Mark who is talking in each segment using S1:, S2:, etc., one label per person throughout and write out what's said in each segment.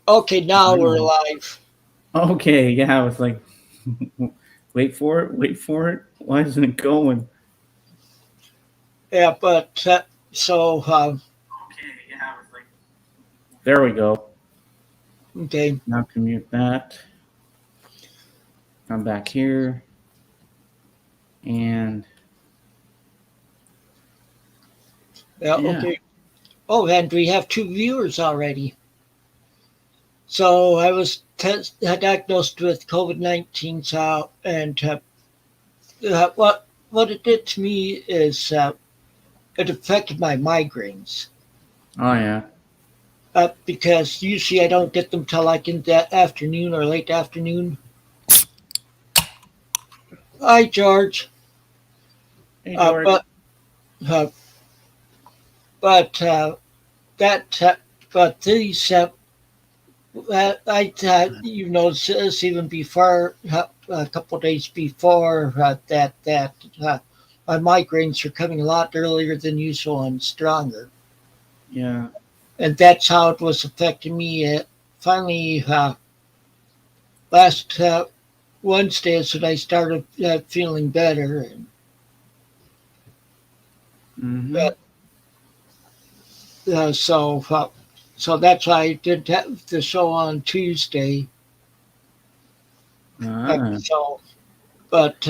S1: Okay, now we're live.
S2: Okay, yeah, I was like, wait for it, wait for it. Why isn't it going?
S1: Yeah, but so
S2: There we go.
S1: okay.
S2: Now to mute that. I'm back here. And
S1: Yeah,
S2: yeah.
S1: okay. Oh, and we have two viewers already. So I was diagnosed with COVID-19. So and what it did to me is it affected my migraines.
S2: Oh yeah.
S1: Because usually I don't get them till like in the afternoon or late afternoon. Hi, George.
S2: Hey
S1: Uh,
S2: George.
S1: but uh, but that but these you noticed this even before a couple of days before that my migraines are coming a lot earlier than usual and stronger,
S2: Yeah.
S1: and that's how it was affecting me. Finally, last Wednesday is when I started feeling better, and
S2: Mm-hmm.
S1: so that's why I did have the show on Tuesday.
S2: Ah.
S1: So, but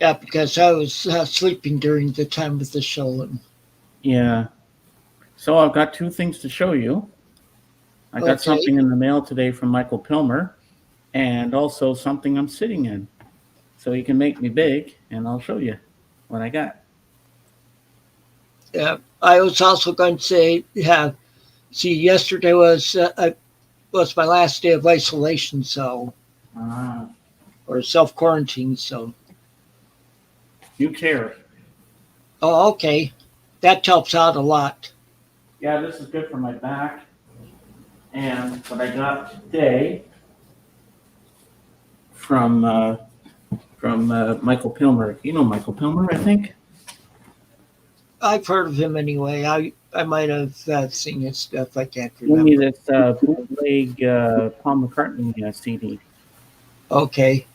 S1: yeah, because I was sleeping during the time of the show. And,
S2: Yeah. So I've got two things to show you. I got
S1: okay,
S2: something in the mail today from Michael Pilmer and also something I'm sitting in. So you can make me big and I'll show you what I got.
S1: I was also going to say, yeah. See, yesterday was my last day of isolation, so
S2: Ah.
S1: or self quarantine. So,
S2: You care.
S1: oh, okay, that helps out a lot.
S2: Yeah, this is good for my back. And what I got today from Michael Pilmer. You know Michael Pilmer, I think.
S1: I've heard of him anyway. I might have seen his stuff. I can't
S2: Give me
S1: remember.
S2: this bootleg Paul McCartney CD.
S1: Okay,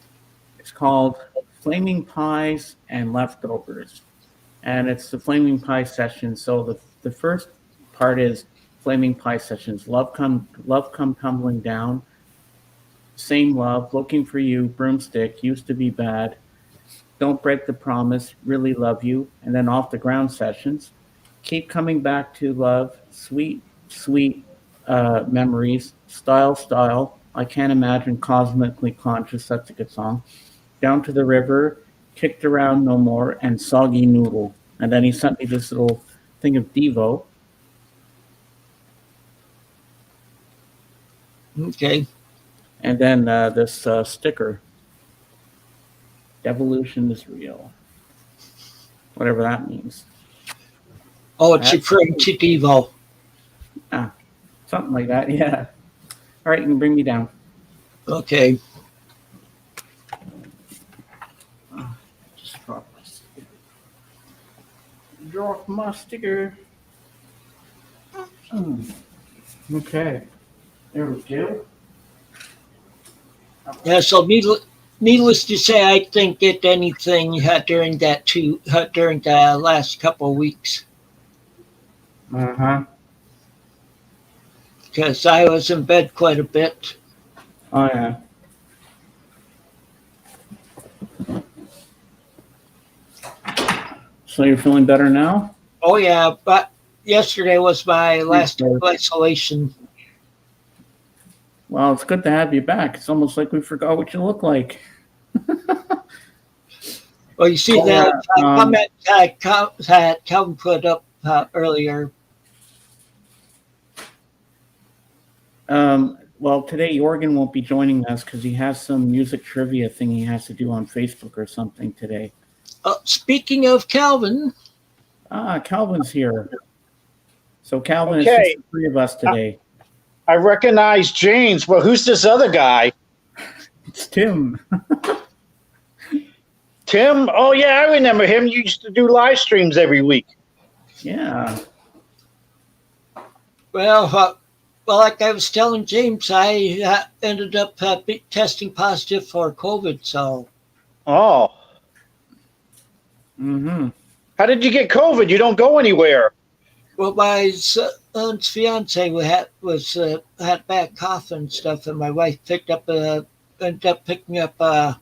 S2: It's called Flaming Pies and Leftovers, and it's the Flaming Pie session. So the first part is Flaming Pie sessions. Love come tumbling down. Same love, looking for you. Broomstick used to be bad. Don't break the promise. Really love you. And then off the ground sessions. Keep coming back to love. Sweet, sweet memories. Style, style. I can't imagine cosmically conscious. That's a good song. Down to the river. Kicked around no more. And soggy noodle. And then he sent me this little thing of Devo.
S1: okay.
S2: And then this sticker. Devolution is real. Whatever that means.
S1: Oh, it's
S2: That's
S1: referring to Devo.
S2: ah, something like that. Yeah. All right, you can bring me down.
S1: Okay.
S2: Just drop my sticker. Drop my sticker. Okay. There we go.
S1: Yeah. So needless to say, I didn't get anything during the last couple of weeks
S2: Uh huh.
S1: because I was in bed quite a bit.
S2: Oh yeah. So you're feeling better now?
S1: Oh yeah, but yesterday was my last day of isolation.
S2: Well, it's good to have you back. It's almost like we forgot what you look like.
S1: Well, you see
S2: Oh yeah.
S1: that comment that Calvin put up earlier.
S2: Well, today Jorgen won't be joining us because he has some music trivia thing he has to do on Facebook or something today.
S1: Speaking of Calvin,
S2: Calvin's here. So Calvin, it's
S3: Okay.
S2: just the three of us today.
S3: I recognize James. Well, who's this other guy?
S2: It's Tim.
S3: Tim? Oh, yeah, I remember him. You used to do live streams every week.
S2: Yeah.
S1: well, Well, like I was telling James, I ended up testing positive for COVID. So,
S3: Oh,
S2: Mm-hmm.
S3: how did you get COVID? You don't go anywhere.
S1: well, my son's fiance had bad cough and stuff, and my wife ended up picking up a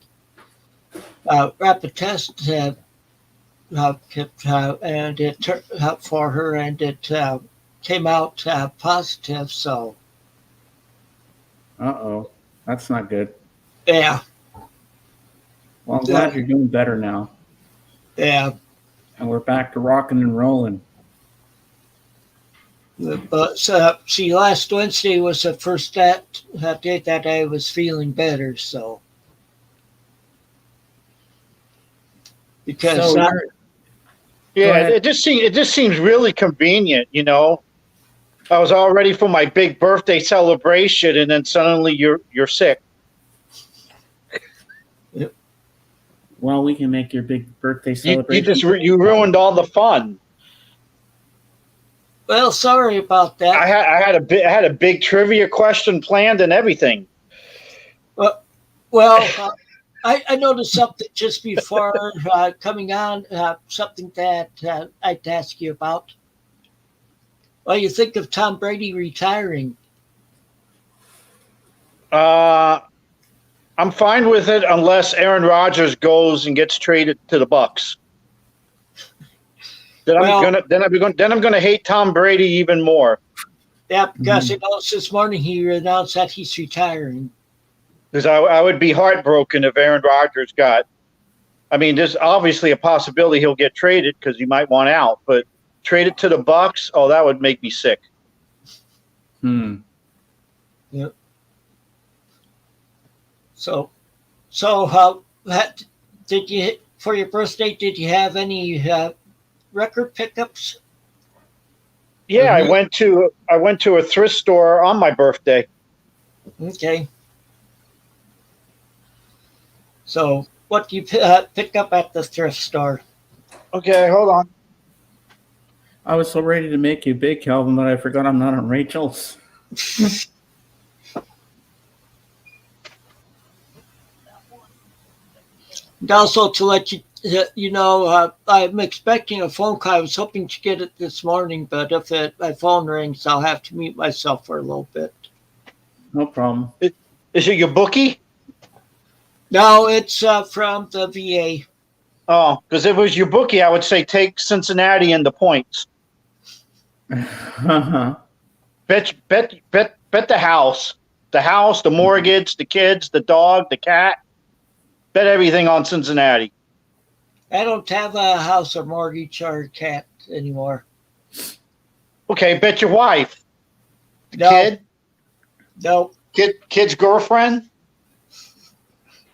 S1: rapid test and it turned out for her, and it came out positive. So,
S2: Uh-oh. That's not good.
S1: yeah,
S2: Well, I'm glad you're doing better now.
S1: yeah.
S2: And we're back to rocking and rolling.
S1: But see, last Wednesday was the first day that I was feeling better. So, because
S2: So
S1: Go
S3: Yeah,
S1: ahead.
S3: it just seems really convenient, you know. I was all ready for my big birthday celebration, and then suddenly you're sick.
S2: well, we can make your big birthday
S3: You
S2: celebration.
S3: you ruined all the fun.
S1: Well, sorry about that.
S3: I had a big trivia question planned and everything.
S1: Well, I noticed something just before coming on, something that I'd ask you about. Well, you think of Tom Brady retiring?
S3: I'm fine with it unless Aaron Rodgers goes and gets traded to the Bucks. Then I'm gonna hate Tom Brady even more.
S1: Yeah, because this morning he announced that he's retiring.
S3: Because I would be heartbroken if Aaron Rodgers got. I mean, there's obviously a possibility he'll get traded because he might want out, but traded to the Bucks, oh, that would make me sick.
S1: Yep. So how did you for your birthday? Did you have any record pickups?
S3: Yeah, I went to a thrift store on my birthday.
S1: Okay. So what do you pick up at the thrift store?
S3: Okay, hold on.
S2: I was so ready to make you big, Calvin, that I forgot I'm not on Rachel's.
S1: And also to let you know, I'm expecting a phone call. I was hoping to get it this morning, but if my phone rings, I'll have to mute myself for a little bit.
S2: No problem.
S3: Is it your bookie?
S1: No, it's from the VA.
S3: Oh, because if it was your bookie, I would say take Cincinnati in the points. Bet the house, the mortgage, the kids, the dog, the cat. Bet everything on Cincinnati.
S1: I don't have a house or mortgage or cat anymore.
S3: Okay, bet your wife.
S1: No.
S3: Kid?
S1: No.
S3: Kid's girlfriend?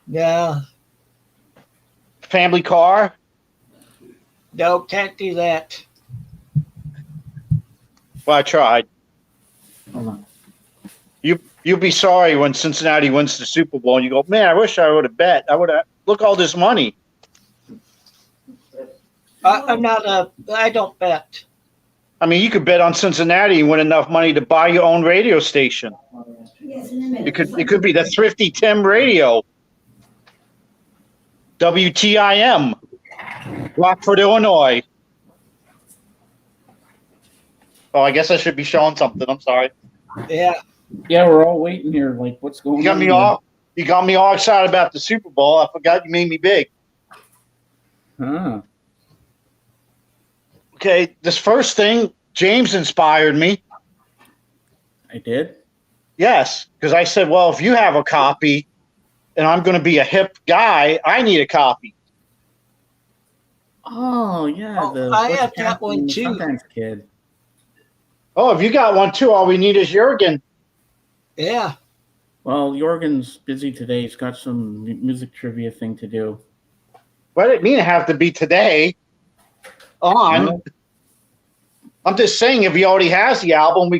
S1: No.
S3: Family car?
S1: No, can't do that.
S3: Well, I tried.
S2: Hold on.
S3: You'll be sorry when Cincinnati wins the Super Bowl and you go, man, I wish I would have bet. I would have look all this money.
S1: I don't bet.
S3: I mean, you could bet on Cincinnati and win enough money to buy your own radio station. It could be the Thrifty Tim Radio. WTIM. Rockford, Illinois. Oh, I guess I should be showing something. I'm sorry.
S1: Yeah.
S2: Yeah, we're all waiting here. Like, what's going on?
S3: You got me all excited about the Super Bowl. I forgot you made me big.
S2: Huh.
S3: Okay, this first thing, James inspired me.
S2: I did?
S3: Yes, because I said, well, if you have a copy and I'm going to be a hip guy, I need a copy.
S2: Oh, yeah.
S1: I have got one too.
S2: Sometimes kid.
S3: Oh, if you got one too, all we need is Jurgen.
S1: Yeah.
S2: Well, Jorgen's busy today. He's got some music trivia thing to do.
S3: Well, I didn't mean to have to be today.
S2: No.
S3: I'm just saying, if he already has the album,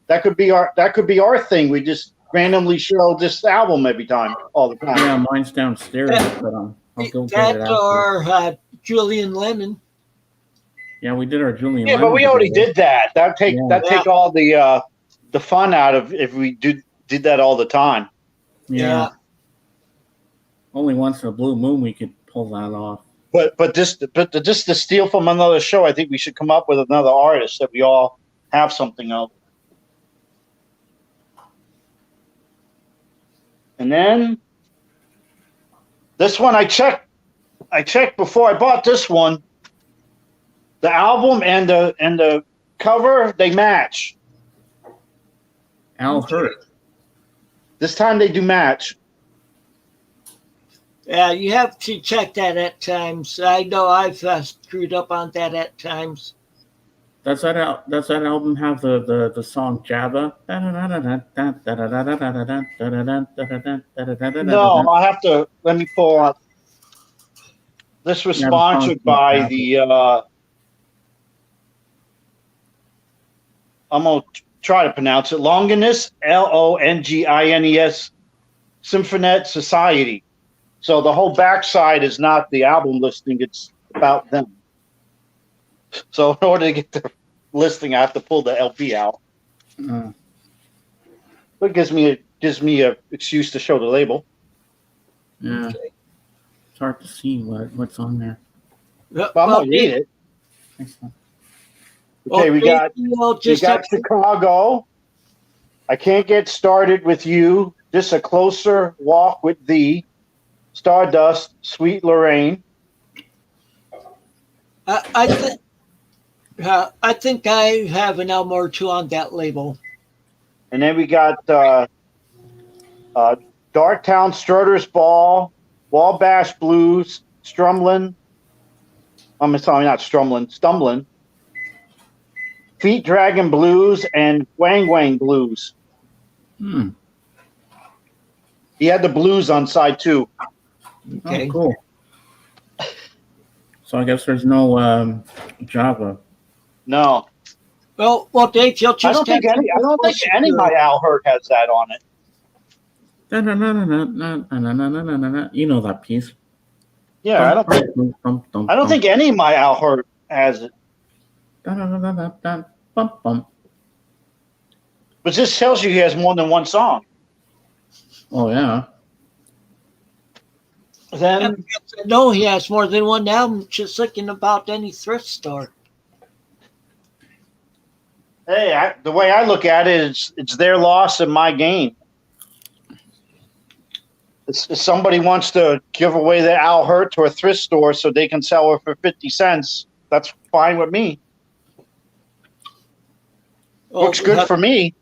S3: that could be our thing. We just randomly show this album every time, all the time.
S2: Yeah, mine's downstairs, but I'll go get it
S1: That
S2: after.
S1: or Julian Lennon.
S2: Yeah, we did our Julian.
S3: Yeah, but we already did that. That take all the the fun out of if we did that all the time.
S2: Yeah. Only once in a blue moon we could pull that off.
S3: But just to steal from another show, I think we should come up with another artist that we all have something of. And then this one I checked before I bought this one. The album and the cover, they match.
S2: Al Hurt.
S3: This time they do match.
S1: Yeah, you have to check that at times. I know I've screwed up on that at times.
S2: Does that album have the song Java?
S3: No, I have to. Let me pull up. This was sponsored by the. I'm gonna try to pronounce it. Longinus, Longines Symphonet Society. So the whole backside is not the album listing; it's about them. So in order to get the listing, I have to pull the LP out. It gives me a excuse to show the label.
S2: Yeah, it's hard to see what's on there.
S3: Well, I'm gonna read it. Okay, we got Chicago. I can't get started with you. Just a closer walk with thee. Stardust, Sweet Lorraine.
S1: I think I have an album or two on that label.
S3: And then we got Darktown Strutter's Ball, Wabash Blues, Stumbling, Feet Dragon Blues, and Wang Wang Blues. He had the blues on side 2.
S1: Okay.
S2: Oh, cool. So I guess there's no Java.
S3: No.
S1: Well, Dave, you'll just
S3: I don't think any of my Al Hurt has that on it.
S2: You know that piece.
S3: Yeah, I don't think any of my Al Hurt has it. But this tells you he has more than one song.
S2: Oh yeah.
S3: Then
S1: no, he has more than one album. Just looking about any thrift store.
S3: Hey, the way I look at it is it's their loss and my gain. If somebody wants to give away their Al Hurt to a thrift store so they can sell her for 50 cents, that's fine with me. Looks good for me.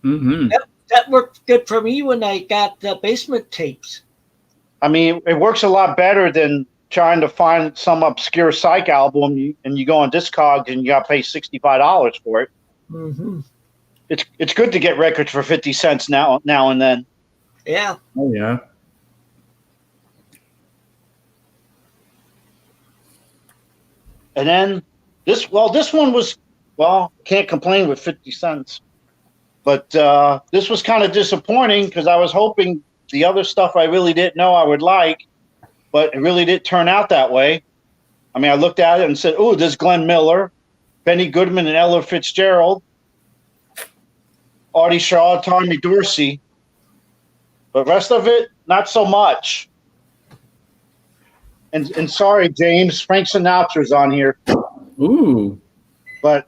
S2: Mm-hmm.
S1: That worked good for me when I got the basement tapes.
S3: I mean, it works a lot better than trying to find some obscure psych album and you go on Discogs and you got to pay $65 for it.
S1: Mm-hmm.
S3: It's good to get records for 50 cents now and then.
S1: Yeah.
S2: Oh yeah.
S3: And then this one was, can't complain with 50 cents. But this was kind of disappointing because I was hoping the other stuff I really didn't know I would like, but it really didn't turn out that way. I mean, I looked at it and said, "Oh, there's Glenn Miller, Benny Goodman, and Ella Fitzgerald, Artie Shaw, Tommy Dorsey." But rest of it, not so much. And sorry, James, Frank Sinatra's on here.
S2: Ooh.
S3: But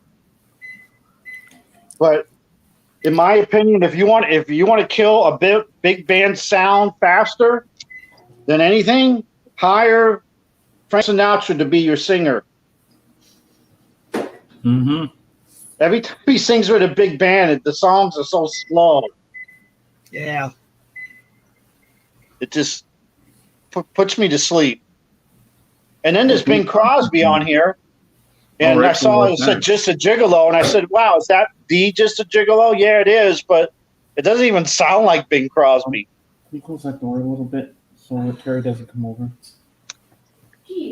S3: in my opinion, if you want to kill a big band sound faster than anything, hire Frank Sinatra to be your singer.
S2: Mm-hmm.
S3: Every time he sings with a big band, the songs are so slow.
S1: Yeah.
S3: It just puts me to sleep. And then there's Bing Crosby on here. And I saw it said Just a Gigolo, and I said, wow, is that the Just a Gigolo? Yeah, it is, but it doesn't even sound like Bing Crosby.
S2: Can you close that door a little bit so Terry doesn't come over?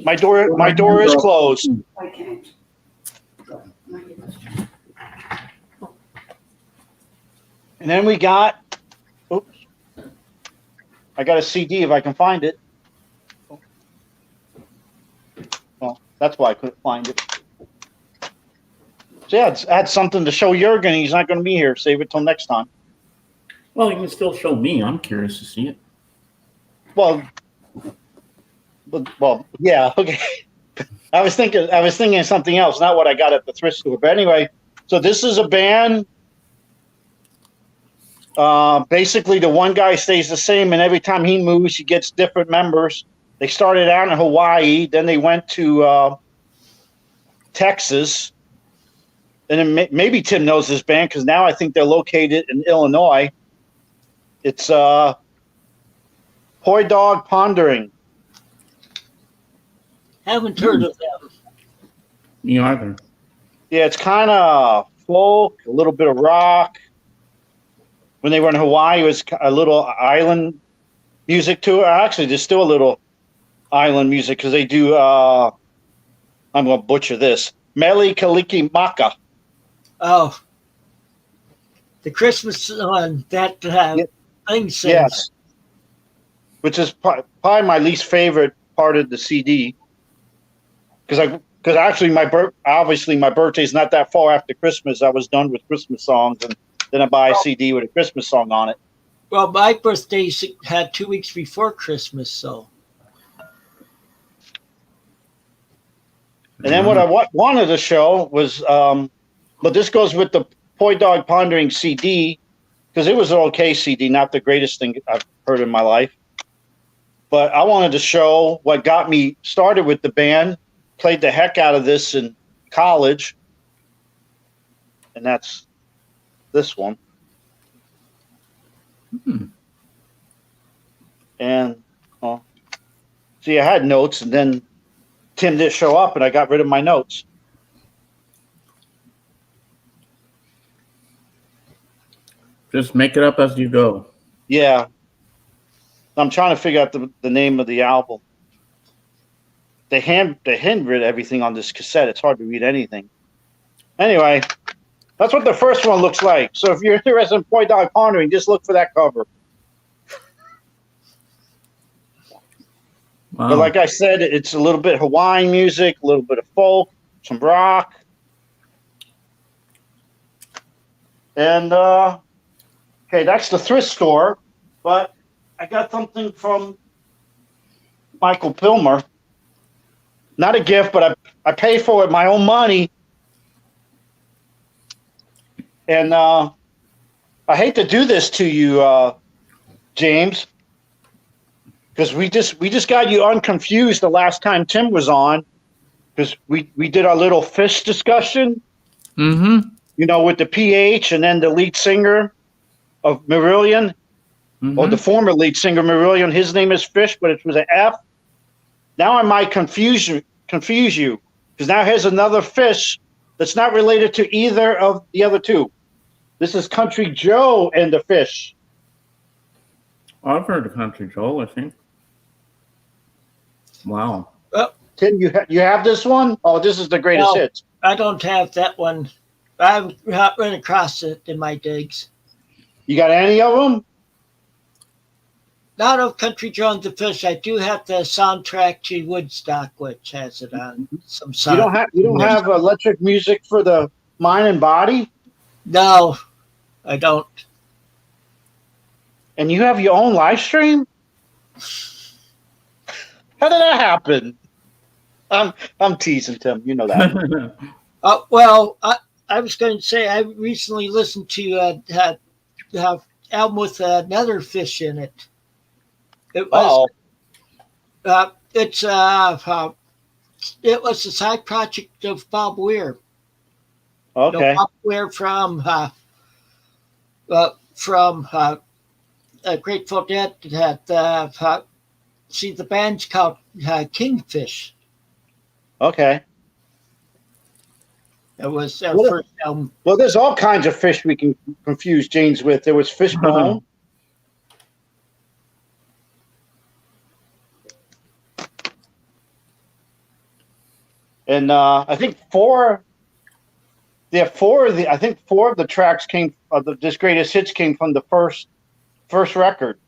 S3: My door is closed.
S4: I can't.
S3: And then we got, I got a CD if I can find it. Well, that's why I couldn't find it. So yeah, I had something to show Jurgen. He's not going to be here. Save it till next time.
S2: Well, you can still show me. I'm curious to see it.
S3: Well, yeah, okay. I was thinking of something else, not what I got at the thrift store. But anyway, so this is a band. Basically, the one guy stays the same, and every time he moves, he gets different members. They started out in Hawaii, then they went to Texas, and then maybe Tim knows this band because now I think they're located in Illinois. It's Hoy Dog Pondering.
S1: Haven't heard of them.
S2: Me either.
S3: Yeah, it's kind of folk, a little bit of rock. When they were in Hawaii, it was a little island music to it. Actually, there's still a little island music because they do, I'm going to butcher this, Mele Kaliki Maka.
S1: Oh, the Christmas one that thing sings.
S3: Yes, which is probably my least favorite part of the CD. Because actually my birthday's not that far after Christmas. I was done with Christmas songs, and then I buy a CD with a Christmas song on it.
S1: Well, my birthday had 2 weeks before Christmas, so.
S3: And then what I wanted to show was, but this goes with the Hoy Dog Pondering CD, because it was an okay CD, not the greatest thing I've heard in my life. But I wanted to show what got me started with the band. Played the heck out of this in college, and that's this one. And see, I had notes, and then Tim didn't show up, and I got rid of my notes.
S2: Just make it up as you go.
S3: Yeah, I'm trying to figure out the name of the album. They handwritten everything on this cassette. It's hard to read anything. Anyway, that's what the first one looks like. So if you're interested in Hoy Dog Pondering, just look for that cover.
S2: Wow.
S3: But like I said, it's a little bit Hawaiian music, a little bit of folk, some rock. And, okay, that's the thrift store. But I got something from Michael Pilmer. Not a gift, but I pay for it my own money. And I hate to do this to you, James, because we just got you unconfused the last time Tim was on, because we did our little fish discussion.
S2: Mm-hmm.
S3: You know, with the PH and then the lead singer of Marillion, or the former lead singer Marillion. His name is Fish, but it was an F. Now I might confuse you, because now here's another Fish that's not related to either of the other two. This is Country Joe and the Fish.
S2: I've heard of Country Joe, I think. Wow.
S3: Tim, you have this one? Oh, this is the greatest hits.
S1: I don't have that one. I've not run across it in my digs.
S3: You got any of them?
S1: Not of Country Joe and the Fish. I do have the soundtrack to Woodstock, which has it on some song.
S3: You don't have electric music for the Mind and Body?
S1: No, I don't.
S3: And you have your own live stream? How did that happen? I'm teasing, Tim. You know that.
S1: Well, I was going to say I recently listened to have album with another Fish in it. It was it was a side project of Bob Weir.
S3: Okay.
S1: Bob Weir from Grateful Dead had see the band's called Kingfish.
S3: Okay.
S1: It was their
S3: Well,
S1: first album.
S3: Well, there's all kinds of fish we can confuse James with. There was Fishbone. And I think four of the tracks came this greatest hits came from the first record,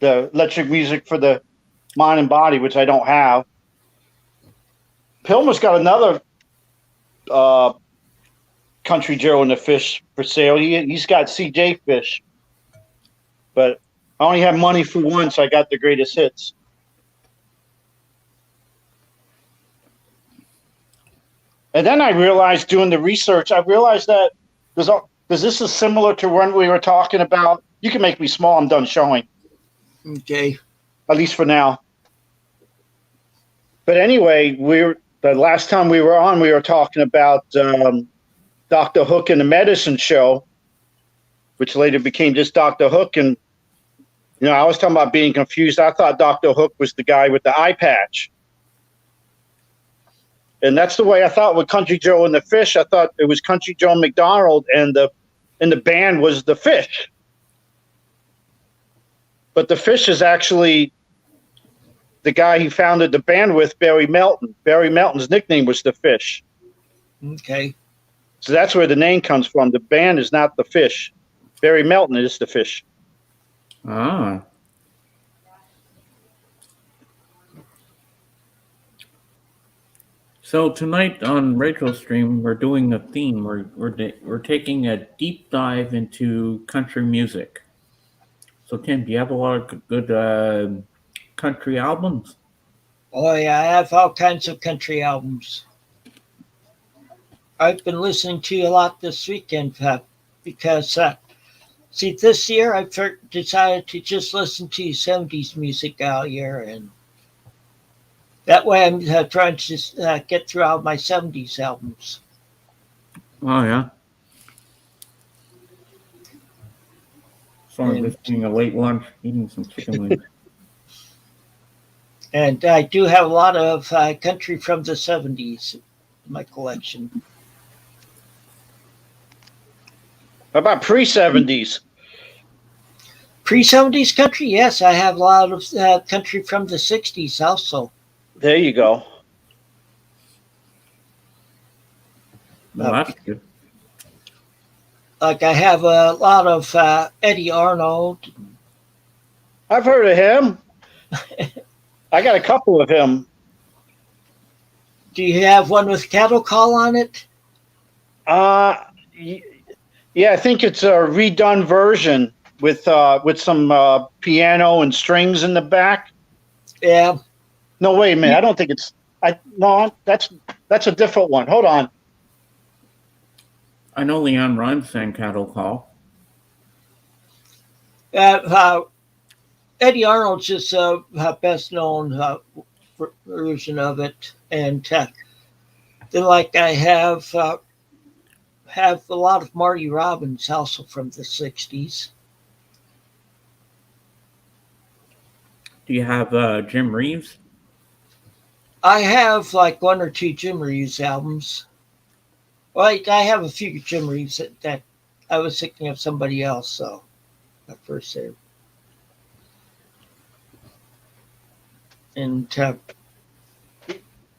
S3: the electric music for the Mind and Body, which I don't have. Pilmer's got another Country Joe and the Fish for sale. He's got CJ Fish, but I only have money for one, so I got the greatest hits. And then I realized doing the research, I realized that because this is similar to when we were talking about. You can make me small. I'm done showing.
S1: Okay.
S3: At least for now. But anyway, the last time we were on, we were talking about Dr. Hook and the Medicine Show, which later became just Dr. Hook. And, I was talking about being confused. I thought Dr. Hook was the guy with the eye patch. And that's the way I thought with Country Joe and the Fish. I thought it was Country Joe McDonald, and the band was the Fish. But the Fish is actually the guy he founded the band with, Barry Melton. Barry Melton's nickname was the Fish.
S1: Okay.
S3: So that's where the name comes from. The band is not the Fish. Barry Melton is the Fish.
S2: Ah. So tonight on Rachel's stream, we're doing a theme. We're taking a deep dive into country music. So Tim, do you have a lot of good country albums?
S1: Oh yeah, I have all kinds of country albums. I've been listening to a lot this weekend, because this year I've decided to just listen to 70s music all year, and that way I'm trying to just get through all my 70s albums.
S2: Oh, yeah. Sorry, just eating a late lunch, eating some chicken wings.
S1: And I do have a lot of country from the 70s in my collection.
S3: How about pre-70s?
S1: Pre-70s country? Yes, I have a lot of country from the 60s also.
S3: There you go.
S2: Well, that's good.
S1: Like I have a lot of Eddie Arnold.
S3: I've heard of him. I got a couple of him.
S1: Do you have one with cattle call on it?
S3: Yeah, I think it's a redone version with some piano and strings in the back.
S1: Yeah.
S3: No, wait a minute. I don't think it's. No, that's a different one. Hold on.
S2: I know Leon Rhymes sang Cattle Call.
S1: Eddie Arnold's just best known version of it, and then like I have a lot of Marty Robbins also from the 60s.
S2: Do you have Jim Reeves?
S1: I have like one or two Jim Reeves albums. Like I have a few Jim Reeves that I was thinking of somebody else, so at first there. And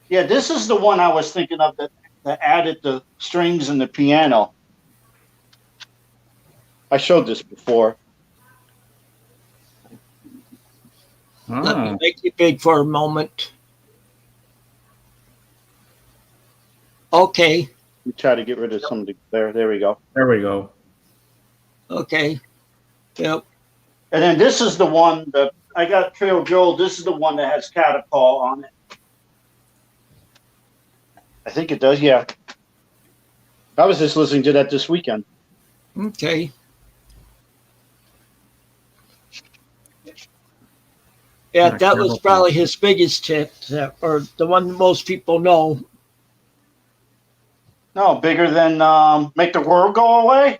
S3: yeah, this is the one I was thinking of that added the strings and the piano. I showed this before.
S1: Let me make it big for a moment. Okay.
S3: We try to get rid of some of the there we go.
S2: There we go.
S1: Okay. Yep.
S3: And then this is the one that I got Trail Joel. This is the one that has Catacall on it. I think it does, yeah. I was just listening to that this weekend.
S1: Okay. Yeah, that was probably his biggest hit, or the one most people know.
S3: No, bigger than Make the World Go Away?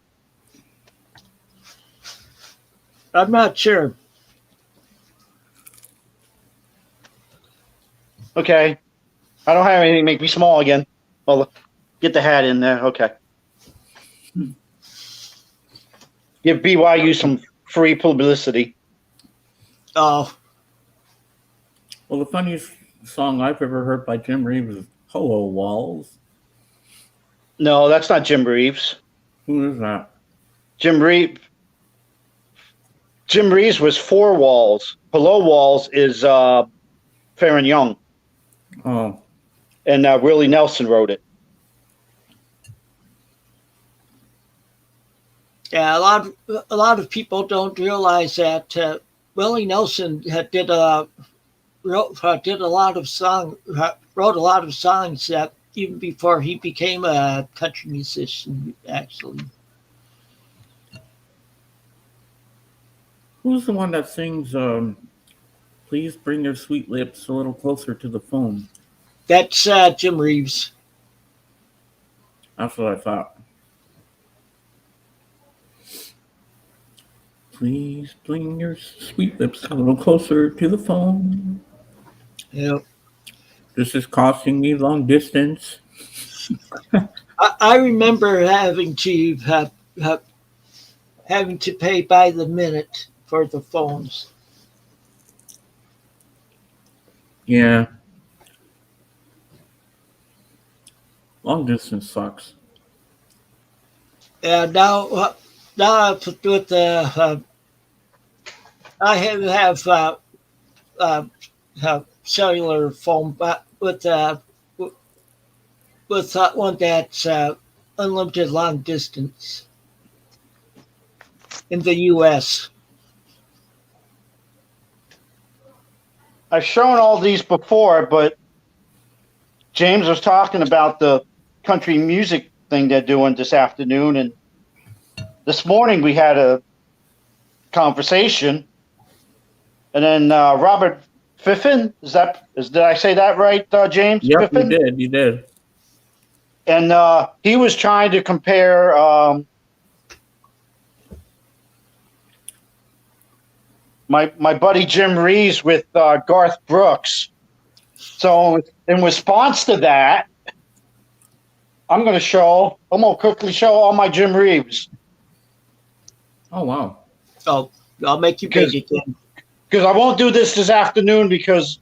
S1: I'm not sure.
S3: Okay. I don't have anything make me small again. Well, get the hat in there. Okay. Give BYU some free publicity.
S1: Oh.
S2: Well, the funniest song I've ever heard by Jim Reeves is Hello Walls.
S3: No, that's not Jim Reeves.
S2: Who is that?
S3: Jim Reeves was Four Walls. Hello Walls is Fair and Young.
S2: Oh.
S3: And Willie Nelson wrote it.
S1: Yeah, a lot of people don't realize that Willie Nelson did a lot of wrote a lot of songs that even before he became a country musician, actually.
S2: Who's the one that sings, Please Bring Your Sweet Lips a Little Closer to the Phone?
S1: That's Jim Reeves.
S2: That's what I thought. Please bring your sweet lips a little closer to the phone.
S1: Yep.
S2: This is costing me long distance.
S1: I remember having to pay by the minute for the phones.
S2: Yeah. Long distance sucks.
S1: And now with the I have cellular phone, but with one that's unlimited long distance in the U.S.
S3: I've shown all these before, but James was talking about the country music thing they're doing this afternoon, and this morning we had a conversation, and then Robert Fiffin, did I say that right, James?
S2: Yep,
S3: Fiffin?
S2: you did.
S3: And he was trying to compare my buddy Jim Reeves with Garth Brooks. So in response to that, I'm going to quickly show all my Jim Reeves.
S2: Oh, wow.
S1: Oh, I'll make you big again.
S3: Because I won't do this afternoon because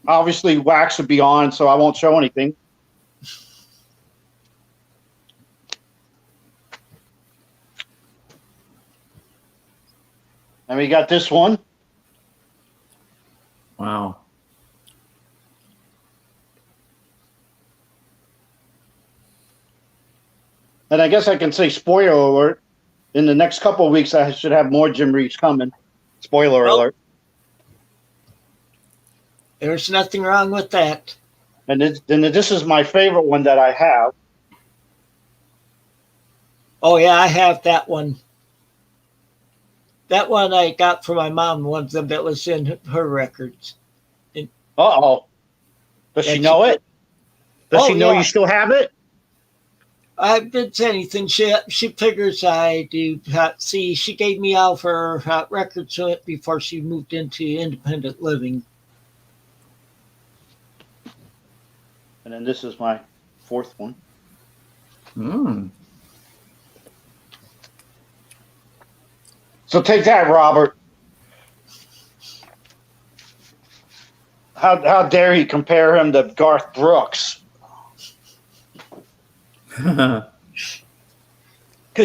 S3: obviously Wax would be on, so I won't show anything. And we got this one.
S2: Wow.
S3: And I guess I can say spoiler alert. In the next couple of weeks, I should have more Jim Reeves coming. Spoiler alert.
S1: There's nothing wrong with that.
S3: And this is my favorite one that I have.
S1: Oh, yeah, I have that one. That one I got from my mom, one of them that was in her records.
S3: Uh-oh. Does she know it? Does she know you still have it?
S1: I didn't say anything. She figures I do. See, she gave me all of her records to it before she moved into independent living.
S3: And then this is my fourth one. So take that, Robert. How dare he compare him to Garth Brooks? Because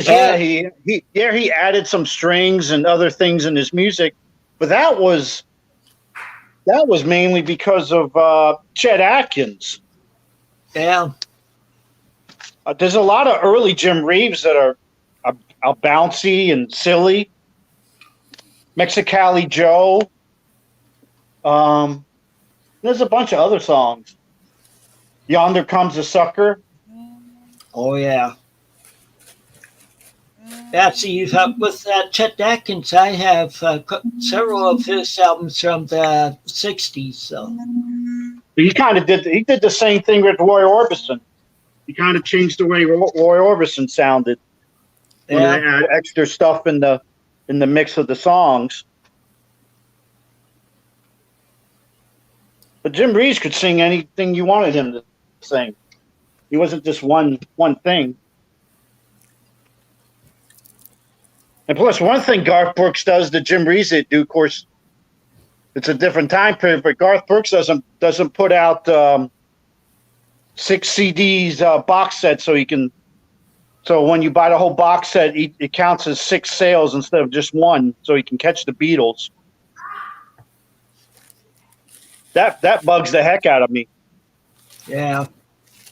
S3: he added some strings and other things in his music, but that was mainly because of Chet Atkins.
S1: Yeah.
S3: There's a lot of early Jim Reeves that are bouncy and silly. Mexicali Joe. There's a bunch of other songs. Yonder Comes a Sucker.
S1: Oh, yeah. Yeah, see, with Chet Atkins, I have several of his albums from the 60s. So
S3: He kind of did the same thing with Roy Orbison. He kind of changed the way Roy Orbison sounded. When they add extra stuff in the mix of the songs. But Jim Reeves could sing anything you wanted him to sing. He wasn't just one thing. And plus, one thing Garth Brooks does that Jim Reeves did do, of course, it's a different time period, but Garth Brooks doesn't put out 6 CDs box set so when you buy the whole box set, it counts as 6 sales instead of just 1, so he can catch the Beatles. That bugs the heck out of me.
S1: yeah.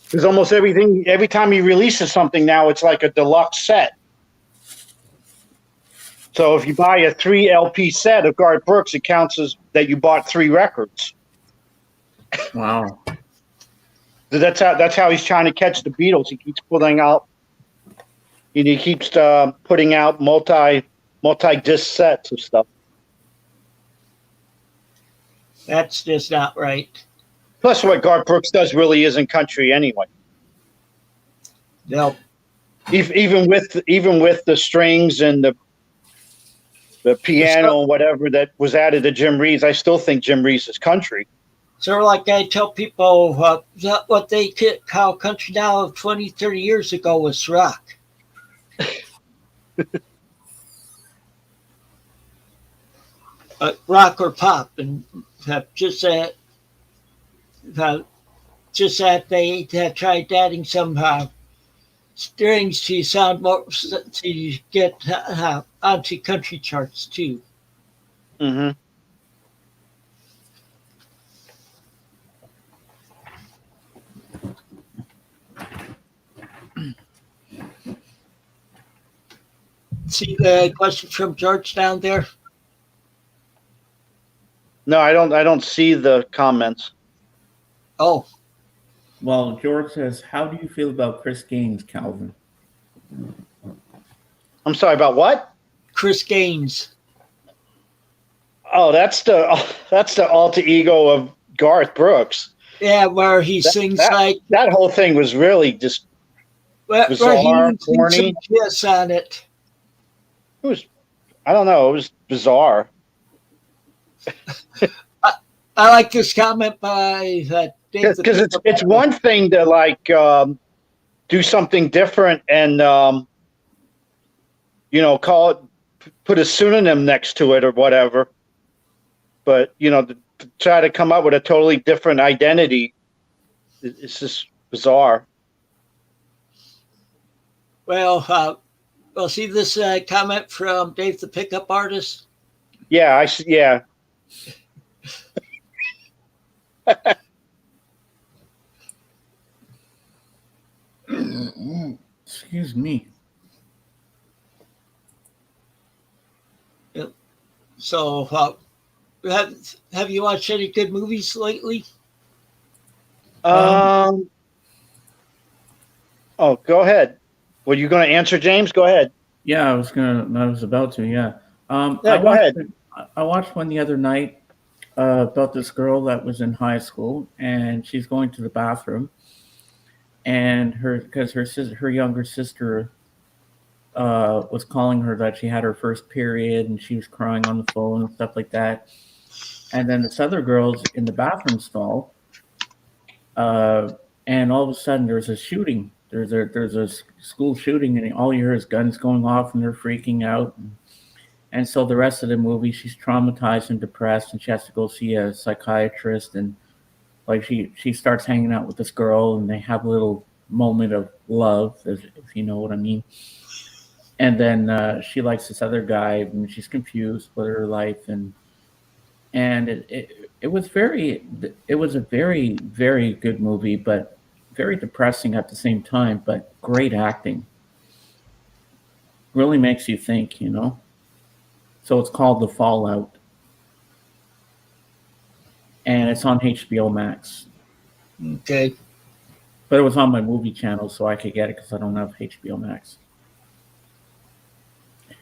S3: Because almost every time he releases something now, it's like a deluxe set. So if you buy a 3 LP set of Garth Brooks, it counts as that you bought 3 records.
S2: Wow.
S3: That's how he's trying to catch the Beatles. He keeps putting out multi-disc sets of stuff.
S1: That's just not right.
S3: Plus, what Garth Brooks does really isn't country anyway.
S1: No.
S3: Even with the strings and the piano and whatever that was added to Jim Reeves, I still think Jim Reeves is country.
S1: So like I tell people, what they call country now 20, 30 years ago was rock. Rock or pop, and just that they tried adding some strings to sound more to get onto country charts too.
S3: Mm-hmm.
S1: See the question from George down there?
S3: No, I don't see the comments.
S1: Oh.
S2: Well, George says, how do you feel about Chris Gaines, Calvin?
S3: I'm sorry, about what?
S1: Chris Gaines.
S3: Oh, that's the alter ego of Garth Brooks.
S1: Yeah, where he sings like
S3: that whole thing was really just bizarre, corny.
S1: Yes, on it.
S3: It was, I don't know, it was bizarre.
S1: I like this comment by Dave.
S3: Because it's one thing to like do something different and call it, put a pseudonym next to it or whatever, but to try to come up with a totally different identity, it's just bizarre.
S1: Well, see this comment from Dave the Pickup Artist.
S3: Yeah, yeah.
S2: Excuse me.
S1: So, have you watched any good movies lately?
S3: Oh, go ahead. Were you going to answer, James? Go ahead.
S2: Yeah, I was about to. Yeah.
S3: Yeah, go ahead.
S2: I watched one the other night about this girl that was in high school, and she's going to the bathroom, and her younger sister was calling her that she had her first period, and she was crying on the phone and stuff like that. And then this other girl's in the bathroom stall, and all of a sudden there's a shooting. There's a school shooting, and all you hear is guns going off, and they're freaking out. And so the rest of the movie, she's traumatized and depressed, and she has to go see a psychiatrist. And like she starts hanging out with this girl, and they have a little moment of love, if you know what I mean. And then she likes this other guy, and she's confused with her life. And it was a very, very good movie, but very depressing at the same time. But great acting, really makes you think, So it's called The Fallout, and it's on HBO Max.
S1: Okay.
S2: But it was on my movie channel, so I could get it because I don't have HBO Max.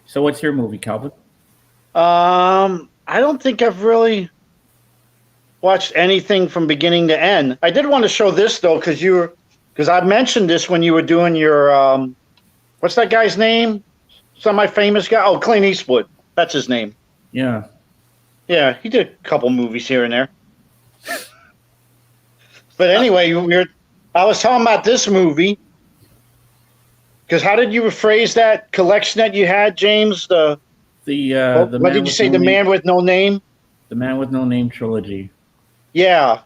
S2: So what's your movie, Calvin?
S3: I don't think I've really watched anything from beginning to end. I did want to show this though, because I mentioned this when you were doing your what's that guy's name? Semi-famous guy. Oh, Clint Eastwood. That's his name.
S2: Yeah.
S3: Yeah, he did a couple movies here and there. But anyway, I was talking about this movie. Because how did you rephrase that collection that you had, James? What did you say? The Man with No Name?
S2: The Man with No Name trilogy.
S3: Yeah.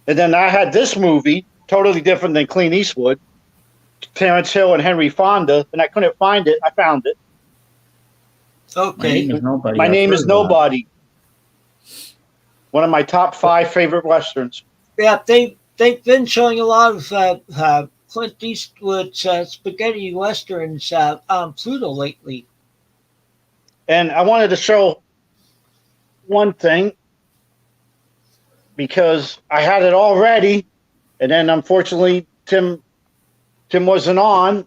S3: And then I had this movie, totally different than Clint Eastwood, Terrence Hill and Henry Fonda, and I couldn't find it. I found it.
S1: Okay.
S3: My Name is Nobody. One of my top 5 favorite Westerns.
S1: Yeah, they've been showing a lot of Clint Eastwood's spaghetti westerns on Pluto lately.
S3: And I wanted to show one thing because I had it all ready, and then unfortunately Tim wasn't on,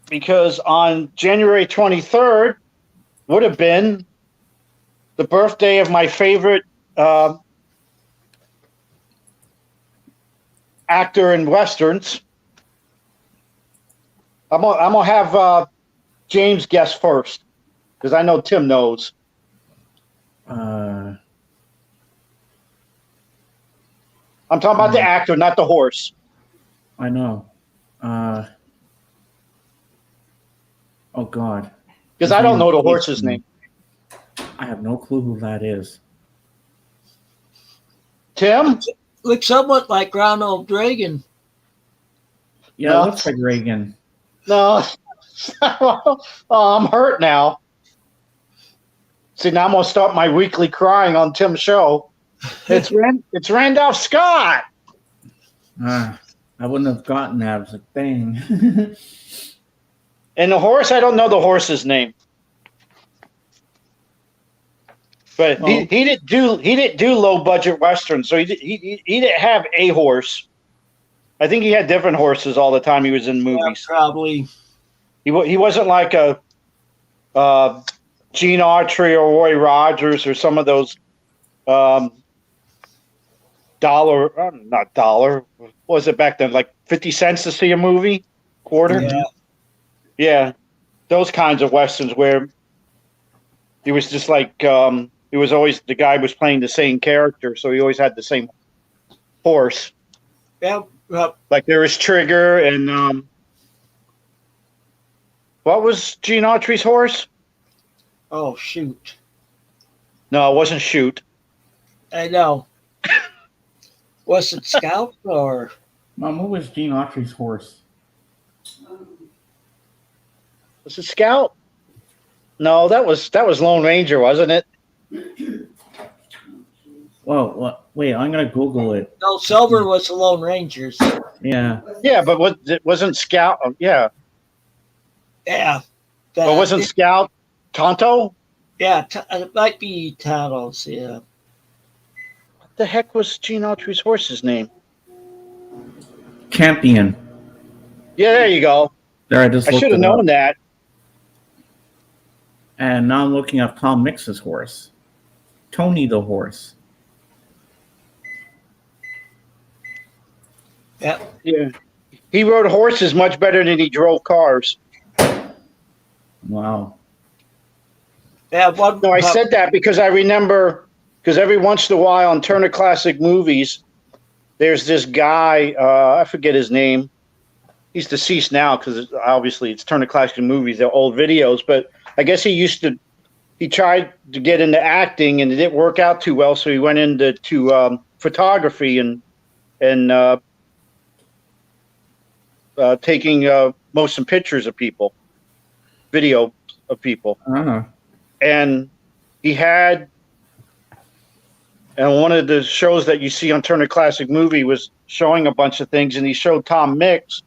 S3: because on January 23rd would have been the birthday of my favorite actor in westerns. I'm gonna have James guess first, because I know Tim knows.
S2: Uh,
S3: I'm talking about the actor, not the horse.
S2: I know. Oh God.
S3: Because
S2: His
S3: I don't
S2: name
S3: know the
S2: escapes
S3: horse's
S2: me.
S3: name.
S2: I have no clue who that is.
S3: Tim?
S1: Looks somewhat like Ronald Reagan.
S2: Yeah,
S3: No.
S2: it looks like Reagan.
S3: No. Oh, I'm hurt now. See, now I'm going to start my weekly crying on Tim's show. It's Randolph Scott.
S2: I wouldn't have gotten that. I was like, dang.
S3: And the horse, I don't know the horse's name. But
S2: Well,
S3: he didn't do low budget westerns, so he didn't have a horse. I think he had different horses all the time he was in movies.
S1: Yeah, probably.
S3: He wasn't like a Gene Autry or Roy Rogers or some of those not dollar. What was it back then? Like 50 cents to see a movie? Quarter?
S1: Yeah.
S3: Yeah. Those kinds of westerns where he was just like it was always the guy was playing the same character, so he always had the same horse.
S1: Yeah.
S3: Like there was Trigger and what was Gene Autry's horse?
S1: Oh, shoot.
S3: No, it wasn't Shoot.
S1: I know. Was it Scout or?
S2: Mom, what was Gene Autry's horse?
S3: Was it Scout? No, that was Lone Ranger, wasn't it?
S2: Whoa, wait, I'm going to Google it.
S1: No, Silver was the Lone Rangers.
S2: Yeah.
S3: Yeah, but wasn't Scout? Yeah,
S1: Yeah.
S3: but wasn't Scout Tonto?
S1: Yeah, it might be Tattles, yeah.
S3: What the heck was Gene Autry's horse's name?
S2: Champion.
S3: Yeah, there you go.
S2: There, I just
S3: I
S2: looked
S3: should have
S2: it up.
S3: known that.
S2: And now I'm looking up Tom Mix's horse. Tony the horse.
S1: Yeah.
S3: Yeah, he rode horses much better than he drove cars.
S2: Wow.
S1: Yeah,
S3: No, I said that because I remember, because every once in a while on Turner Classic Movies, there's this guy, I forget his name. He's deceased now because obviously it's Turner Classic Movies, they're old videos, but I guess he tried to get into acting and it didn't work out too well, so he went into photography and taking motion pictures of people, video of people. And he had, and one of the shows that you see on Turner Classic Movie was showing a bunch of things, and he showed Tom Mix,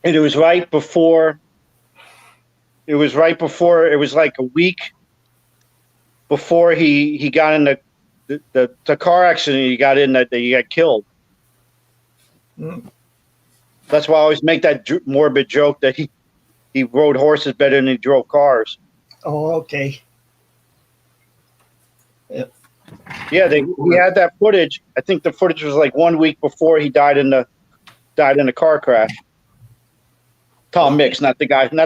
S3: and it was right before, it was like a week before he got in the car accident he got in that he got killed.
S1: Mm.
S3: That's why I always make that morbid joke that he rode horses better than he drove cars.
S1: Oh, okay. Yep.
S3: Yeah, he had that footage. I think the footage was like 1 week before he died in a car crash. Tom Mix, not the guy who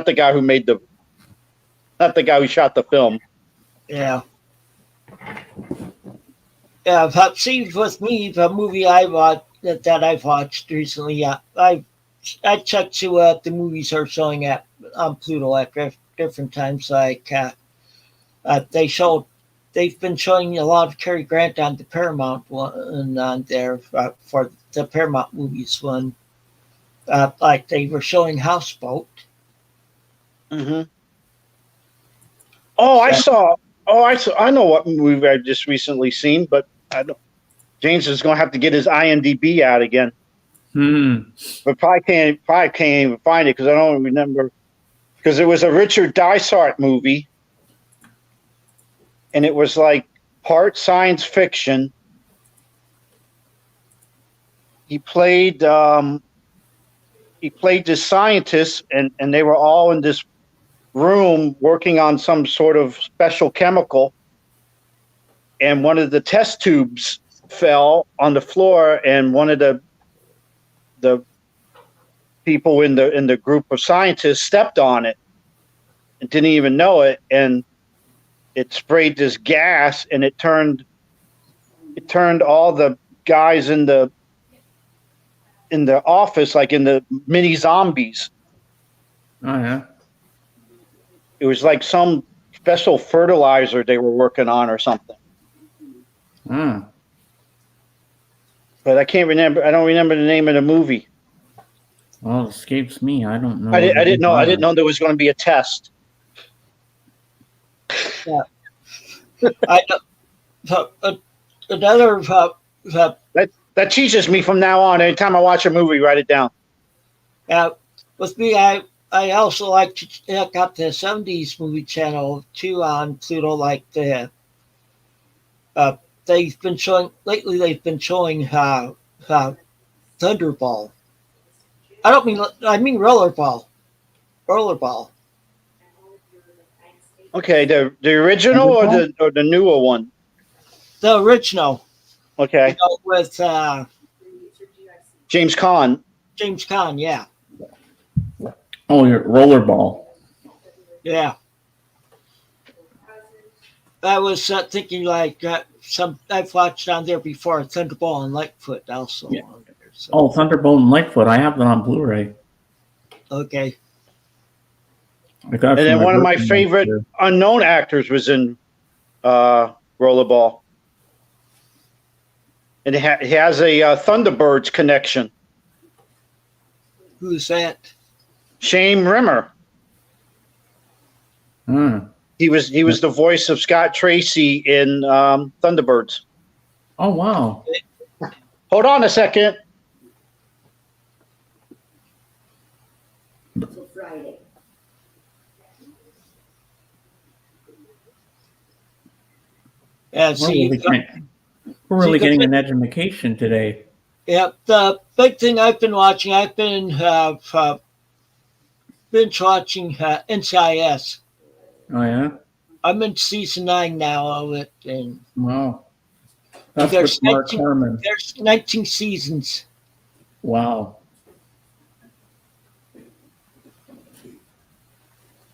S3: shot the film.
S1: Yeah. Yeah, but see, with me, the movie I watched that I've watched recently, I checked to what the movies are showing on Pluto at different times. Like they've been showing a lot of Cary Grant on the Paramount one on there for the Paramount movies one. Like they were showing Houseboat.
S3: Mm-hmm. I know what movie I just recently seen, but I don't. James is going to have to get his IMDb out again. But probably can't even find it because I don't remember. because it was a Richard Dysart movie, and it was like part science fiction. He played this scientist, and they were all in this room working on some sort of special chemical, and one of the test tubes fell on the floor, and one of the people in the group of scientists stepped on it and didn't even know it, and it sprayed this gas, and it turned all the guys in the office like in the mini zombies.
S2: Oh yeah.
S3: It was like some special fertilizer they were working on or something.
S2: Hmm.
S3: But I can't remember. I don't remember the name of the movie.
S2: Well, it escapes me. I don't know.
S3: I didn't know there was going to be a test.
S1: Yeah. I another
S3: That teaches me from now on. Anytime I watch a movie, write it down.
S1: with me, I also like to check out the 70s movie channel too on Pluto. Like they've been showing lately. They've been showing Thunderball. I mean Rollerball. Rollerball.
S3: Okay, the original or the newer one?
S1: The original.
S3: Okay,
S1: With
S3: James Caan.
S1: James Caan. Yeah.
S2: Oh, your rollerball.
S1: Yeah. I was thinking like some I've watched on there before, Thunderball and Lightfoot also.
S2: Yeah.
S1: On there, so.
S2: Oh, Thunderbolt and Lightfoot. I have that on Blu-ray.
S1: Okay.
S2: I got it
S3: And then
S2: from
S3: one of my
S2: birthday
S3: favorite
S2: last year.
S3: unknown actors was in Rollerball. And he has a Thunderbirds connection.
S1: Who's that?
S3: Shane Rimmer.
S2: Hmm.
S3: He was the voice of Scott Tracy in Thunderbirds.
S2: Oh wow.
S3: Hold on a second.
S4: Friday.
S1: Yeah,
S2: We're really getting an education today.
S1: Yeah, the big thing I've been watching, I've been binge watching NCIS.
S2: Oh yeah.
S1: I'm in season 9 now of it, and
S2: Wow. That's
S1: there's
S2: with Mark
S1: 19
S2: Harmon.
S1: there's 19 seasons.
S2: Wow.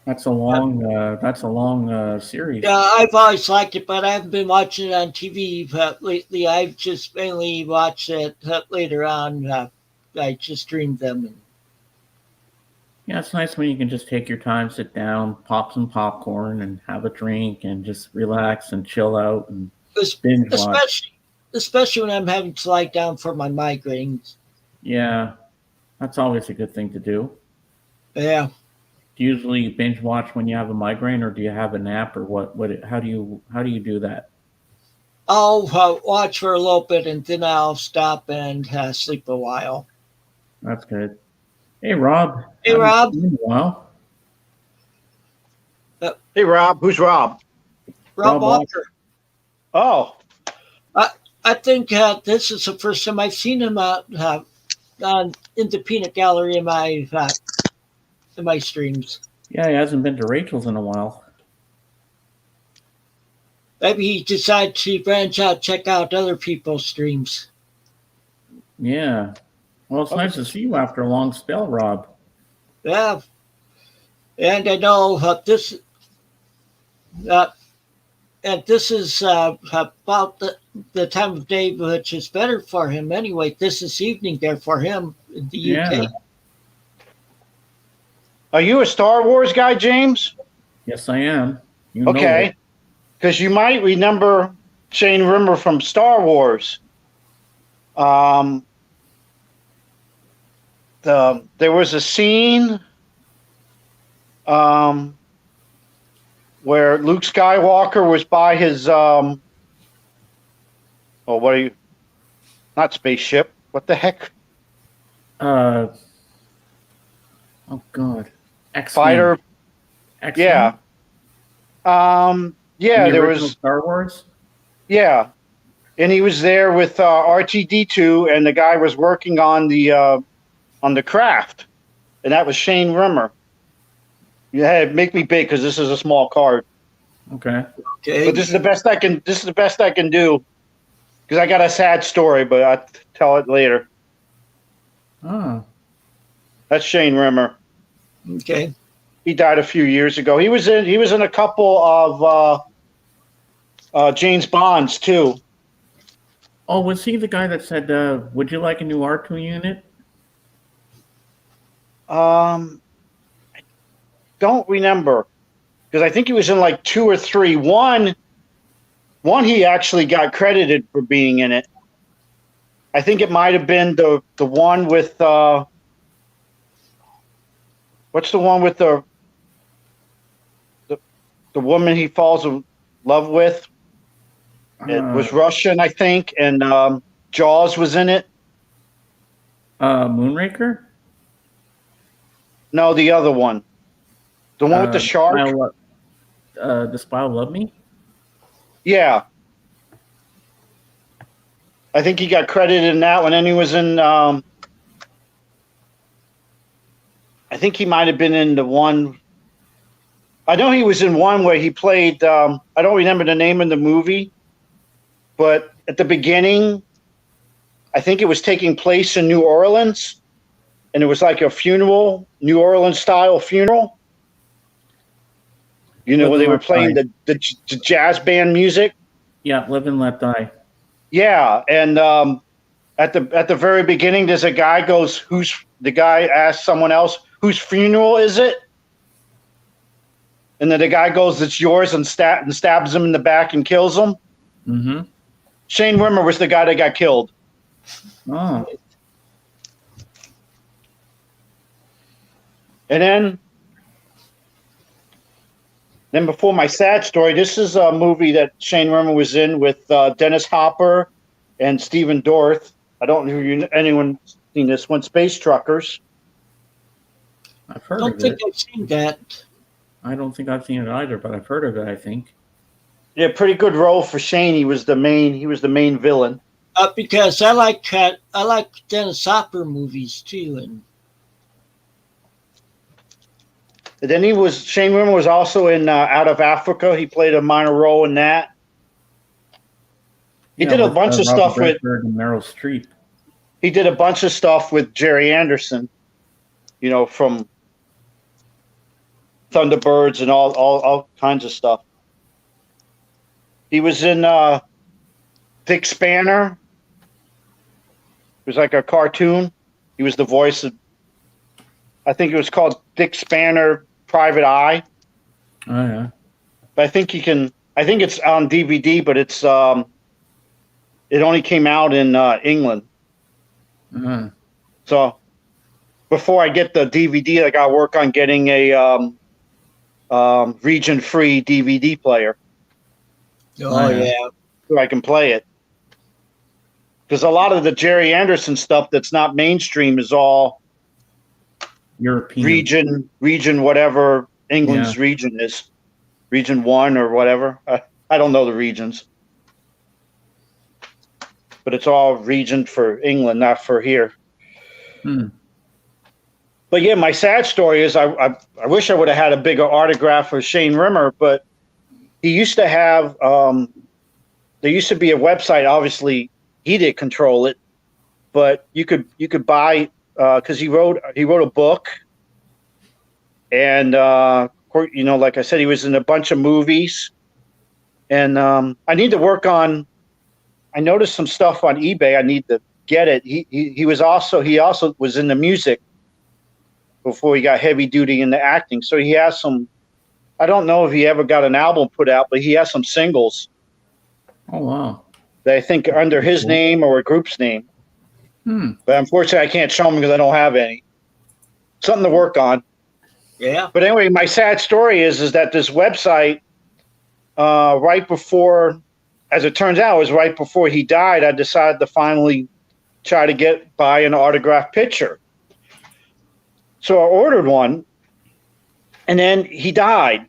S2: That's a long series.
S1: Yeah, I've always liked it, but I haven't been watching it on TV lately. I've just mainly watched it later on. I just streamed them. And
S2: Yeah, it's nice when you can just take your time, sit down, pop some popcorn, and have a drink, and just relax and chill out and binge watch.
S1: especially when I'm having to lie down for my migraines.
S2: Yeah, that's always a good thing to do.
S1: Yeah.
S2: Do you usually binge watch when you have a migraine, or do you have a nap, or what? How do you do that?
S1: I'll watch for a little bit and then I'll stop and sleep a while.
S2: That's good. Hey, Rob.
S1: Hey, Rob.
S2: Been a while.
S3: Hey, Rob. Who's Rob?
S1: Rob Walker.
S3: Oh.
S1: I think this is the first time I've seen him in the peanut gallery in my streams.
S2: Yeah, he hasn't been to Rachel's in a while.
S1: Maybe he decided to branch out, check out other people's streams.
S2: Yeah. Well, it's nice to see you after a long spell, Rob.
S1: Yeah. And I know this is about the time of day which is better for him anyway. This is evening there for him in the UK.
S3: Are you a Star Wars guy, James?
S2: Yes, I am.
S3: Okay. Because you might remember Shane Rimmer from Star Wars. There was a scene where Luke Skywalker was by his not spaceship. What the heck?
S2: Oh God. X-Wing.
S3: Fighter
S2: X-Men?
S3: Yeah,
S2: The
S3: there
S2: original
S3: was,
S2: Star Wars?
S3: yeah. And he was there with RTD2, and the guy was working on the craft, and that was Shane Rimmer. Yeah, make me big because this is a small card.
S2: Okay.
S1: Okay.
S3: But this is the best I can. This is the best I can do because I got a sad story, but I'll tell it later.
S2: Oh.
S3: That's Shane Rimmer.
S1: Okay.
S3: He died a few years ago. He was in a couple of James Bonds too.
S2: Oh, was he the guy that said, would you like a new R2 unit?
S3: I don't remember because I think he was in like 2 or 3. One he actually got credited for being in it. I think it might have been the one with what's the one with the woman he falls in love with? It was Russian, I think, and Jaws was in it.
S2: Moonraker?
S3: No, the other one. The one with the shark?
S2: The Spy Love Me?
S3: Yeah. I think he got credited in that one, and he was in I think he might have been in the one. I know he was in one where he played I don't remember the name of the movie, but at the beginning I think it was taking place in New Orleans, and it was like a funeral, New Orleans style funeral. You know, where they were playing the jazz band music.
S2: Yeah, Live and Let Die.
S3: Yeah, and at the very beginning, there's a guy goes, the guy asks someone else, whose funeral is it? And then the guy goes, it's yours, and stabs him in the back and kills him.
S2: Mm-hmm.
S3: Shane Rimmer was the guy that got killed.
S2: Oh.
S3: And then before my sad story, this is a movie that Shane Rimmer was in with Dennis Hopper and Stephen Dorff. I don't know if anyone seen this one, Space Truckers.
S2: I've heard
S1: I
S2: of
S1: don't think
S2: it.
S1: I've seen that.
S2: I don't think I've seen it either, but I've heard of it, I think.
S3: Yeah, pretty good role for Shane. He was the main villain.
S1: Because I like Dennis Hopper movies too, and
S3: then Shane Rimmer was also in Out of Africa. He played a minor role in that. He did a bunch of stuff with
S2: Meryl Streep.
S3: He did a bunch of stuff with Jerry Anderson, you know, from Thunderbirds and all kinds of stuff. He was in Dick Spanner. It was like a cartoon. He was the voice of, I think it was called Dick Spanner Private Eye.
S2: Oh, yeah.
S3: But I think it's on DVD, but it's it only came out in England.
S2: Uh-huh.
S3: So before I get the DVD, I got to work on getting a region-free DVD player.
S1: oh yeah,
S3: so I can play it. Because a lot of the Jerry Anderson stuff that's not mainstream is all
S2: European.
S3: region, whatever England's region is. Region 1 or whatever. I don't know the regions. But it's all region for England, not for here. But yeah, my sad story is I wish I would have had a bigger autograph for Shane Rimmer, but he used to have there used to be a website. Obviously, he didn't control it, but you could buy because he wrote a book, and you know, like I said, he was in a bunch of movies, and I need to work on. I noticed some stuff on eBay. I need to get it. He also was in the music before he got heavy duty into acting. So he has some. I don't know if he ever got an album put out, but he has some singles.
S2: Oh wow!
S3: That I think are under his name or a group's name. But unfortunately, I can't show them because I don't have any. Something to work on.
S1: yeah.
S3: But anyway, my sad story is that this website, right before, as it turns out, it was right before he died, I decided to finally try to buy an autographed picture. So I ordered one, And then he died.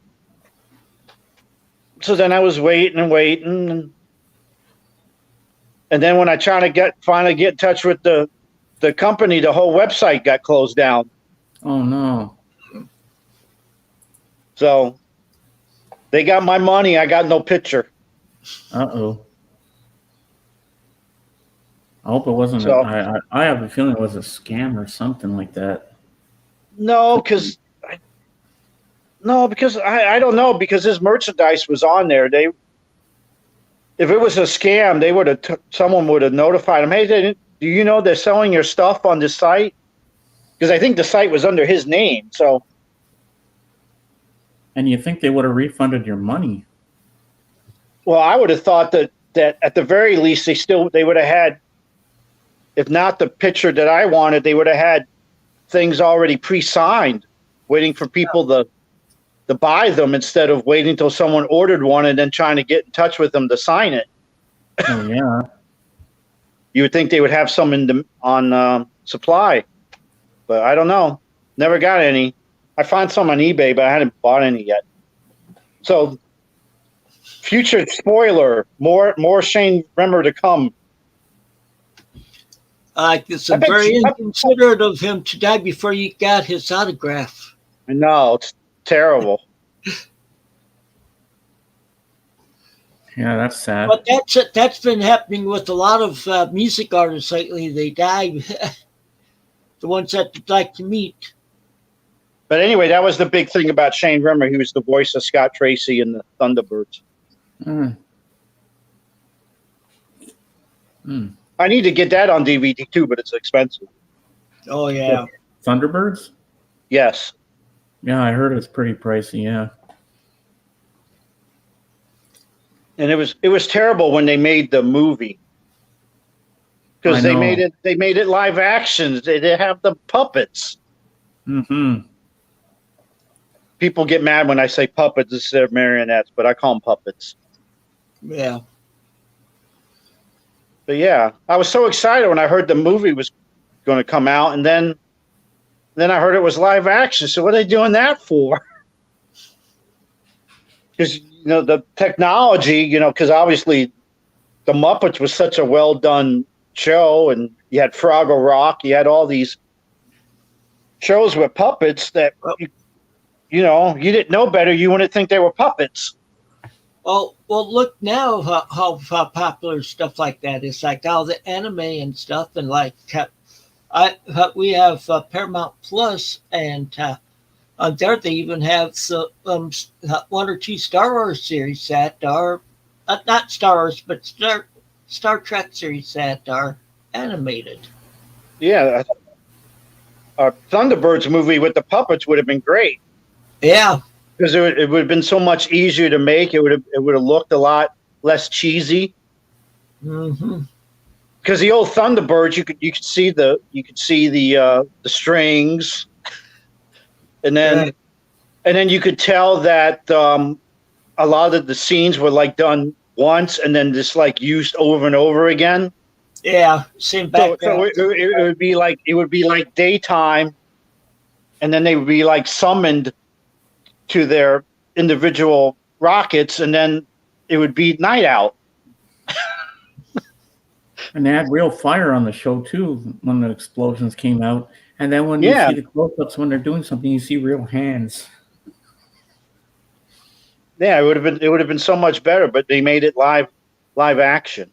S3: So then I was waiting and waiting. And then when I tried to finally get in touch with the company, the whole website got closed down.
S2: Oh, no.
S3: So they got my money. I got no picture.
S2: Uh-oh. I hope it wasn't.
S3: So-
S2: I have a feeling it was a scam or something like that.
S3: No, because I don't know, because his merchandise was on there. If it was a scam, they would have someone would have notified him. Hey, do you know they're selling your stuff on this site? Because I think the site was under his name. So,
S2: And you think they would have refunded your money?
S3: well, I would have thought that at the very least they would have had, if not the picture that I wanted, they would have had things already pre-signed, waiting for people to buy them instead of waiting until someone ordered one and then trying to get in touch with them to sign it.
S2: Oh, yeah.
S3: You would think they would have some on supply, but I don't know. Never got any. I found some on eBay, but I hadn't bought any yet. So, future spoiler: more Shane Rimmer to come.
S1: It's very inconsiderate of him to die before you got his autograph.
S3: I know, it's terrible.
S2: Yeah, that's sad.
S1: But that's been happening with a lot of music artists lately. They die. The ones that you'd like to meet.
S3: But anyway, that was the big thing about Shane Rimmer. He was the voice of Scott Tracy in the Thunderbirds. I need to get that on DVD too, but it's expensive.
S1: Oh yeah.
S2: Thunderbirds?
S3: Yes.
S2: Yeah, I heard it's pretty pricey. Yeah.
S3: And it was terrible when they made the movie, because they made it live action. They have the puppets.
S2: Mm-hmm.
S3: People get mad when I say puppets instead of marionettes, but I call them puppets.
S1: Yeah.
S3: But yeah, I was so excited when I heard the movie was going to come out, and then I heard it was live action. So what are they doing that for? Because the technology, because obviously the Muppets was such a well done show, and you had Froggle Rock, you had all these shows with puppets that you didn't know better. You wouldn't think they were puppets.
S1: Well, look now how popular stuff like that is, like all the anime and stuff, and like we have Paramount Plus, and on there they even have one or two Star Wars series that are not Star Wars, but Star Trek series that are animated.
S3: Yeah, a Thunderbirds movie with the puppets would have been great.
S1: Yeah.
S3: Because it would have been so much easier to make. It would have looked a lot less cheesy.
S1: Mm-hmm.
S3: Because the old Thunderbirds, you could see the strings, and then you could tell that a lot of the scenes were like done once and then just like used over and over again.
S1: Yeah, same background.
S3: So it would be like daytime, and then they would be like summoned to their individual rockets, and then it would be night out.
S2: And they had real fire on the show too when the explosions came out. And then when you see the close-ups when they're doing something, you see real hands.
S3: Yeah, it would have been so much better, but they made it live action.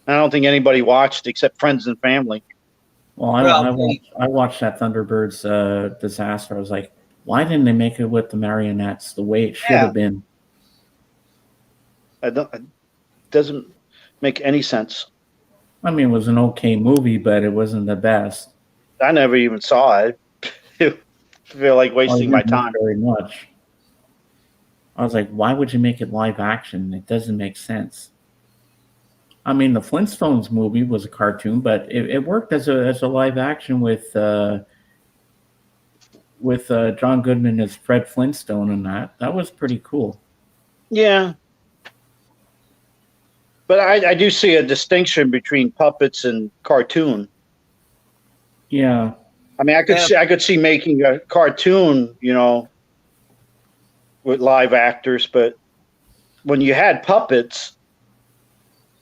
S3: I don't think anybody watched except friends and family.
S2: Well, I watched that Thunderbirds disaster. I was like, why didn't they make it with the marionettes the way it should have been?
S3: It doesn't make any sense.
S2: I mean, it was an okay movie, but it wasn't the best.
S3: I never even saw it. I feel like wasting my time.
S2: Very much. I was like, why would you make it live action? It doesn't make sense. I mean, the Flintstones movie was a cartoon, but it worked as a live action with John Goodman as Fred Flintstone, and that was pretty cool.
S3: Yeah, but I do see a distinction between puppets and cartoon.
S2: Yeah,
S3: I mean, I could see making a cartoon, with live actors, but when you had puppets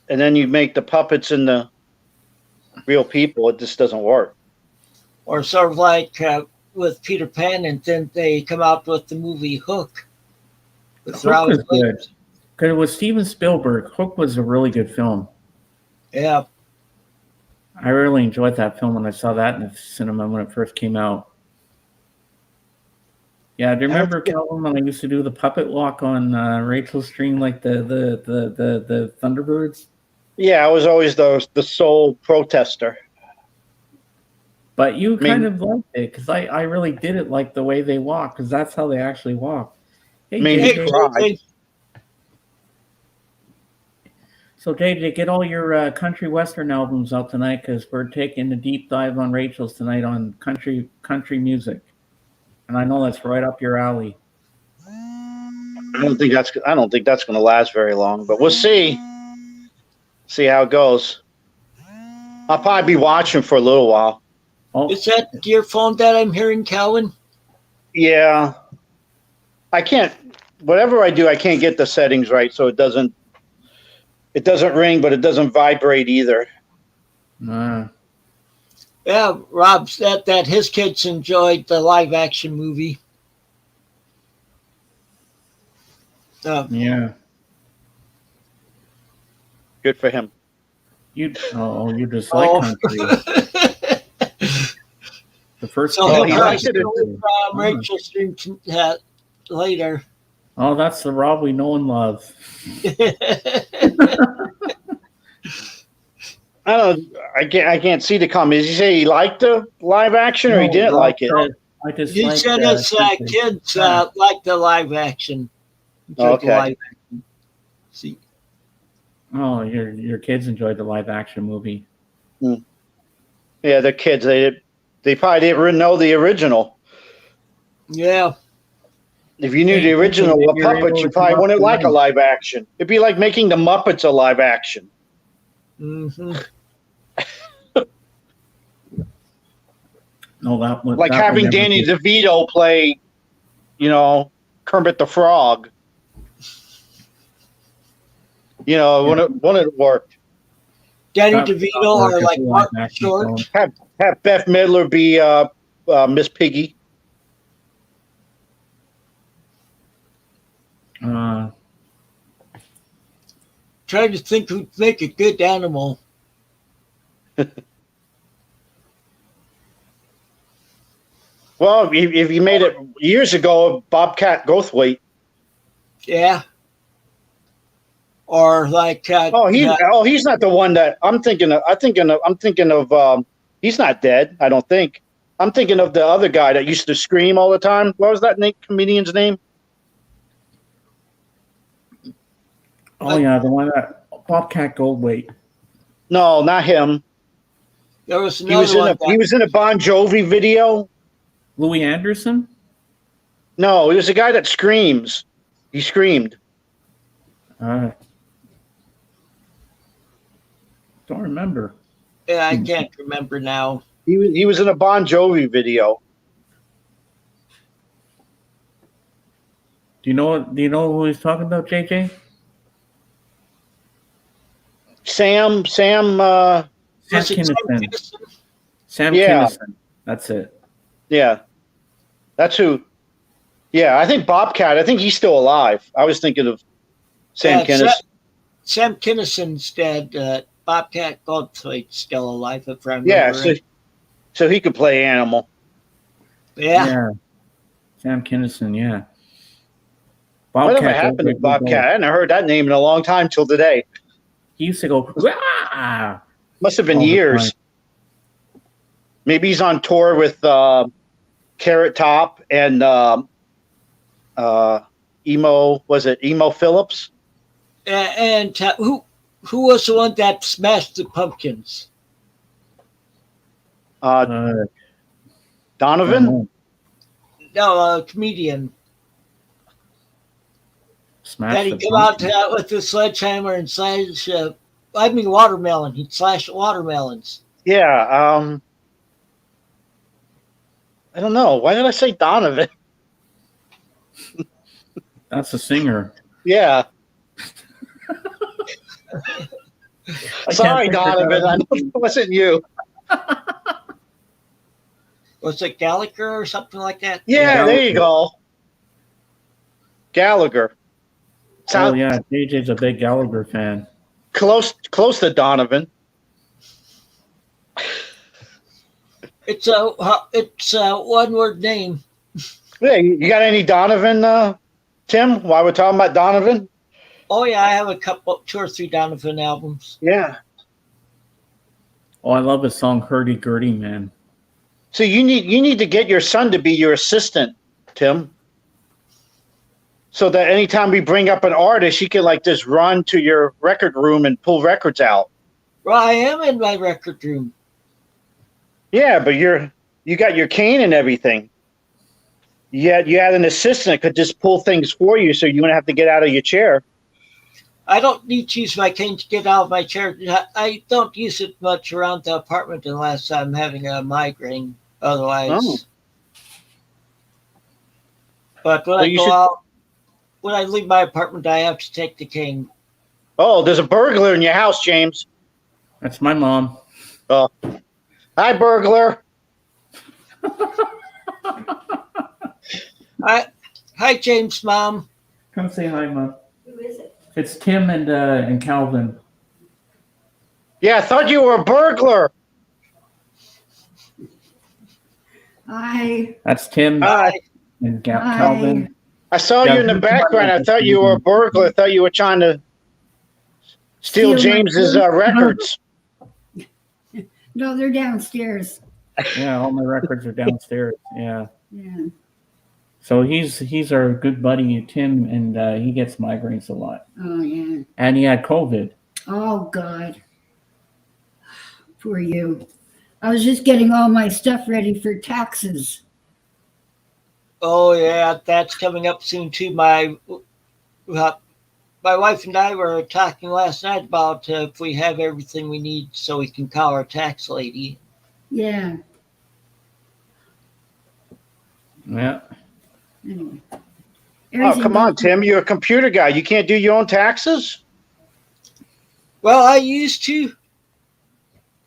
S3: and then you make the puppets into real people, it just doesn't work.
S1: Or sort of like with Peter Pan, and then they come out with the movie Hook. With
S2: Hook was
S1: Robin
S2: good.
S1: Williams.
S2: Because it was Steven Spielberg. Hook was a really good film.
S1: Yeah.
S2: I really enjoyed that film when I saw that in the cinema when it first came out. Yeah, do you remember, Calvin, when I used to do the puppet walk on Rachel's stream, like the Thunderbirds?
S3: Yeah, I was always the sole protester.
S2: But you kind of liked it, because I really did it like the way they walk, because that's how they actually walk. Hey, JJ. So, JJ, get all your country western albums out tonight, because we're taking a deep dive on Rachel's tonight on country music, and I know that's right up your alley.
S3: I don't think that's going to last very long, but we'll see. See how it goes. I'll probably be watching for a little while.
S1: Oh. Is that your phone that I'm hearing, Calvin?
S3: Yeah. I can't. Whatever I do, I can't get the settings right, so it doesn't ring, but it doesn't vibrate either.
S1: Yeah, Rob said that his kids enjoyed the live action movie.
S2: Yeah.
S3: Good for him.
S2: You just like country. The first.
S1: So he liked it from Rachel stream later.
S2: Oh, that's the Rob we know and love.
S3: I can't see the comment. Did he say he liked the live action or he didn't like it?
S1: He said his kids like the live action.
S3: Okay.
S1: Live action. See.
S2: Oh, your kids enjoyed the live action movie.
S3: Yeah, the kids they probably didn't know the original.
S1: Yeah.
S3: If you knew the original puppets, you probably wouldn't like a live action. It'd be like making the Muppets a live action.
S1: Mm-hmm.
S2: No, that would
S3: like having Danny DeVito play, Kermit the Frog. Wouldn't it work?
S1: Danny DeVito or like Martin Short.
S3: Have Beth Midler be Miss Piggy.
S1: Trying to think who'd make a good animal.
S3: Well, if you made it years ago, Bobcat Goldthwait.
S1: Yeah. Or like
S3: he's not the one that I'm thinking of. I'm thinking of he's not dead, I don't think. I'm thinking of the other guy that used to scream all the time. What was that comedian's name?
S2: Oh yeah, the one that Bobcat Goldthwait.
S3: No, not him.
S1: There was another one.
S3: He was in a Bon Jovi video.
S2: Louis Anderson?
S3: No, he was a guy that screams. He screamed.
S2: Don't remember.
S1: Yeah, I can't remember now.
S3: He was in a Bon Jovi video.
S2: Do you know who he's talking about, JJ?
S3: Sam
S2: Kinison. Sam Kinison. That's it.
S3: Yeah. That's who. Yeah, I think Bobcat. I think he's still alive. I was thinking of Sam Kinison.
S1: Sam Kinison's dead. Bobcat Goldthwait's still alive, if I remember.
S3: Yeah, so he could play animal.
S1: Yeah.
S2: Sam Kinison, yeah.
S3: Whatever happened to Bobcat? I hadn't heard that name in a long time till today.
S2: He used to go, Wah!
S3: Must have been years. Maybe he's on tour with Carrot Top and Emo Phillips?
S1: And who was the one that smashed the pumpkins?
S3: Donovan?
S1: No, a comedian. That he come out with the sledgehammer and slash, watermelon. He'd slash watermelons.
S3: Yeah. I don't know. Why did I say Donovan?
S2: That's a singer.
S3: Yeah.
S2: I
S3: Sorry,
S2: can't figure
S3: Donovan.
S2: that
S3: I
S2: out.
S3: know it wasn't you.
S1: Was it Gallagher or something like that?
S3: Yeah, there you
S2: Gallagher.
S3: go. Gallagher.
S2: Oh
S3: Sound
S2: yeah, JJ's a big Gallagher fan.
S3: close to Donovan.
S1: It's a one-word name.
S3: Yeah, you got any Donovan, Tim? While we're talking about Donovan?
S1: Oh yeah, I have two or three Donovan albums.
S3: Yeah.
S2: Oh, I love his song "Hurdy Gurdy Man."
S3: So you need to get your son to be your assistant, Tim. So that anytime we bring up an artist, he can like just run to your record room and pull records out.
S1: Well, I am in my record room.
S3: Yeah, but you got your cane and everything. You had an assistant that could just pull things for you, so you wouldn't have to get out of your chair.
S1: I don't need to use my cane to get out of my chair. I don't use it much around the apartment unless I'm having a migraine. Otherwise,
S3: Oh.
S1: but when
S3: So
S1: I
S3: you
S1: go
S3: should-
S1: out, when I leave my apartment, I have to take the cane.
S3: Oh, there's a burglar in your house, James.
S2: That's my mom.
S3: Oh, hi, burglar.
S1: Hi, James' mom.
S2: Come say hi, Mom.
S4: Who is it?
S2: It's Tim and Calvin.
S3: Yeah, I thought you were a burglar.
S4: Hi.
S2: That's Tim
S3: Hi.
S2: and
S4: Hi.
S2: Calvin.
S3: I saw
S2: Yeah,
S3: you in the
S2: who's
S3: background. I
S2: the
S3: thought you were a burglar. I thought you were trying to steal
S4: Steal my
S3: James's
S4: phone?
S3: records.
S4: No, they're downstairs.
S2: Yeah, all my records are downstairs. Yeah.
S4: Yeah.
S2: So he's our good buddy Tim, and he gets migraines a lot.
S4: Oh, yeah.
S2: And he had COVID.
S4: Oh, God. Poor you. I was just getting all my stuff ready for taxes.
S1: Oh yeah, that's coming up soon too. My wife and I were talking last night about if we have everything we need so we can call our tax lady.
S4: Yeah.
S2: Yeah.
S4: Anyway.
S3: Oh, come on, Tim. You're a computer guy. You can't do your own taxes?
S1: Well, I used to,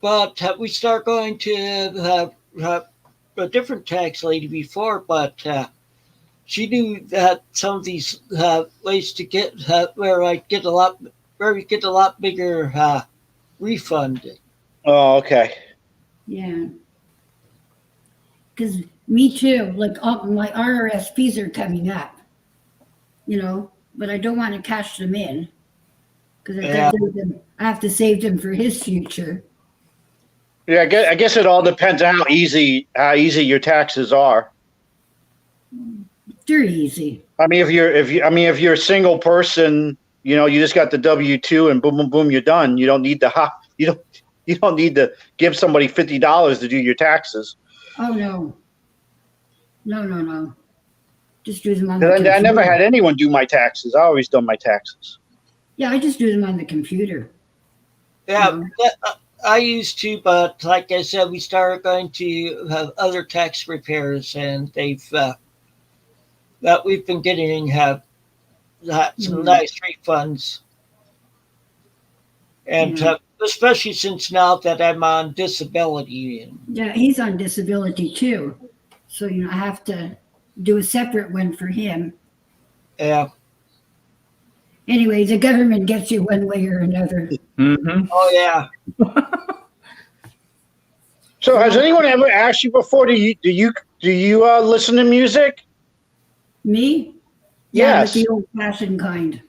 S1: but we started going to a different tax lady before, but she knew that some of these ways to get where we get a lot bigger refund.
S3: Oh, okay.
S4: Yeah. Because me too, like all my RRS fees are coming up, but I don't want to cash them in because I have to save them for his future.
S3: Yeah, I guess it all depends on how easy your taxes are.
S4: They're easy.
S3: I mean, if you're a single person, you just got the W-2 and boom, boom, boom, you're done. You don't need you don't need to give somebody $50 to do your taxes.
S4: Oh no. No. Just do them on the
S3: I
S4: computer.
S3: never had anyone do my taxes. I always done my taxes.
S4: Yeah, I just do them on the computer.
S1: Yeah, I used to, but like I said, we started going to have other tax repairs, and they've that we've been getting have some nice refunds, and especially since now that I'm on disability.
S4: Yeah, he's on disability too, so I have to do a separate one for him.
S1: Yeah.
S4: Anyway, the government gets you one way or another.
S2: Mm-hmm.
S1: Oh yeah.
S3: So, has anyone ever asked you before? Do you listen to music?
S4: Me? Yeah,
S3: Yes.
S4: but the old-fashioned kind.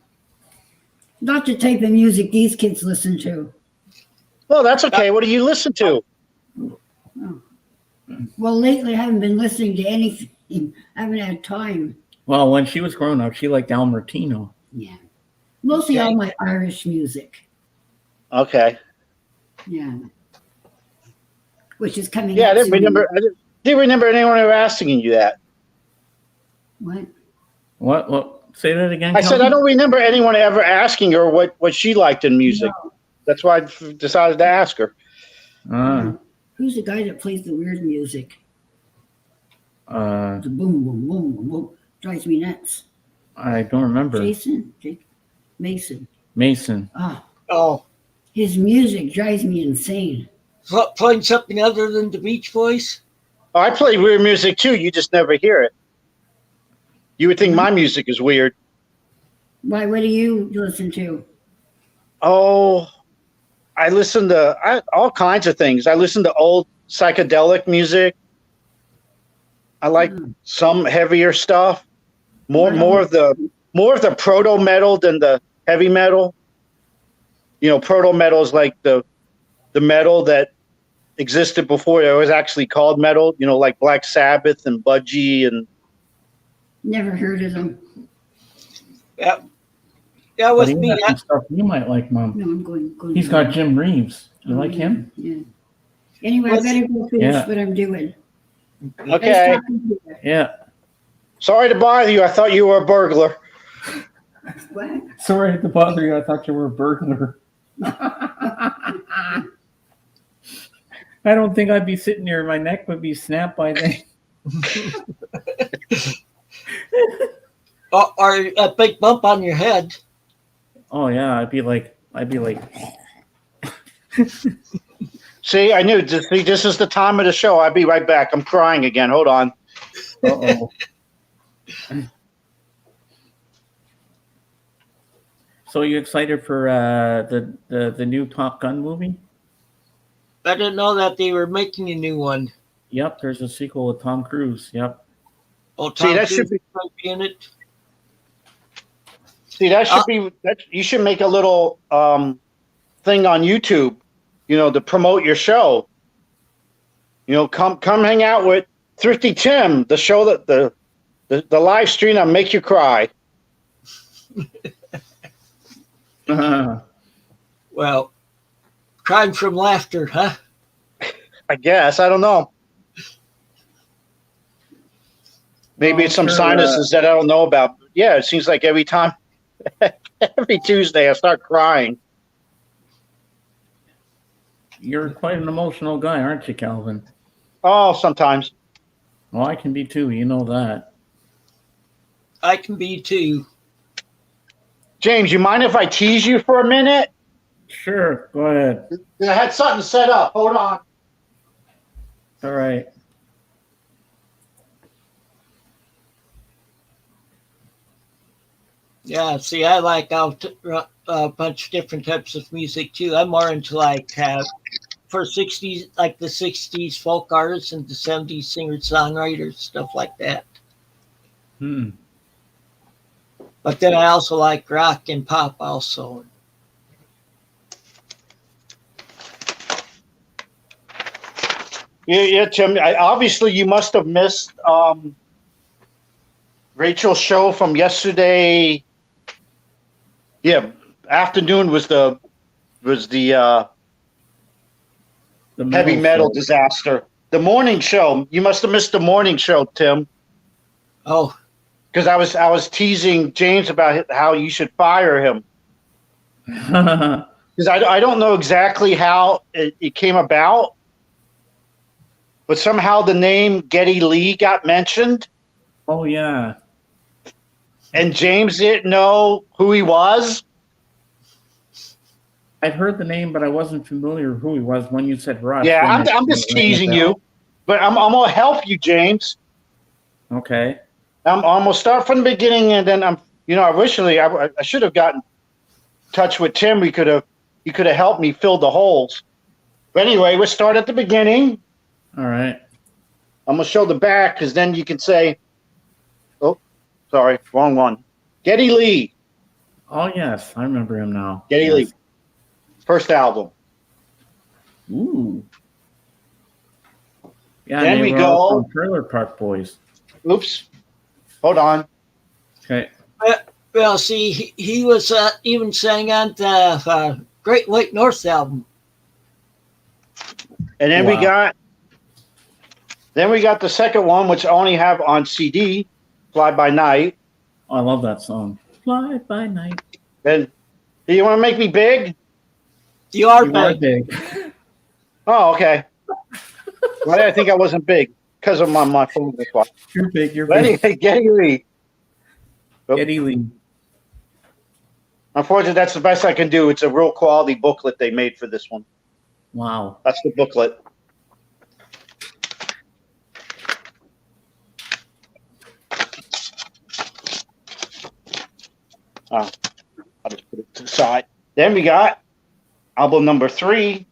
S4: Not the type of music these kids listen to.
S3: Well, that's okay. What do you listen to?
S4: Well, lately I haven't been listening to anything. I haven't had time.
S2: Well, when she was growing up, she liked Al Martino.
S4: Yeah. Mostly all my Irish music.
S3: Okay.
S4: Yeah. Which is coming
S3: Yeah, I
S4: up
S3: didn't
S4: soon.
S3: remember anyone ever asking you that.
S4: What?
S2: What? Say that again.
S3: I said
S2: Calvin?
S3: I don't remember anyone ever asking her what she liked in music.
S4: No.
S3: That's why I decided to ask her.
S4: Who's the guy that plays the weird music?
S2: Uh,
S4: The boom, boom, boom, boom, boom. Drives me nuts.
S2: I don't remember.
S4: Mason.
S2: Mason.
S4: Ah,
S1: Oh,
S4: his music drives me insane.
S1: playing something other than the Beach Boys?
S3: Oh, I play weird music too. You just never hear it. You would think my music is weird.
S4: Why? What do you listen to?
S3: Oh, I listen to all kinds of things. I listen to old psychedelic music. I like some heavier stuff. More of the proto metal than the heavy metal. Proto metal is like the metal that existed before it was actually called metal. Like Black Sabbath and Budgie and.
S4: Never heard of them.
S1: Yeah,
S2: But
S1: with
S2: he
S1: me.
S2: has some stuff you might like, Mom.
S4: No, I'm going.
S2: He's got Jim Reeves. You like him?
S4: Yeah. Anyway, I better go finish what I'm doing.
S3: Okay.
S4: Nice talking to you.
S2: Yeah.
S3: Sorry to bother you. I thought you were a burglar.
S4: What?
S2: Sorry to bother you. I thought you were a burglar. I don't think I'd be sitting here. My neck would be snapped by then.
S1: Or a big bump on your head.
S2: Oh yeah, I'd be like.
S3: See, I knew. See, this is the time of the show. I'll be right back. I'm crying again. Hold on.
S2: Uh-oh. So you excited for the new Top Gun movie?
S1: I didn't know that they were making a new one.
S2: Yep, there's a sequel with Tom Cruise. Yep.
S1: Oh, Tom
S3: that
S1: Cruise
S3: should be
S1: might be in it.
S3: See, that should be. You should make a little thing on YouTube. To promote your show. Come hang out with Thrifty Tim, the show that the live stream that'll make you cry.
S1: Well, crying from laughter, huh?
S3: I guess. I don't know. Maybe it's some sinuses that I don't know about. Yeah, it seems like every time, every Tuesday, I start crying.
S2: You're quite an emotional guy, aren't you, Calvin?
S3: Oh, sometimes.
S2: Well, I can be too. You know that.
S1: I can be too.
S3: James, you mind if I tease you for a minute?
S2: Sure. Go ahead.
S3: I had something set up. Hold on.
S2: All right.
S1: Yeah, see, I like a bunch of different types of music too. I'm more into for 60s, like the 60s folk artists and the 70s singer-songwriters, stuff like that. But then I also like rock and pop also.
S3: Yeah, Tim. Obviously, you must have missed Rachel's show from yesterday. Yeah, afternoon was the heavy metal disaster. The morning show. You must have missed the morning show, Tim.
S1: Oh,
S3: because I was teasing James about how you should fire him. Because I don't know exactly how it came about, but somehow the name Geddy Lee got mentioned.
S2: Oh yeah.
S3: And James didn't know who he was.
S2: I'd heard the name, but I wasn't familiar who he was when you said Rush.
S3: Yeah, I'm just teasing you, but I'm gonna help you, James.
S2: Okay.
S3: I'm gonna start from the beginning, and then originally I should have gotten in touch with Tim. He could have helped me fill the holes. But anyway, we'll start at the beginning.
S2: All right.
S3: I'm gonna show the back because then you can say, "Oh, sorry, wrong one." Geddy Lee.
S2: Oh yes, I remember him now.
S3: Geddy Lee. First album.
S2: Ooh. Yeah.
S3: Then we go.
S2: Trailer Park Boys.
S3: Oops. Hold on.
S2: Okay.
S1: Well, see, he was even sang on the Great White North album.
S3: And then we got the second one, which I only have on CD, Fly By Night.
S2: Oh, I love that song. Fly By Night.
S3: And do you want to make me big?
S1: You are big.
S3: Oh, okay. Well, I think I wasn't big because of my phone.
S2: You're big. You're
S3: but
S2: big.
S3: anyway, Geddy Lee.
S2: Geddy Lee.
S3: Unfortunately, that's the best I can do. It's a real quality booklet they made for this one.
S2: Wow.
S3: That's the booklet. I'll just put it to the side. Then we got album number 3.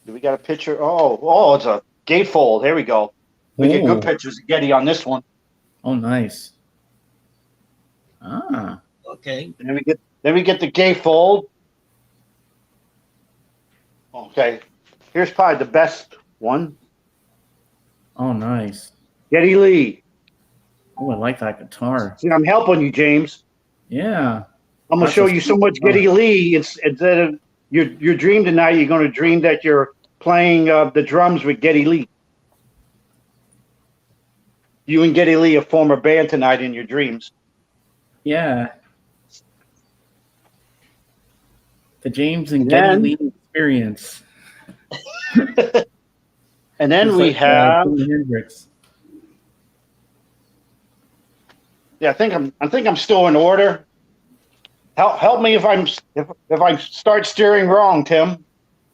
S3: Do we got a picture? Oh, it's a gatefold. Here we go. We get good
S2: Ooh.
S3: pictures of Geddy on this one.
S2: Oh, nice. Ah.
S1: Okay.
S3: And then we get the gatefold. Okay. Here's probably the best one.
S2: Oh, nice.
S3: Geddy Lee.
S2: Oh, I like that guitar.
S3: See, I'm helping you, James.
S2: Yeah.
S3: I'm gonna
S2: That's
S3: show
S2: a
S3: you so much
S2: sweet
S3: Geddy Lee. Instead of your dream tonight, you're gonna dream that you're playing the drums with Geddy Lee. You and Geddy Lee form a band tonight in your dreams.
S2: Yeah. The James and
S3: And
S2: Geddy
S3: then-
S2: Lee experience.
S3: And then
S2: It's
S3: we
S2: like,
S3: have.
S2: Jimi Hendrix.
S3: Yeah, I think I'm still in order. Help me if I start steering wrong, Tim.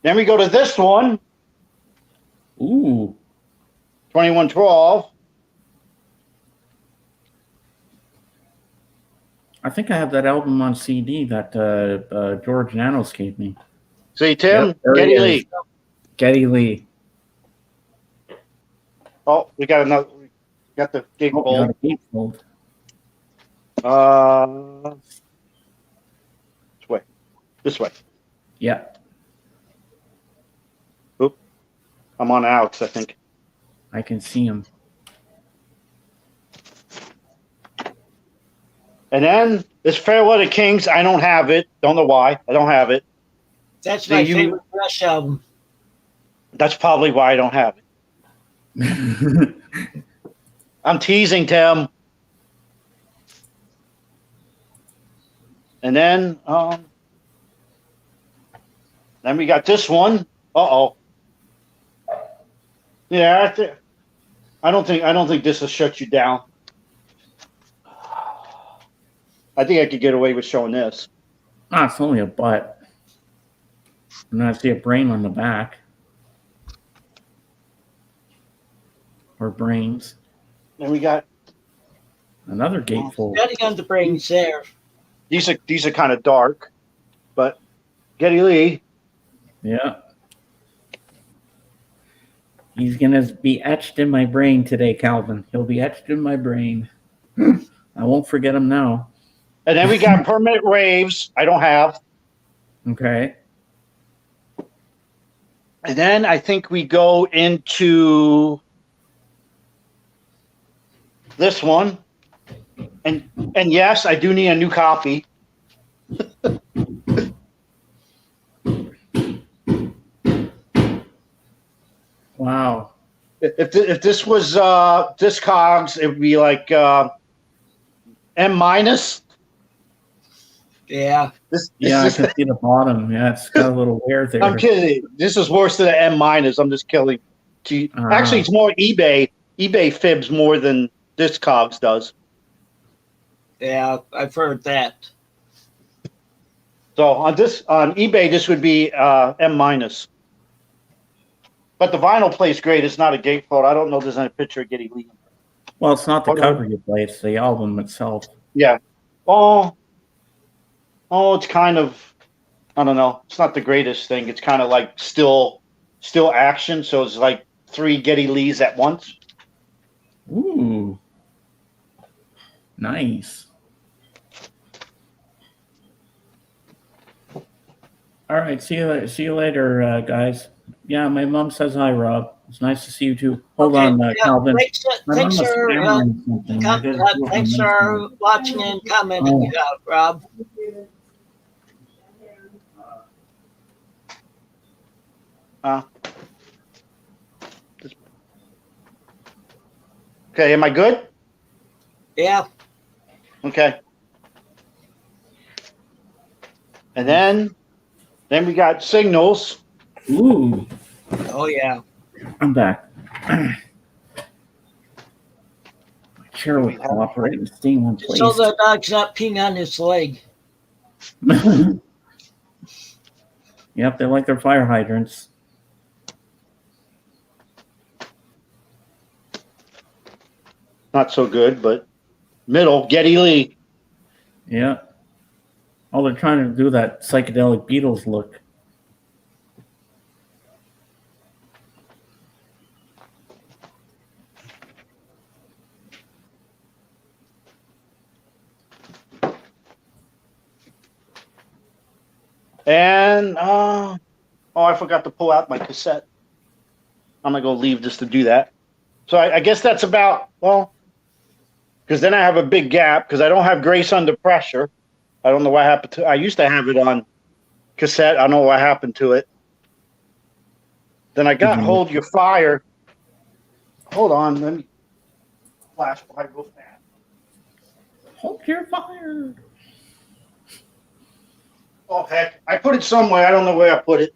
S3: Then we go to this one,
S2: Ooh.
S3: 2112.
S2: I think I have that album on CD that George Nanos gave me.
S3: See, Tim,
S2: Yep, there
S3: Geddy
S2: he is.
S3: Lee.
S2: Geddy Lee.
S3: Oh, we got another. We got the
S2: Oh,
S3: gatefold.
S2: got a gatefold.
S3: This way. This way.
S2: Yeah.
S3: I'm on Alex, I think.
S2: I can see him.
S3: And then this Farewell to Kings. I don't have it. Don't know why. I don't have it.
S1: That's
S3: Do
S1: my
S3: you-
S1: favorite Rush album.
S3: That's probably why I don't have it. I'm teasing, Tim. And then we got this one. Uh-oh. Yeah, I don't think this will shut you down. I think I could get away with showing this.
S2: Ah, it's only a butt. And I see a brain on the back. Or brains.
S3: Then we got
S2: Another gatefold.
S1: Getting on the brains there.
S3: these are kind of dark, but Geddy Lee.
S2: Yeah. He's going to be etched in my brain today, Calvin. He'll be etched in my brain. I won't forget him now.
S3: And then we got Permanent Raves. I don't have.
S2: Okay.
S3: And then I think we go into this one. And yes, I do need a new copy.
S2: Wow.
S3: If this was Discogs, it would be like M minus.
S1: Yeah.
S2: Yeah, I can see the bottom. Yeah, it's got a little wear there.
S3: I'm kidding. This is worse than an M minus. I'm just killing. Actually, it's more eBay. eBay fibs more than Discogs does.
S1: Yeah, I've heard that.
S3: So on eBay, this would be M minus. But the vinyl plays great. It's not a gatefold. I don't know if there's any picture of Geddy Lee.
S2: Well, it's not the cover you play, it's the album itself.
S3: Yeah. It's kind of, I don't know. It's not the greatest thing. It's kind of like still action. So it's like 3 Geddy Lees at once.
S2: Ooh. Nice. All right, see you later, guys. Yeah, my mom says hi, Rob. It's nice to see you too. Hold on, Calvin.
S1: Thanks thanks for watching and commenting, Rob.
S3: Okay, am I good?
S1: Yeah.
S3: Okay. And then we got Signals.
S2: Ooh,
S1: Oh yeah.
S2: I'm back. My Sure will cooperate and stay in one place.
S1: So the dog's not peeing on his leg.
S2: Yep, they like their fire hydrants.
S3: Not so good, but middle, Geddy Lee.
S2: Yeah. Oh, they're trying to do that psychedelic Beatles look.
S3: And, I forgot to pull out my cassette. I'm not going to leave just to do that. So I guess that's about, because then I have a big gap because I don't have Grace Under Pressure. I don't know what happened to I used to have it on cassette. I don't know what happened to it. Then I got Hold Your Fire. Hold on. Let me flash by real fast.
S2: Hold your fire.
S3: Oh, heck. I put it somewhere. I don't know where I put it.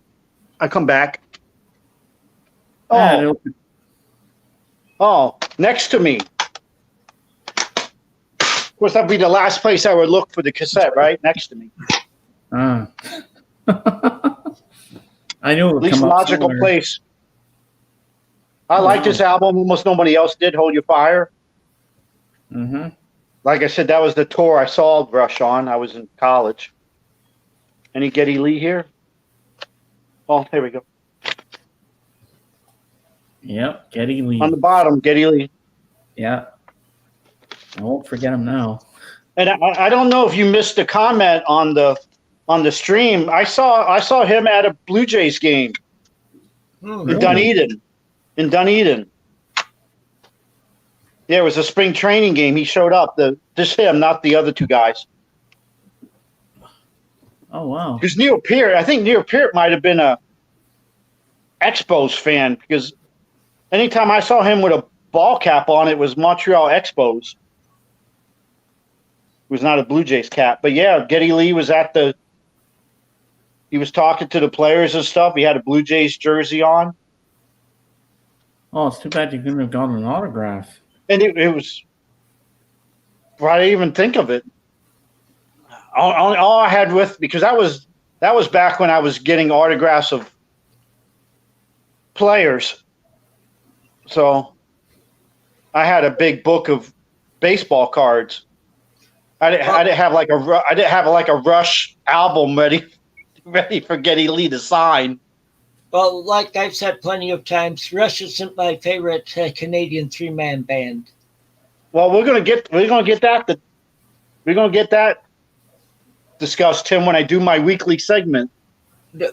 S3: I come back. Oh, next to me. Of course, that'd be the last place I would look for the cassette, right? Next to me.
S2: I knew it would
S3: Least
S2: come up
S3: logical
S2: somewhere.
S3: place. I like this album. Almost nobody else did. Hold Your Fire.
S2: Mm-hmm.
S3: Like I said, that was the tour I saw Rush on. I was in college. Any Geddy Lee here? Oh, here we go.
S2: Yep, Geddy Lee.
S3: On the bottom, Geddy Lee.
S2: Yeah. I won't forget him now.
S3: And I don't know if you missed a comment on the stream. I saw him at a Blue Jays game in Dunedin. In Dunedin. Yeah, it was a spring training game. He showed up. Just him, not the other two guys.
S2: Oh, wow.
S3: Because Neil Peart, I think Neil Peart might have been a Expos fan because anytime I saw him with a ball cap on, it was Montreal Expos. It was not a Blue Jays cap. But yeah, Geddy Lee was he was talking to the players and stuff. He had a Blue Jays jersey on.
S2: Oh, it's too bad you couldn't have gotten an autograph.
S3: And it was, why did I even think of it? All I had because that was back when I was getting autographs of players. So I had a big book of baseball cards. I didn't have like a Rush album ready for Geddy Lee to sign.
S1: Well, like I've said plenty of times, Rush isn't my favorite Canadian three-man band.
S3: Well, we're gonna get that discussed, Tim, when I do my weekly segment.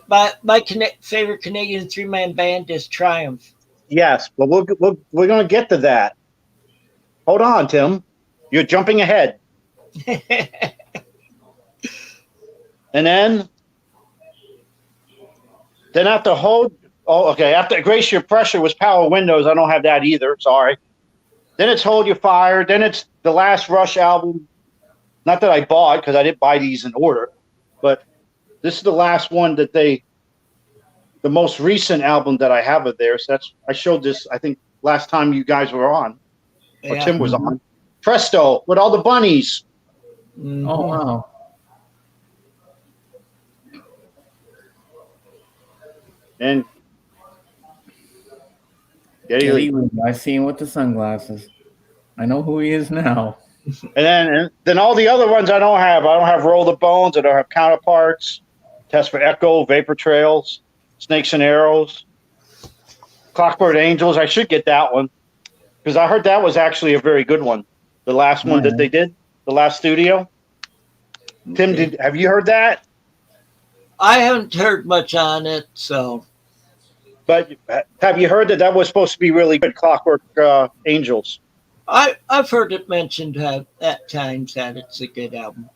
S1: My favorite Canadian three-man band is Triumph.
S3: Yes, but we're gonna get to that. Hold on, Tim. You're jumping ahead. And then after Grace Your Pressure was Power Windows. I don't have that either. Sorry. Then it's Hold Your Fire. Then it's the last Rush album. Not that I bought because I didn't buy these in order, but this is the last one the most recent album that I have of theirs. I showed this, I think, last time you guys were on, or
S1: Yeah.
S3: Tim was on. Presto with all the bunnies.
S1: Mm-hmm.
S2: Oh, wow.
S3: And Geddy Lee.
S2: I see him with the sunglasses. I know who he is now.
S3: And then all the other ones I don't have. I don't have Roll the Bones. I don't have Counterparts. Test for Echo, Vapor Trails, Snakes and Arrows, Clockwork Angels. I should get that one because I heard that was actually a very good one. The last one that they did, the last studio. Tim, have you heard that?
S1: I haven't heard much on it, so.
S3: But have you heard that was supposed to be really good, Clockwork Angels?
S1: I've heard it mentioned at times that it's a good album.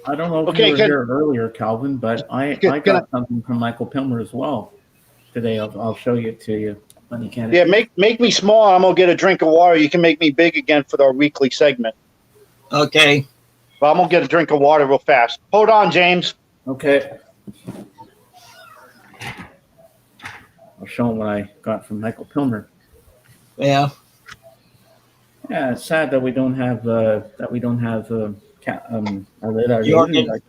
S2: I don't know if you were here earlier, Calvin, but I got something from Michael Pilmer as well today. I'll show it to you when you can.
S3: Yeah, make me small. I'm gonna get a drink of water. You can make me big again for our weekly segment.
S1: Okay.
S3: Well, I'm gonna get a drink of water real fast. Hold on, James.
S2: Okay. I'll show them what I got from Michael Pilmer.
S1: Yeah.
S2: Yeah, it's sad that we don't have our
S1: Jorgen.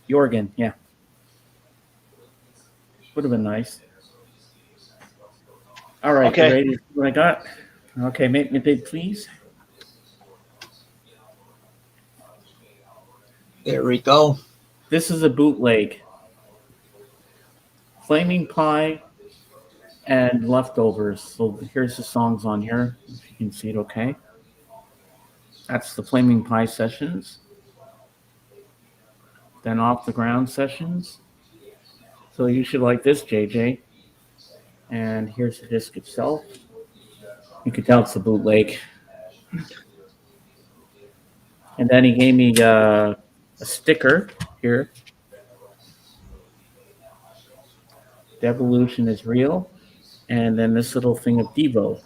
S2: Jorgen, yeah. Would have been nice. All right,
S3: Okay.
S2: you ready to see what I got? Okay, make me big, please.
S1: There we go.
S2: This is a bootleg. Flaming Pie and Leftovers. So here's the songs on here. If you can see it okay. That's the Flaming Pie sessions. Then Off the Ground sessions. So you should like this, JJ. And here's the disc itself. You can tell it's a bootleg. And then he gave me a sticker here. Devolution is real. And then this little thing of Devo.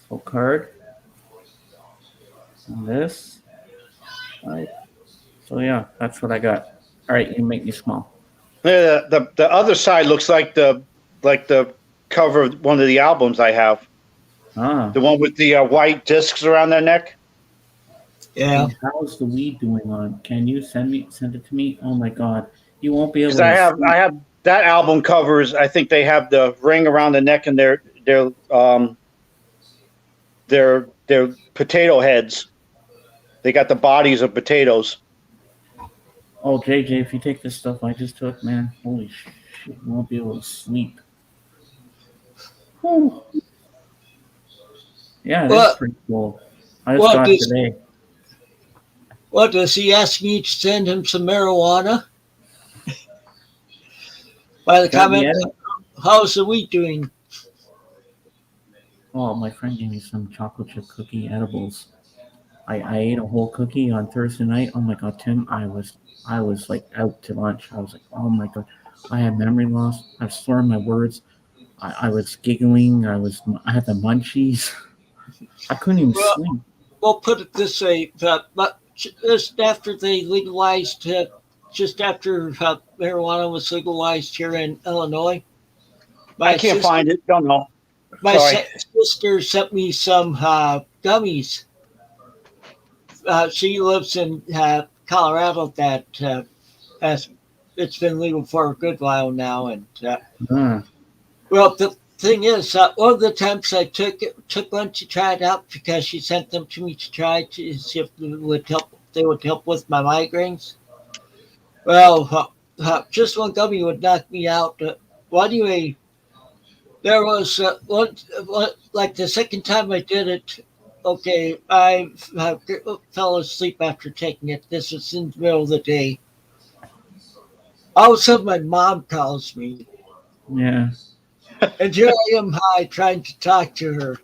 S2: Full card. And this. Right. So yeah, that's what I got. All right, you make me small.
S3: Yeah, the other side looks like the cover of one of the albums I have.
S2: Ah.
S3: The one with the white discs around their neck.
S1: Yeah.
S2: And how's the weed doing on? Can you send it to me? Oh my god. You won't be able
S3: Because
S2: to
S3: I have that album covers. I think they have the ring around the neck and their potato heads. They got the bodies of potatoes.
S2: Oh, JJ, if you take this stuff I just took, man, holy shit, you won't be able to sleep. Whew. Yeah, that's pretty cool. I just got it today.
S1: What, does he ask me to send him some marijuana? By the comment, how's the weed doing?
S2: Oh, my friend gave me some chocolate chip cookie edibles. I ate a whole cookie on Thursday night. Oh my god, Tim, I was like out to lunch. I was like, oh my god, I had memory loss. I was slurring my words. I was giggling. I had the munchies. I couldn't even sleep.
S1: We'll put it this way: but just after they legalized, just after marijuana was legalized here in Illinois,
S3: I can't find it. Don't know.
S1: My sister sent me some gummies. She lives in Colorado. That it's been legal for a good while now, and well, the thing is, one of the times I took one to try it out because she sent them to me to try to see if they would help with my migraines. Well, just one gummy would knock me out. Well, anyway, there was one, like the second time I did it. Okay, I fell asleep after taking it. This was in the middle of the day. All of a sudden, my mom calls me.
S2: Yeah.
S1: And here I am high trying to talk to her.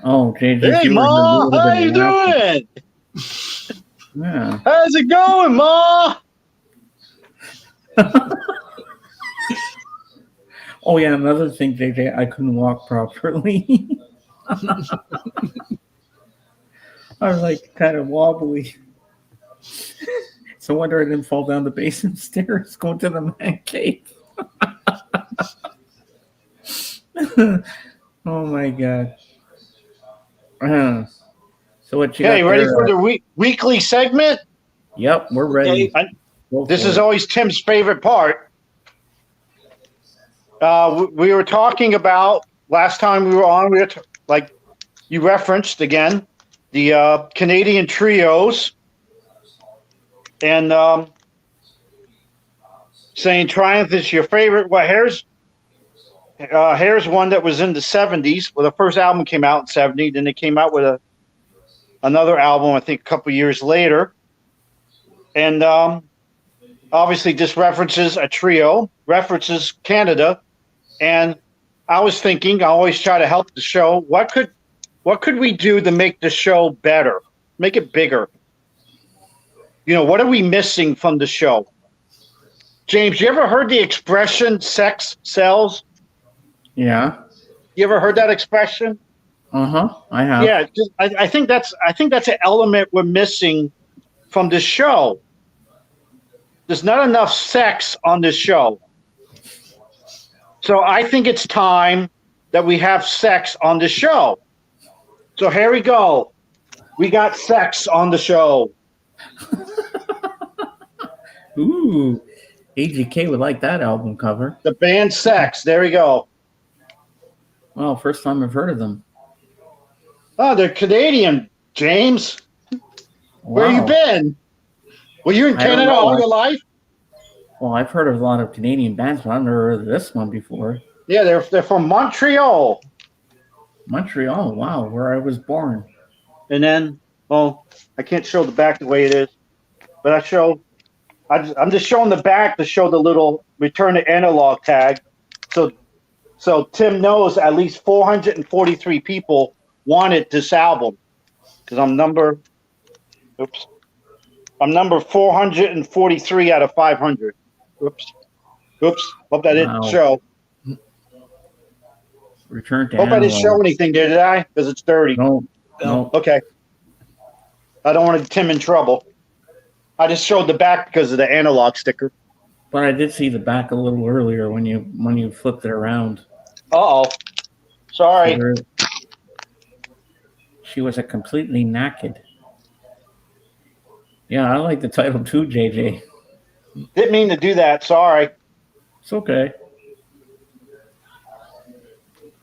S2: Oh, JJ.
S3: Hey, Ma, how you doing?
S2: Yeah.
S3: How's it going, Ma?
S2: Oh yeah, another thing, JJ, I couldn't walk properly. I was like kind of wobbly. It's no wonder I didn't fall down the basement stairs going to the man cave. Oh my god. So what you got?
S3: Hey, ready for the weekly segment?
S2: Yep, we're ready.
S3: This is always Tim's favorite part. We were talking about last time we were on. Like you referenced again the Canadian trios, and saying Triumph is your favorite. Well, here's one that was in the 70s. Well, the first album came out in 70. Then they came out with another album, I think, a couple years later, and obviously this references a trio, references Canada. And I was thinking, I always try to help the show. What could we do to make the show better, make it bigger? You know, what are we missing from the show? James, you ever heard the expression "sex sells"?
S2: Yeah.
S3: You ever heard that expression?
S2: I have.
S3: Yeah, I think that's an element we're missing from the show. there's not enough sex on this show. So I think it's time that we have sex on the show. So here we go. We got sex on the show.
S2: Ooh, AGK would like that album cover.
S3: The band Sex. There we go.
S2: Well, first time I've heard of them.
S3: Oh, they're Canadian, James. Where you
S2: Wow.
S3: been? Were you in
S2: I don't
S3: Canada
S2: know.
S3: all your life?
S2: Well, I've heard of a lot of Canadian bands, but I've never heard of this one before.
S3: Yeah, they're from Montreal.
S2: Montreal, wow, where I was born.
S3: And then, well, I can't show the back the way it is, but I'm just showing the back to show the little return to analog tag. So Tim knows at least 443 people wanted this album because I'm number 443 out of 500. Oops. Hope that didn't
S2: Wow.
S3: show.
S2: Return to
S3: Hope I didn't
S2: Analog.
S3: show anything there, did I? Because it's dirty.
S2: No, no.
S3: Okay. I don't want Tim in trouble. I just showed the back because of the analog sticker.
S2: But I did see the back a little earlier when you flipped it around.
S3: Uh-oh. Sorry.
S2: She was a completely naked. Yeah, I like the title too, JJ.
S3: Didn't mean to do that. Sorry.
S2: It's okay.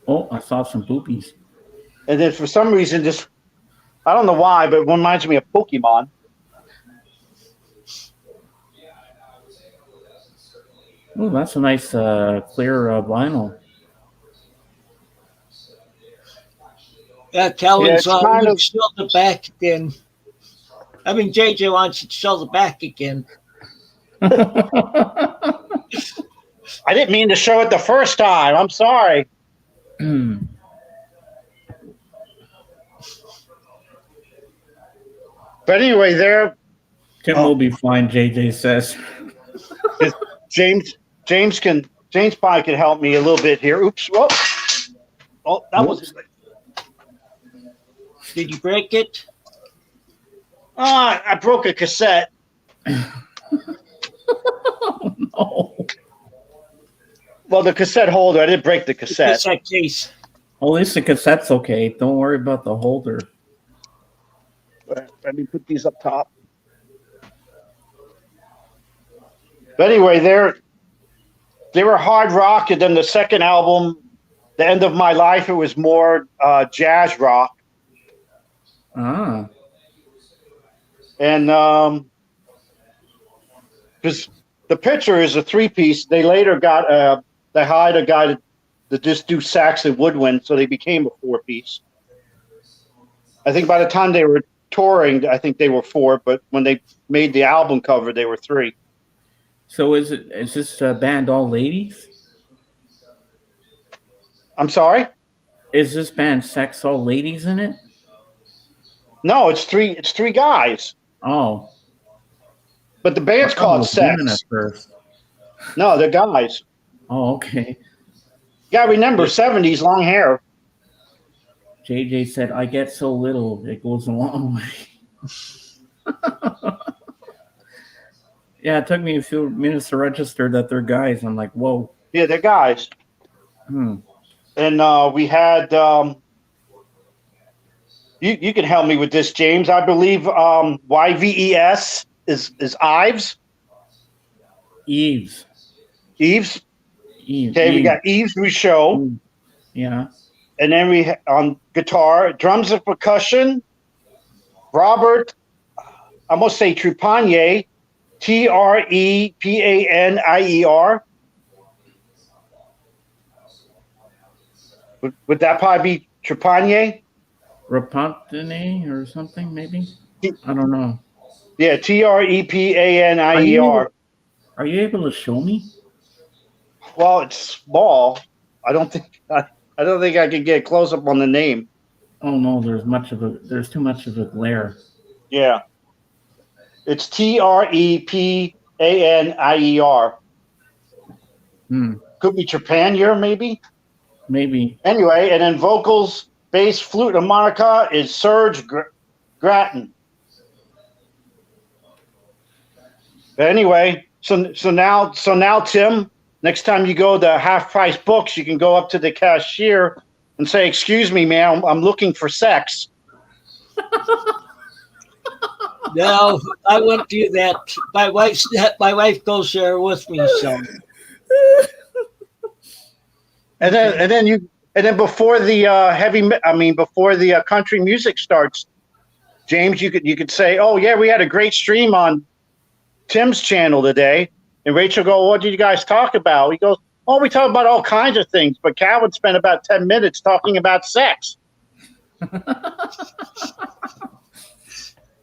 S2: Oh, I saw some boobies.
S3: And then for some reason, I don't know why, but it reminds me of Pokemon.
S2: Oh, that's a nice clear vinyl.
S1: Yeah, Calvin's
S3: Yeah, it's kind of-
S1: show the back again. I mean, JJ wants you to show the back again.
S3: I didn't mean to show it the first time. I'm sorry. But anyway,
S2: Tim will be fine, JJ says.
S3: James probably could help me a little bit here. Oops. Whoa. Oh, that was.
S1: Did you break it?
S3: I broke a cassette.
S2: Oh, no.
S3: Well, the cassette holder. I didn't break the cassette.
S1: Cassette case.
S2: At least the cassette's okay. Don't worry about the holder.
S3: Let me put these up top. But anyway, they were hard rock, and then the second album, The End of My Life, it was more jazz rock.
S2: Ah.
S3: And because the picture is a 3-piece, they later got they hired a guy to just do sax and woodwind, so they became a 4-piece. I think by the time they were touring, I think they were 4, but when they made the album cover, they were 3.
S2: So is this band all ladies?
S3: I'm sorry?
S2: Is this band Sex all ladies in it?
S3: No, it's three guys.
S2: Oh.
S3: But the band's called
S2: Women
S3: Sex.
S2: at first.
S3: No, they're guys.
S2: Oh, okay.
S3: You gotta remember, 70s, long hair.
S2: JJ said, I get so little, it goes a long way. Yeah, it took me a few minutes to register that they're guys. I'm like, whoa.
S3: Yeah, they're guys.
S2: Hmm.
S3: And we had you can help me with this, James. I believe YVES is Ives.
S2: Eves.
S3: Eves.
S2: Eve.
S3: Okay, we
S2: Eve.
S3: got Eves Rousseau.
S2: Yeah.
S3: And then we on guitar, drums and percussion, Robert, I'm gonna say Trepanier, Trepanier. Would that probably be Trepanier?
S2: Rapantine or something, maybe? I don't know.
S3: Yeah, Trepanier.
S2: Are you able to show me?
S3: Well, it's small. I don't think I can get a close up on the name.
S2: Oh no, there's too much of a glare.
S3: Yeah. It's Trepanier. Could be Trepanier, maybe.
S2: Maybe.
S3: Anyway, and then vocals, bass, flute, and harmonica is Serge Grattan. But anyway, So now, Tim, next time you go to Half Price Books, you can go up to the cashier and say, "Excuse me, ma'am, I'm looking for sex."
S1: No, I wouldn't do that. My wife goes there with me, so.
S3: And then before the before the country music starts, James, you could say, "Oh yeah, we had a great stream on Tim's channel today." And Rachel go, "What did you guys talk about?" He goes, "Oh, we talked about all kinds of things, but Calvin spent about 10 minutes talking about sex."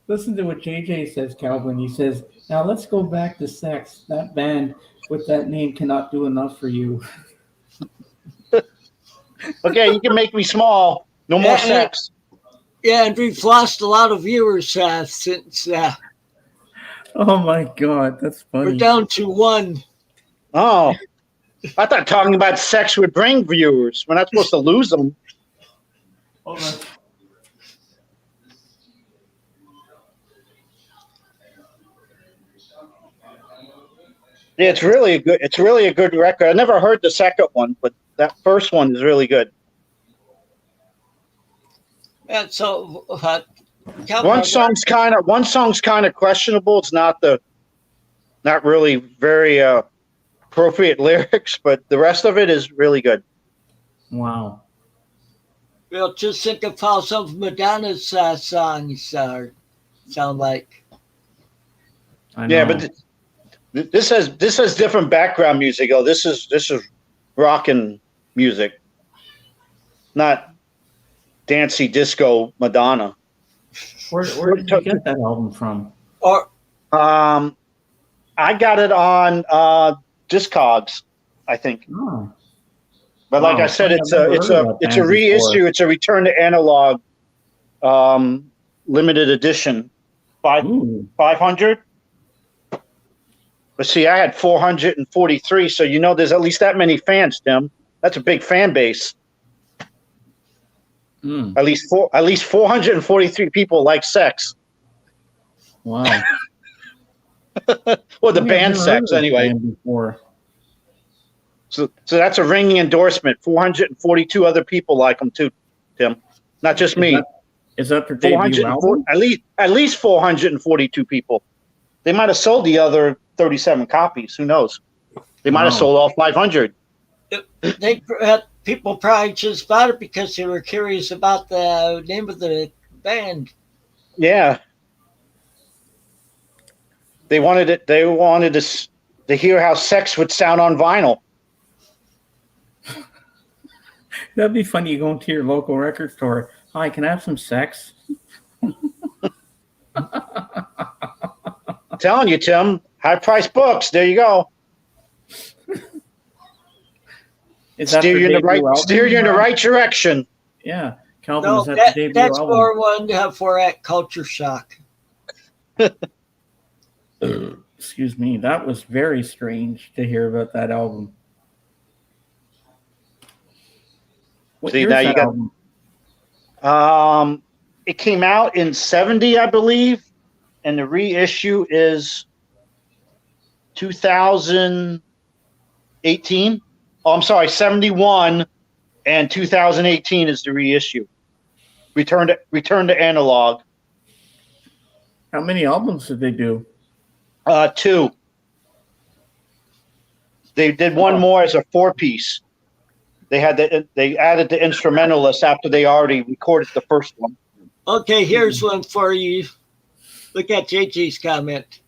S2: Listen to what JJ says, Calvin. He says, "Now let's go back to sex. That band with that name cannot do enough for you."
S3: Okay, you can make me small. No more sex.
S1: Yeah, and we've lost a lot of viewers since
S2: Oh my God, that's funny.
S1: we're down to one.
S3: Oh, I thought talking about sex would bring viewers. We're not supposed to lose them.
S2: Hold on.
S3: Yeah, it's really a good record. I never heard the second one, but that first one is really good.
S1: And so
S3: One song's kind of questionable. It's not really very appropriate lyrics, but the rest of it is really good.
S2: Wow.
S1: Well, just think of how some of Madonna's songs sound like.
S2: I know.
S3: Yeah, but this has different background music. Oh, this is rockin' music, not dancey disco Madonna.
S2: Where did you get that album from?
S1: Or
S3: I got it on Discogs, I think.
S2: Oh.
S3: But like I said, it's a reissue. It's a return to analog, limited edition, 500. But see, I had 443, so there's at least that many fans, Tim. That's a big fan base. At least 443 people like sex.
S2: Wow.
S3: Well, the band sex, anyway.
S2: Before.
S3: So that's a ringing endorsement. 442 other people like them too, Tim. Not just me.
S2: Is that their debut album?
S3: At least 442 people. They might have sold the other 37 copies. Who knows? They might have sold all 500.
S1: People probably just bought it because they were curious about the name of the band.
S3: Yeah. They wanted it. They wanted to hear how sex would sound on vinyl.
S2: That'd be funny. You go into your local record store. Hi, can I have some sex?
S3: I'm telling you, Tim. High price books. There you go. Steer you in the right direction.
S2: Yeah, Calvin.
S1: No,
S2: is that the debut
S1: that's
S2: album?
S1: more one for at Culture Shock.
S2: Excuse me. That was very strange to hear about that album. What
S3: See,
S2: year's
S3: now you
S2: that
S3: got. It came out in 70, I believe, and the reissue is 2018. Oh, I'm sorry, 71, and 2018 is the reissue. Return to analog.
S2: How many albums did they do?
S3: 2. They did one more as a 4-piece. They added the instrumentalist after they already recorded the first one.
S1: Okay, here's one for you. Look at JJ's comment.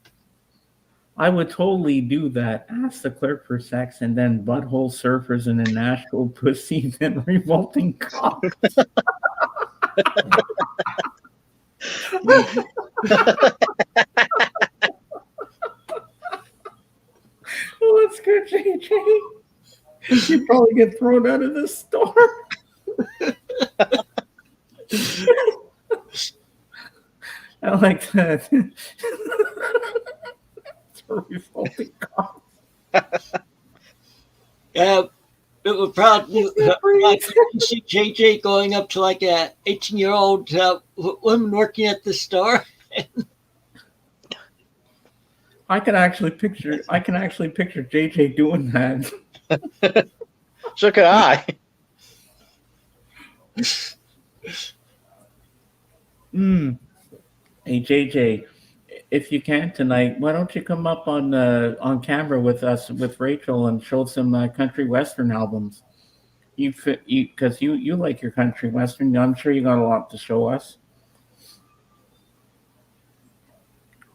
S2: I would totally do that. Ask the clerk for sex, and then butthole surfers and a Nashville pussy, then revolting cock. Oh, that's good, JJ. You probably get thrown out of this store. I like that. It's a revolting cock.
S1: It would probably see JJ going up to like a 18-year-old woman working at the store.
S2: I can actually picture JJ doing that.
S3: So could I.
S2: Hey JJ, if you can tonight, why don't you come up on camera with us with Rachel and show some country western albums? Because you like your country western. I'm sure you got a lot to show us.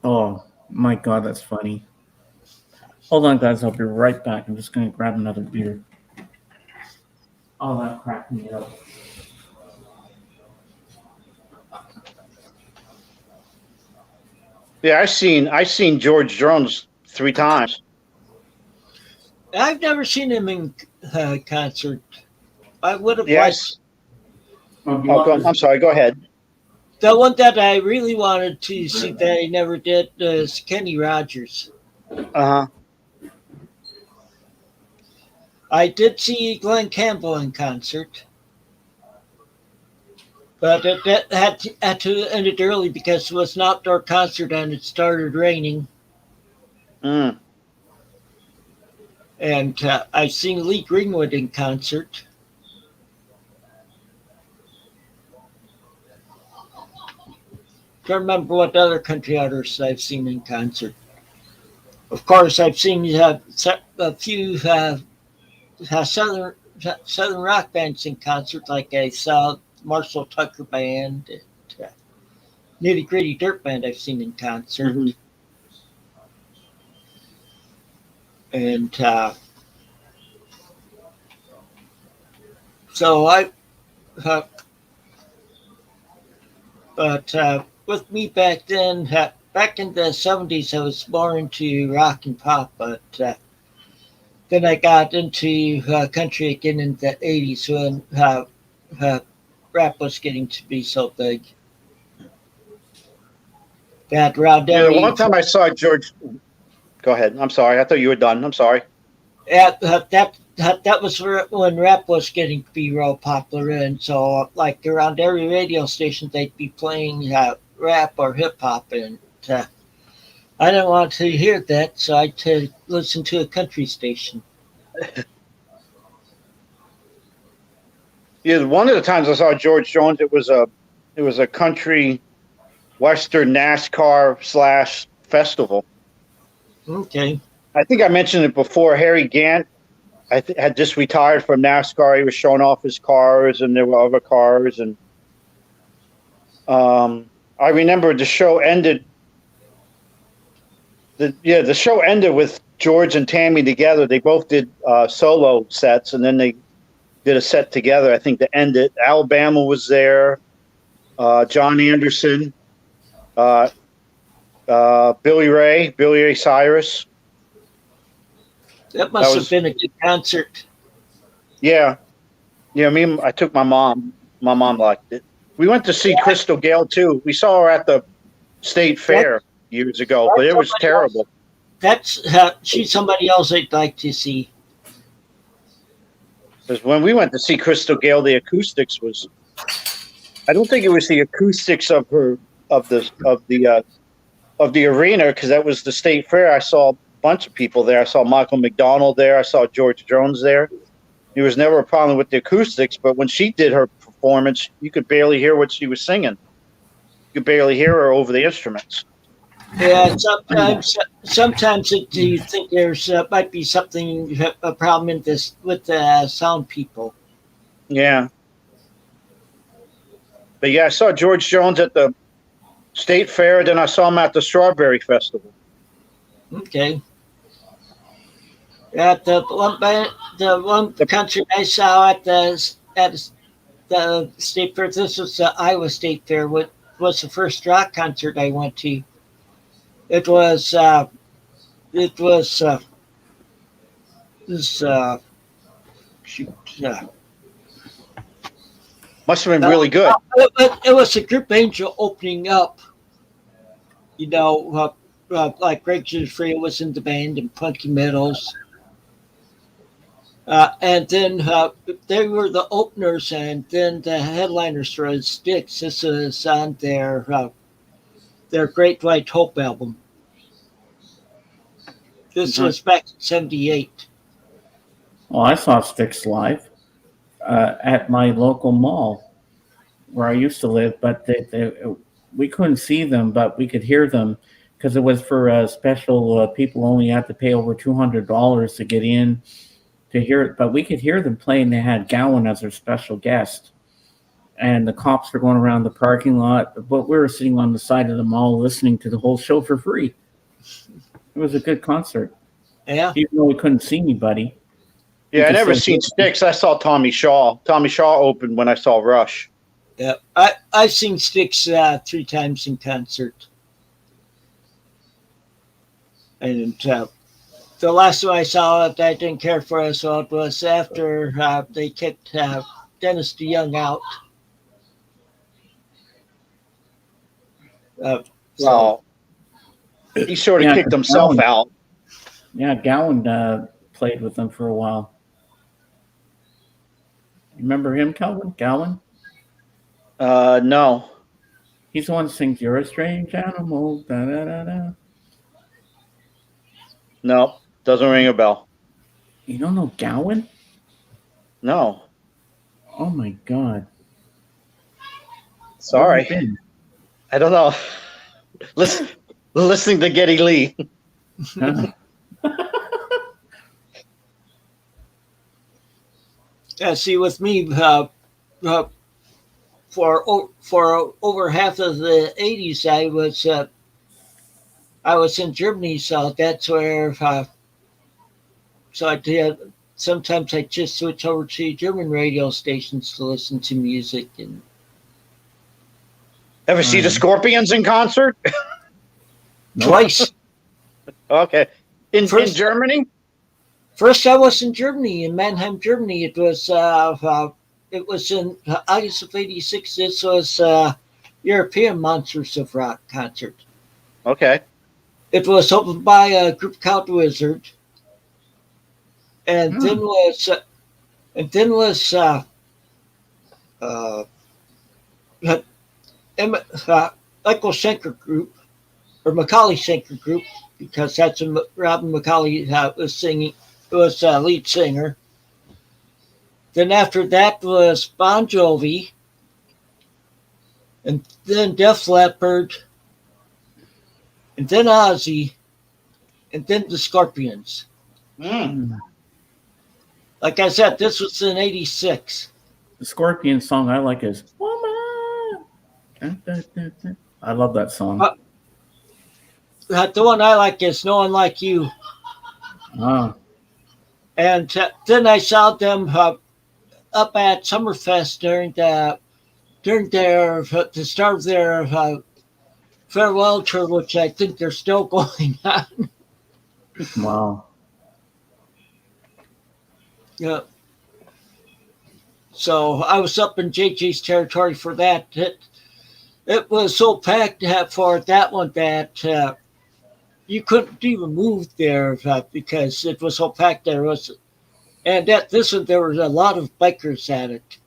S2: Oh my God, that's funny. Hold on, guys. I'll be right back. I'm just going to grab another beer. Oh, that cracked me up.
S3: Yeah, I seen George Jones 3 times.
S1: I've never seen him in concert. I would have
S3: Yes.
S1: liked.
S3: I'm sorry. Go ahead.
S1: The one that I really wanted to see that I never did is Kenny Rogers.
S3: Uh huh.
S1: I did see Glenn Campbell in concert, but that had to end it early because it was an outdoor concert and it started raining.
S3: Mm.
S1: And I've seen Lee Greenwood in concert. Can't remember what other country artists I've seen in concert. Of course, I've seen a few southern rock bands in concert, like I saw Marshall Tucker Band, and Nitty Gritty Dirt Band. I've seen in concert,
S3: Mm-hmm.
S1: and so I. But with me back then, back in the 70s, I was more into rock and pop, but then I got into country again in the 80s when rap was getting to be so big. That around
S3: Yeah, the
S1: every
S3: one time I saw George. Go ahead. I'm sorry. I thought you were done. I'm sorry.
S1: that was when rap was getting to be real popular, and so like around every radio station they'd be playing rap or hip hop, and I didn't want to hear that, so I had to listen to a country station.
S3: Yeah, one of the times I saw George Jones, it was a country western NASCAR / festival.
S1: Okay.
S3: I think I mentioned it before. Harry Gant had just retired from NASCAR. He was showing off his cars, and there were other cars. And I remember the show ended. The show ended with George and Tammy together. They both did solo sets, and then they did a set together. I think to end it, Alabama was there. John Anderson, Billy Ray Cyrus.
S1: That must have been a good concert.
S3: Yeah. I took my mom. My mom liked it. We went to see Crystal Gale too. We saw her at the state fair years ago, but it was terrible.
S1: She's somebody else I'd like to see.
S3: Because when we went to see Crystal Gale, the acoustics was. I don't think it was the acoustics of the arena, because that was the state fair. I saw a bunch of people there. I saw Michael McDonald there. I saw George Jones there. There was never a problem with the acoustics, but when she did her performance, you could barely hear what she was singing. You could barely hear her over the instruments.
S1: Yeah, sometimes do you think there's might be a problem in this with the sound people?
S3: Yeah. But yeah, I saw George Jones at the state fair. Then I saw him at the Strawberry Festival.
S1: Okay. At the one country I saw at the state fair. This was the Iowa State Fair. What was the first rock concert I went to? It was
S3: Must have been really good.
S1: It was a Group Angel opening up. Like Greg Gifrey was in the band and Punky Meadows. And then they were the openers, and then the headliners were Styx. This is on their Great White Hope album. This was back in '78.
S2: Well, I saw Styx live at my local mall where I used to live, but we couldn't see them, but we could hear them because it was for special people only had to pay over $200 to get in to hear it. But we could hear them playing. They had Gowan as their special guest. And the cops were going around the parking lot, but we were sitting on the side of the mall listening to the whole show for free. It was a good concert.
S1: Yeah.
S2: Even though we couldn't see anybody.
S3: Yeah, I never seen Styx. I saw Tommy Shaw. Tommy Shaw opened when I saw Rush.
S1: Yeah, I've seen Styx 3 times in concert. And the last time I saw it, I didn't care for it, so it was after they kicked Dennis DeYoung out.
S3: Well, he sort of kicked himself out.
S2: Yeah, Gowan played with them for a while. Remember him, Calvin? Gowan?
S3: No.
S2: He's the one who sings "You're a Strange Animal." Da, da, da, da.
S3: No, doesn't ring a bell.
S2: You don't know Gowan?
S3: No.
S2: Oh my God!
S3: Sorry.
S2: Where have you been?
S3: I don't know. Listening to Geddy Lee.
S1: Yeah, see, with me, for over half of the '80s, I was in Germany, so that's where. So I did. Sometimes I just switch over to German radio stations to listen to music. And
S3: Ever see the Scorpions in concert?
S1: twice.
S3: Okay. In Germany?
S1: First, I was in Germany, in Mannheim, Germany. It was in August of '86. This was European Monsters of Rock concert.
S3: Okay.
S1: It was opened by a group called Wizard, and then was Michael Schenker group or Macaulay Schenker group, because that's what Robin Macaulay was singing. Was lead singer. Then after that was Bon Jovi, and then Def Leppard, and then Ozzy, and then the Scorpions. Like I said, this was in '86.
S2: The Scorpion song I like is "Woman." I love that song.
S1: The one I like is "No One Like You." And then I saw them up at Summerfest during the start of their farewell tour, which I think they're still going on.
S2: Wow.
S1: Yeah. So I was up in JJ's territory for that. It was so packed for that one that you couldn't even move there because it was so packed there. And at this one, there was a lot of bikers at it.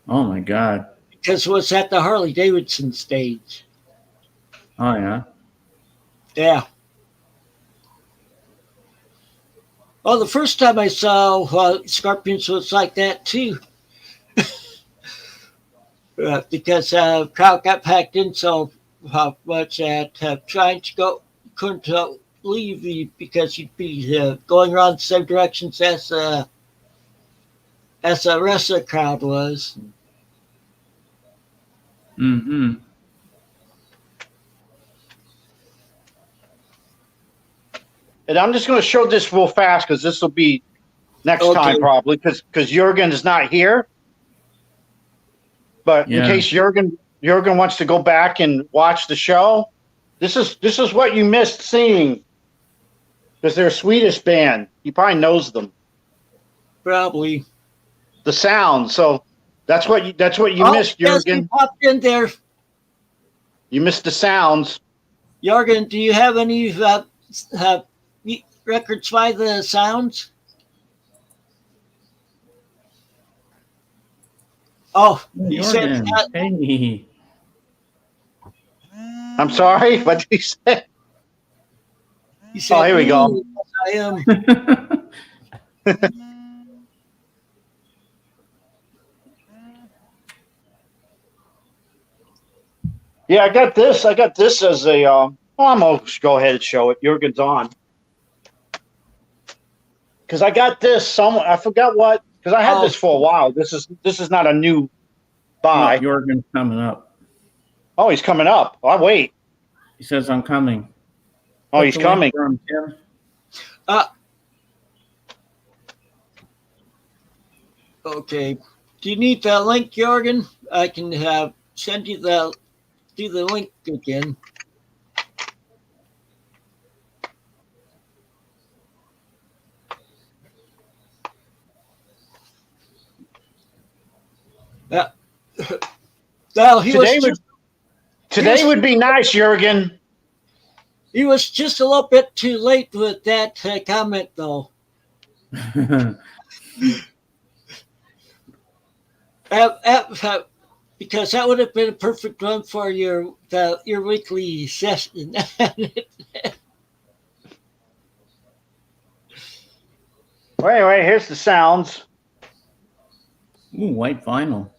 S2: Oh my God.
S1: Because it was at the Harley Davidson stage.
S2: Oh yeah.
S1: Yeah. Well, the first time I saw Scorpions was like that too. Because crowd got packed in so much that trying to go couldn't leave because you'd be going around the same directions as the rest of the crowd was.
S2: Mm-hmm.
S3: And I'm just going to show this real fast because this will be next time probably because Jurgen is not here. But in case Jurgen wants to go back and watch the show, this is what you missed seeing because they're a Swedish band. He probably knows them.
S1: Probably.
S3: The sound. So that's what you missed, Jurgen.
S1: Yes, you popped in there.
S3: You missed the sounds.
S1: Jurgen, do you have any records by the sounds? Oh, you said
S2: hey.
S3: I'm sorry, what did he say?
S1: He said,
S3: Oh, here we go.
S1: "Ooh, yes, I am."
S3: Yeah, I got this. I got this as a. I'm gonna go ahead and show it. Jurgen's on. Because I got this. I forgot what. Because I had this for a while. This is not a new buy.
S2: Oh, Jorgen's coming up.
S3: Oh, he's coming up. I'll wait.
S2: He says, I'm coming.
S3: Oh, he's coming.
S1: Okay. Do you need that link, Jorgen? I can send you the link again. Yeah. Well,
S3: today would be nice, Jurgen.
S1: He was just a little bit too late with that comment, though. Because that would have been a perfect one for your weekly session.
S3: Anyway, here's the sounds.
S2: Ooh, white vinyl.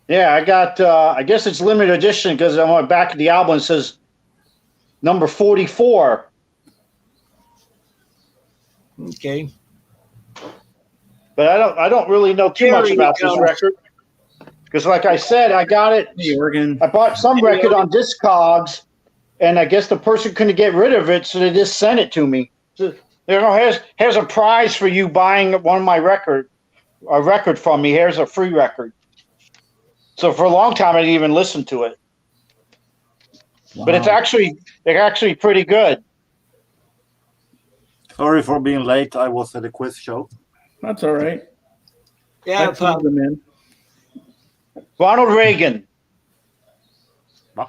S3: Yeah, I got. I guess it's limited edition because on the back of the album it says number 44.
S1: Okay.
S3: But I don't really know too much about this record because, like I said, I got it. I bought some record on Discogs, and I guess the person couldn't get rid of it, so they just sent it to me. So, here's a prize for you buying one of my record from me. Here's a free record. So for a long time, I didn't even listen to it. Wow. But it's actually pretty good.
S5: Sorry for being late. I was at a quiz show.
S2: That's all right.
S1: Yeah,
S2: man.
S3: Ronald Reagan.
S5: Huh?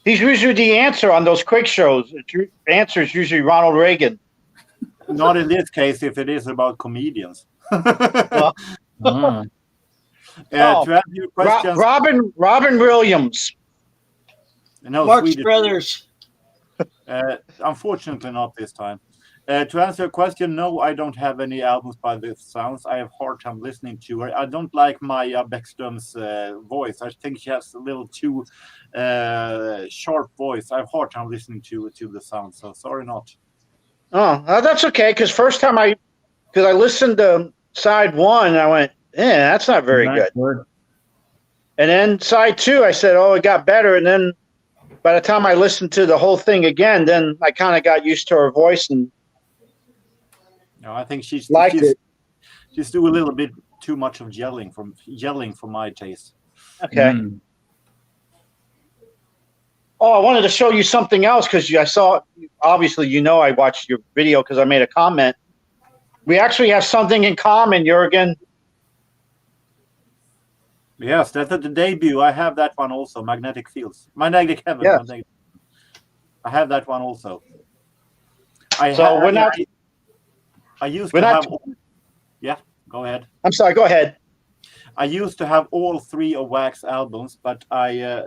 S3: He's usually the answer on those quiz shows. The answer is usually Ronald Reagan.
S5: Not in this case, if it is about comedians.
S3: Well,
S5: to answer your questions,
S3: Robin Williams.
S5: No,
S1: Marx
S5: Swedish.
S1: Brothers.
S5: Unfortunately, not this time. To answer your question, no, I don't have any albums by the Sounds. I have a hard time listening to her. I don't like Maja Bäckström's voice. I think she has a little too sharp voice. I have a hard time listening to the Sounds, so sorry not.
S3: Oh, that's okay, because first time I listened to side one, and I went, that's not very good.
S2: Word.
S3: And then side two, I said, it got better. And then by the time I listened to the whole thing again, then I kind of got used to her voice and
S5: I think she's
S3: liked it.
S5: She's doing a little bit too much of yelling for my taste.
S3: Okay. Oh, I wanted to show you something else because I saw, obviously, I watched your video because I made a comment. We actually have something in common, Jurgen.
S5: Yes, that's at the debut. I have that one also, Magnetic Heaven. Yes. I have that one also. Yeah, go ahead.
S3: I'm sorry, go ahead.
S5: I used to have all three of Wax albums, but I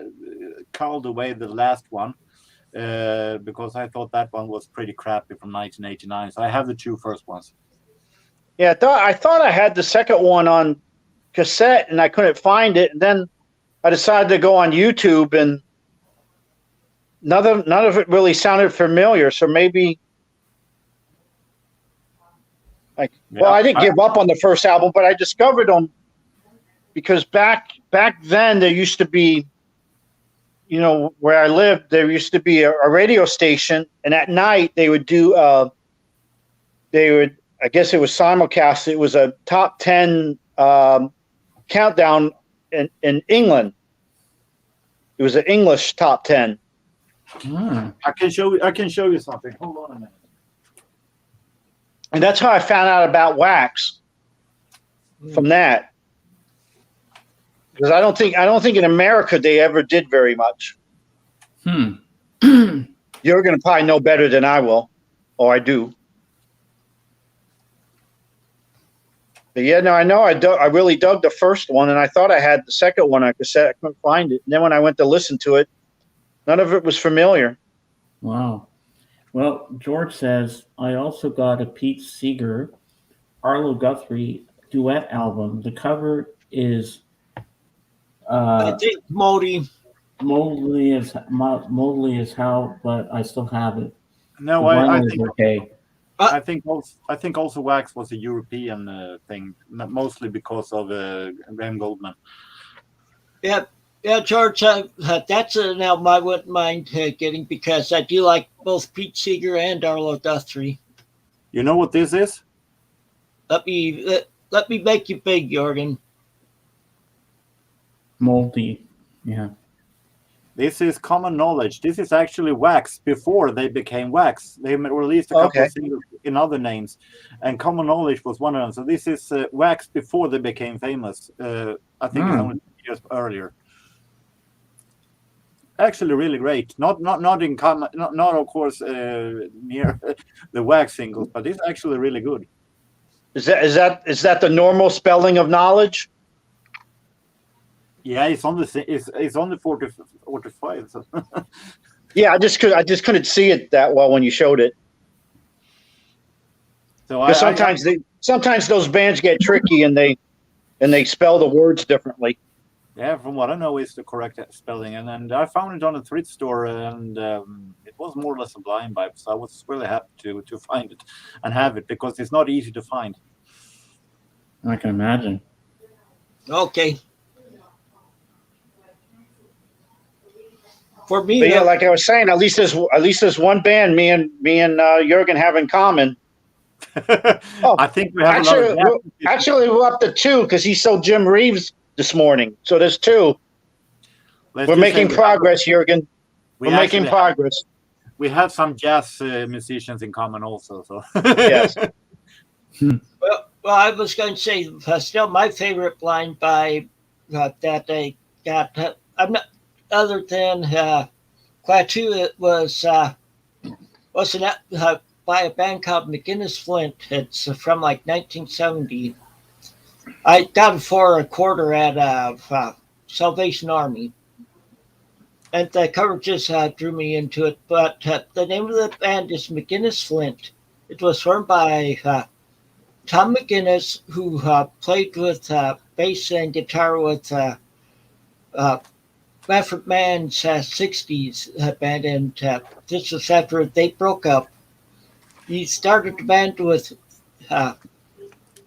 S5: called away the last one because I thought that one was pretty crappy from 1989. So I have the two first ones.
S3: Yeah, I thought I had the second one on cassette and I couldn't find it. And then I decided to go on YouTube and none of it really sounded familiar. So maybe I didn't give up on the first album, but I discovered them because back then there used to be, where I lived, there used to be a radio station, and at night they would do I guess it was simulcast. It was a top 10 countdown in England. It was an English top 10.
S5: I can show you something. Hold on a minute.
S3: And that's how I found out about Wax from that. Because I don't think in America they ever did very much. You're going to probably know better than I will, or I do. But yeah, no, I know I really dug the first one, and I thought I had the second one on cassette. I couldn't find it. And then when I went to listen to it, none of it was familiar.
S2: Wow. Well, George says, I also got a Pete Seeger, Arlo Guthrie duet album. The cover is
S1: I think Modi.
S2: moldly as hell, but I still have it.
S5: No,
S2: The
S5: I
S2: vinyl is
S5: think
S2: okay.
S5: I think also wax was a European thing, mostly because of Graham Goldman.
S1: Yeah, yeah, George. That's an album I wouldn't mind getting because I do like both Pete Seeger and Arlo Guthrie.
S5: You know what this is?
S1: Let me make you big, Jorgen.
S2: Moldy. Yeah.
S5: This is common knowledge. This is actually Wax before they became Wax. They released a couple of singles in other names, and Common Knowledge was one of them. So this is Wax before they became famous. I think it's only years earlier. Actually, really great. Not in common, not of course near the Wax singles, but it's actually really good.
S3: Is that the normal spelling of knowledge?
S5: Yeah, it's on the 45. So.
S3: Yeah, I just couldn't see it that well when you showed it.
S5: So
S3: sometimes those bands get tricky and they spell the words differently.
S5: Yeah, from what I know, is the correct spelling, and I found it on a thrift store, and it was more or less a blind buy. So I was really happy to find it and have it because it's not easy to find.
S2: I can imagine.
S1: Okay. For me,
S3: But yeah, like I was saying, at least there's one band me and Jurgen have in common.
S5: I think we have
S3: actually we're up to two because he sold Jim Reeves this morning. So there's two. We're making progress, Jurgen. We're making progress.
S5: We have some jazz musicians in common also. So
S3: yes.
S1: Well, I was going to say still my favorite blind buy that I got. I'm not other than Klaatu. It was by a band called McGinnis Flint. It's from like 1970. I got it for $0.25 at Salvation Army, and the cover just drew me into it. But the name of the band is McGinnis Flint. It was formed by Tom McGinnis, who played with bass and guitar with Manfred Mann's 60s band, and this was after they broke up. He started the band with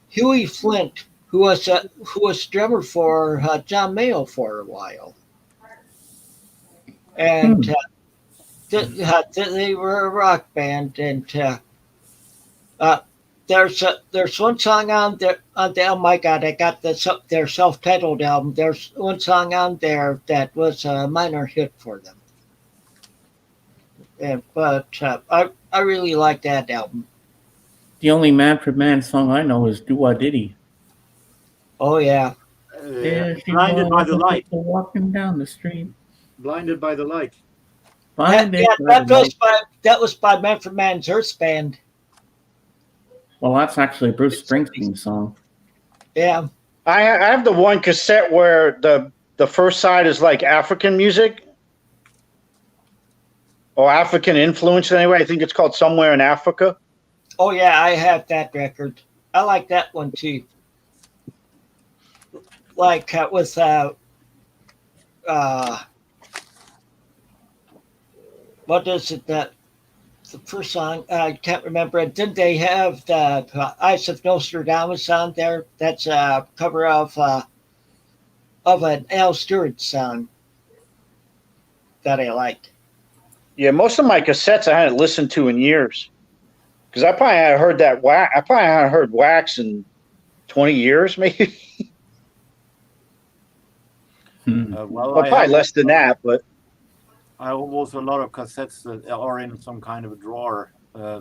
S1: Huey Flint, who was drummer for John Mayall for a while, and they were a rock band. And there's one song on the album I got. I got their self-titled album. There's one song on there that was a minor hit for them. But I really like that album.
S2: The only Manfred Mann song I know is Do Diddy.
S1: Oh yeah.
S5: Blinded by the Light.
S2: Walking down the street.
S5: Blinded by the Light.
S1: That was by Manfred Mann's Earth Band.
S2: Well, that's actually a Bruce Springsteen song.
S1: Yeah.
S3: I have the one cassette where the first side is like African music. Or African influence anyway. I think it's called Somewhere in Africa.
S1: Oh yeah, I have that record. I like that one too. Like with what is it that the first song I can't remember it. Didn't they have the Eyes of Nostradamus on there? That's a cover of an Al Stewart song that I like.
S3: Yeah, most of my cassettes I hadn't listened to in years, because I probably hadn't heard that Wax. I probably hadn't heard Wax in 20 years, maybe. Probably less than that, but
S5: I have also a lot of cassettes that are in some kind of a drawer I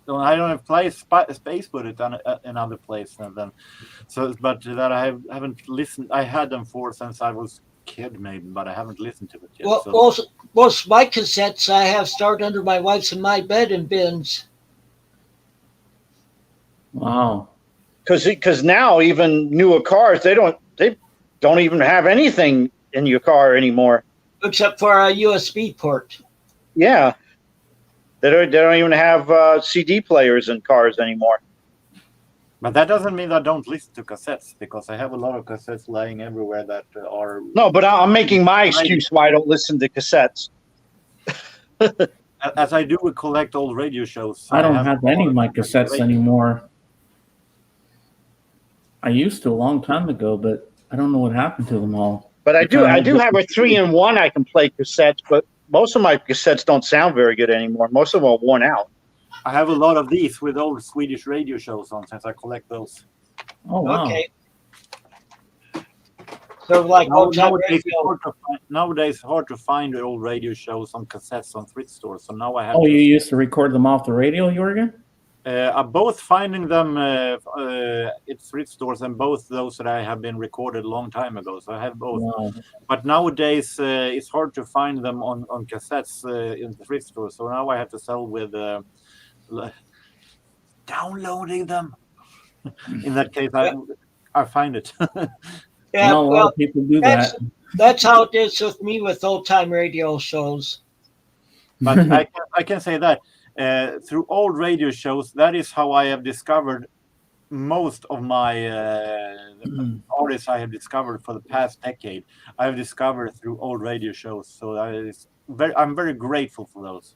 S5: don't have space with it in other places than so, but that I haven't listened. I had them since I was kid maybe, but I haven't listened to it yet.
S1: Well, most of my cassettes I have stored under my wife's and my bed in bins.
S2: Wow.
S3: Because now even newer cars they don't even have anything in your car anymore.
S1: except for a USB port.
S3: Yeah. They don't even have CD players in cars anymore.
S5: But that doesn't mean I don't listen to cassettes, because I have a lot of cassettes lying everywhere that are.
S3: No, but I'm making my excuse why I don't listen to cassettes.
S5: As I do collect old radio shows.
S2: I don't have any of my cassettes anymore. I used to a long time ago, but I don't know what happened to them all.
S3: But I do have a 3-in-1 I can play cassettes, but most of my cassettes don't sound very good anymore. Most of them are worn out.
S5: I have a lot of these with old Swedish radio shows on, since I collect those.
S2: Oh, wow.
S1: Okay. So like
S5: nowadays, it's hard to find the old radio shows on cassettes on thrift stores. So now I have.
S2: Oh, you used to record them off the radio, Jorgen?
S5: I'm both finding them at thrift stores, and both those that I have been recorded a long time ago. So I have both.
S2: Wow.
S5: But nowadays, it's hard to find them on cassettes in the thrift store. So now I have to sell with downloading them. In that case, I find it.
S1: Yeah,
S2: a lot of people do that.
S1: That's how it is with me with old time radio shows.
S5: But I can say that through old radio shows, that is how I have discovered most of my artists I have discovered for the past decade. I have discovered through old radio shows. So I'm very grateful for those.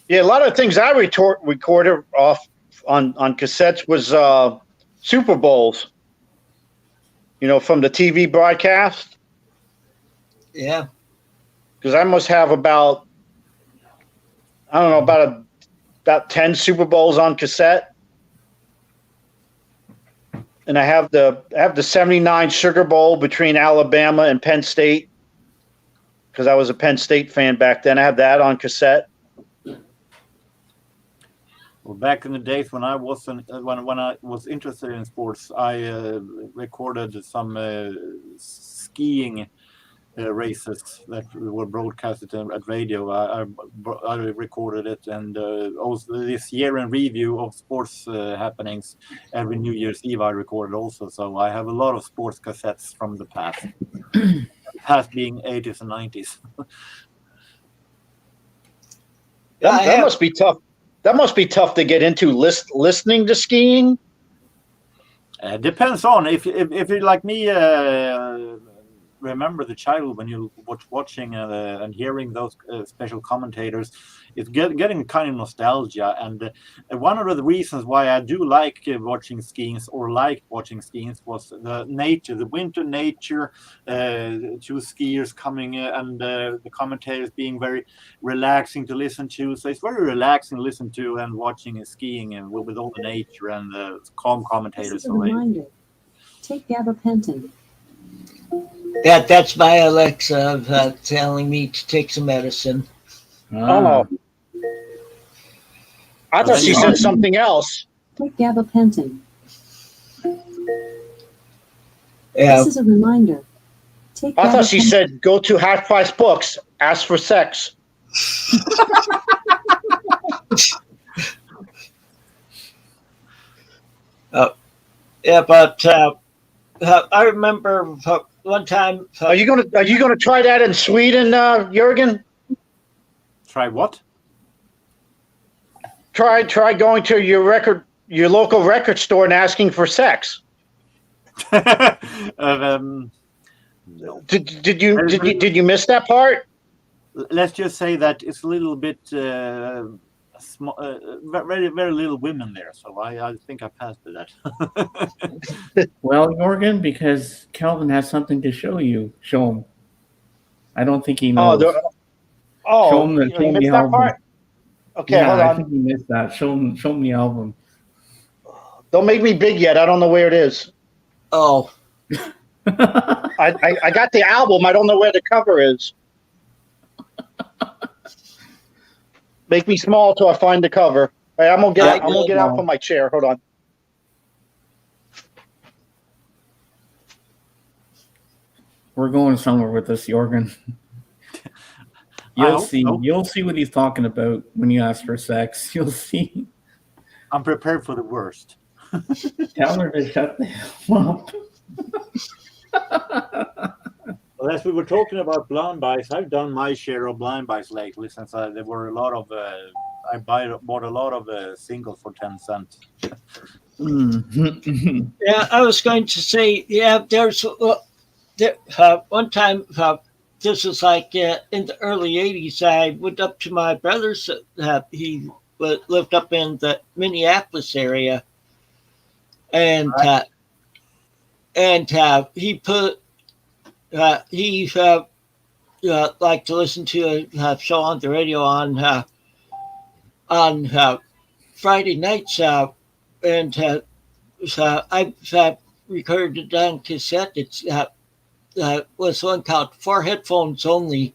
S3: Yeah, a lot of things I recorded off on cassettes was Super Bowls. From the TV broadcast.
S1: Yeah.
S3: Because I must have about 10 Super Bowls on cassette. And I have the 79 Sugar Bowl between Alabama and Penn State, because I was a Penn State fan back then. I have that on cassette.
S5: Well, back in the days when I wasn't when I was interested in sports, I recorded some skiing races that were broadcasted at radio. I recorded it, and also this year in review of sports happenings every New Year's Eve I recorded also. So I have a lot of sports cassettes from the past. Past being 80s and 90s.
S3: That must be tough. That must be tough to get into listening to skiing.
S5: Depends on if you're like me. Remember the childhood when you watching and hearing those special commentators. It's getting kind of nostalgia, and one of the reasons why I do like watching skiing was the nature, the winter nature, two skiers coming and the commentators being very relaxing to listen to. So it's very relaxing to listen to and watching skiing and with all the nature and the calm commentators.
S6: This is a reminder. Take gabapentin.
S1: Yeah, that's my Alexa telling me to take some medicine.
S3: Oh. I thought she said something else.
S6: Take gabapentin.
S1: Yeah.
S6: This is a reminder. Take
S3: I thought she said, go to Half Price Books, ask for sex.
S1: Yeah, but I remember one time.
S3: Are you gonna try that in Sweden, Jurgen?
S5: Try what?
S3: Try going to your local record store and asking for sex.
S5: No.
S3: Did you miss that part?
S5: Let's just say that it's a little bit small, very very little women there. So I think I passed that.
S2: Well, Jorgen, because Calvin has something to show you. Show him. I don't think he knows. Show him
S3: you missed that part? Okay,
S2: yeah,
S3: hold on.
S2: I think he missed that. Show him the album.
S3: Don't make me big yet. I don't know where it is.
S1: Oh.
S3: I got the album. I don't know where the cover is. Make me small till I find the cover. All right, I'm gonna get out from my chair. Hold on.
S2: We're going somewhere with this, Jorgen. You'll see. So. You'll see what he's talking about when you ask for sex. You'll see.
S5: I'm prepared for the worst.
S2: Tell her to shut the hell up.
S5: Well, as we were talking about blind buys, I've done my share of blind buys lately since there were a lot of. I bought a lot of singles for 10 cents.
S1: Yeah, I was going to say, yeah, one time, this was like in the early 80s, I went up to my brother's, he lived up in the Minneapolis area, and
S5: Right.
S1: He put, he liked to listen to a show on the radio on Friday nights, and I recorded it on cassette. It's was one called For Headphones Only.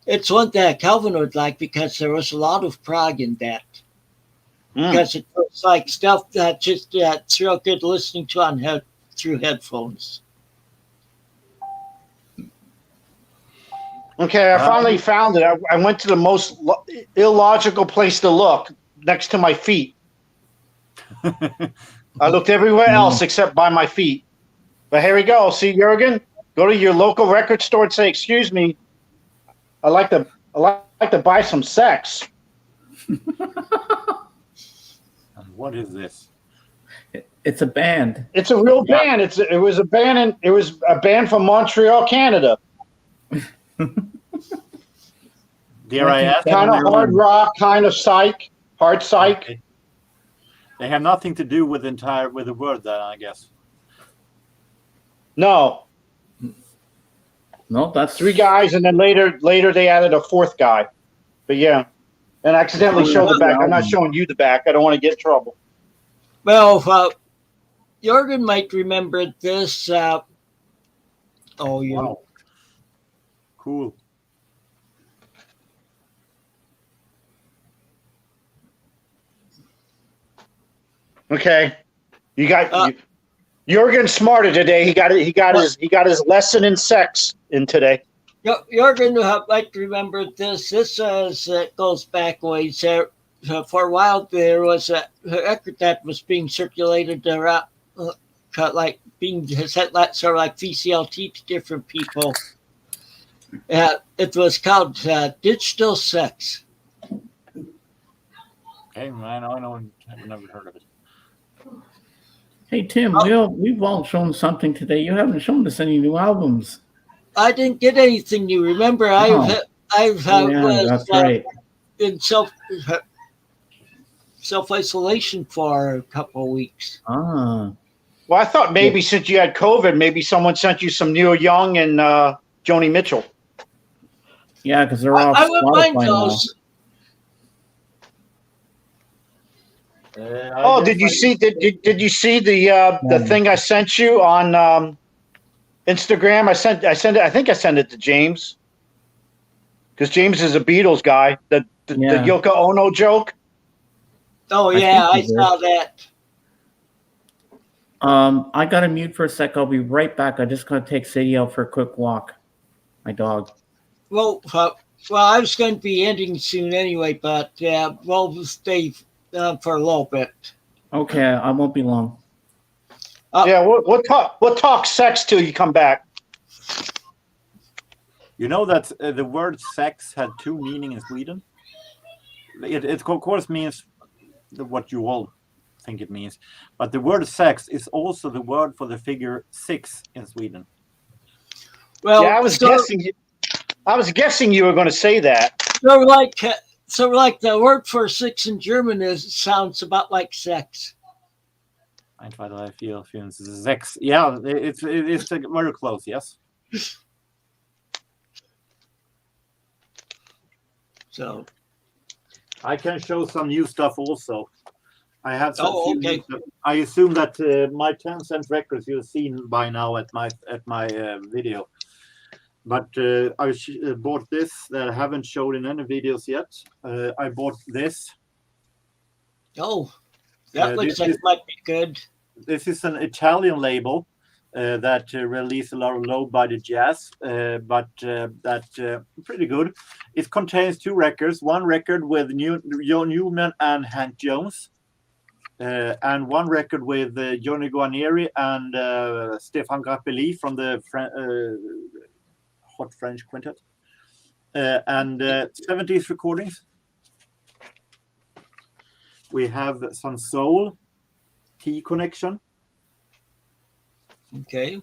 S1: It's one that Calvin would like because there was a lot of prog in that. Because it was like stuff that just it's real good listening to through headphones.
S3: Okay, I finally found it. I went to the most illogical place to look, next to my feet. I looked everywhere else except by my feet. But here we go. See, Jurgen, go to your local record store and say, "Excuse me, I like to buy some sex."
S5: And what is this?
S2: It's a band.
S3: It's a real band. It was a band from Montreal, Canada.
S5: Dare I ask?
S3: Kind of hard rock, kind of hard psych.
S5: Okay. They have nothing to do with the word, then, I guess.
S3: No,
S2: No, that's
S3: 3 guys, and then later they added a 4th guy. But yeah, and accidentally showed the back. I'm not showing you the back. I don't want to get in trouble.
S1: Well, Jorgen might remember this.
S5: Wow. Cool.
S3: Okay, you got Jurgen's smarter today. He got his lesson in sex in today.
S1: Jorgen might remember this. This goes back ways. For a while, there was a record that was being circulated around, like being sent sort of like VCLT to different people. It was called Digital Sex.
S5: Okay, man, I know. I've never heard of it.
S2: Hey Tim, we've all shown something today. You haven't shown us any new albums.
S1: I didn't get anything new. Remember,
S2: No.
S1: was
S2: That's right.
S1: in self-isolation for a couple of weeks.
S2: Ah,
S3: Well, I thought maybe since you had COVID, maybe someone sent you some Neil Young and Joni Mitchell.
S2: yeah, because they're off
S1: I wouldn't mind
S2: Spotify now.
S1: those.
S3: Did you see the thing I sent you on Instagram? I think I sent it to James because James is a Beatles guy. The Yoko Ono joke.
S1: Oh yeah, I saw that.
S2: I got to mute for a sec. I'll be right back. I just gotta take Sadie out for a quick walk. My dog.
S1: Well, I was going to be ending soon anyway, but we'll stay for a little bit.
S2: Okay, I won't be long.
S3: Yeah, we'll talk sex till you come back.
S5: You know that the word sex had 2 meanings in Sweden? It of course means what you all think it means. But the word sex is also the word for the figure 6 in Sweden.
S1: Well,
S3: yeah, I was guessing you were going to say that.
S1: So like the word for 6 in German sounds about like sex.
S5: I feel sex. Yeah, it's very close. Yes.
S1: So
S5: I can show some new stuff also. I have some.
S1: okay.
S5: I assume that my 10-cent records you've seen by now at my video. But I bought this that I haven't showed in any videos yet. I bought this.
S1: Oh, that looks like it might be good.
S5: This is an Italian label that released a lot of low-body jazz, but that pretty good. It contains 2 records. One record with John Newman and Hank Jones. and one record with Johnny Guarnieri and Stéphane Grappelli from the Hot French Quintet, and 70s recordings. We have some soul, T Connection.
S1: Okay.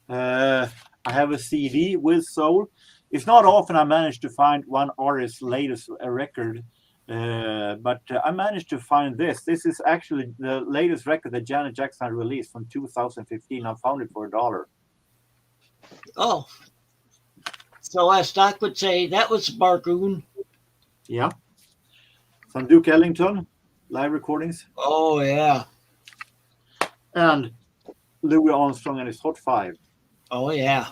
S5: I have a CD with soul. It's not often I manage to find one artist's latest record, but I managed to find this. This is actually the latest record that Janet Jackson released from 2015. I found it for $1.
S1: Oh. So as Doc would say, that was a bargain.
S5: Yeah. Some Duke Ellington live recordings.
S1: Oh, yeah.
S5: And Louis Armstrong and his Hot 5.
S1: Oh, yeah.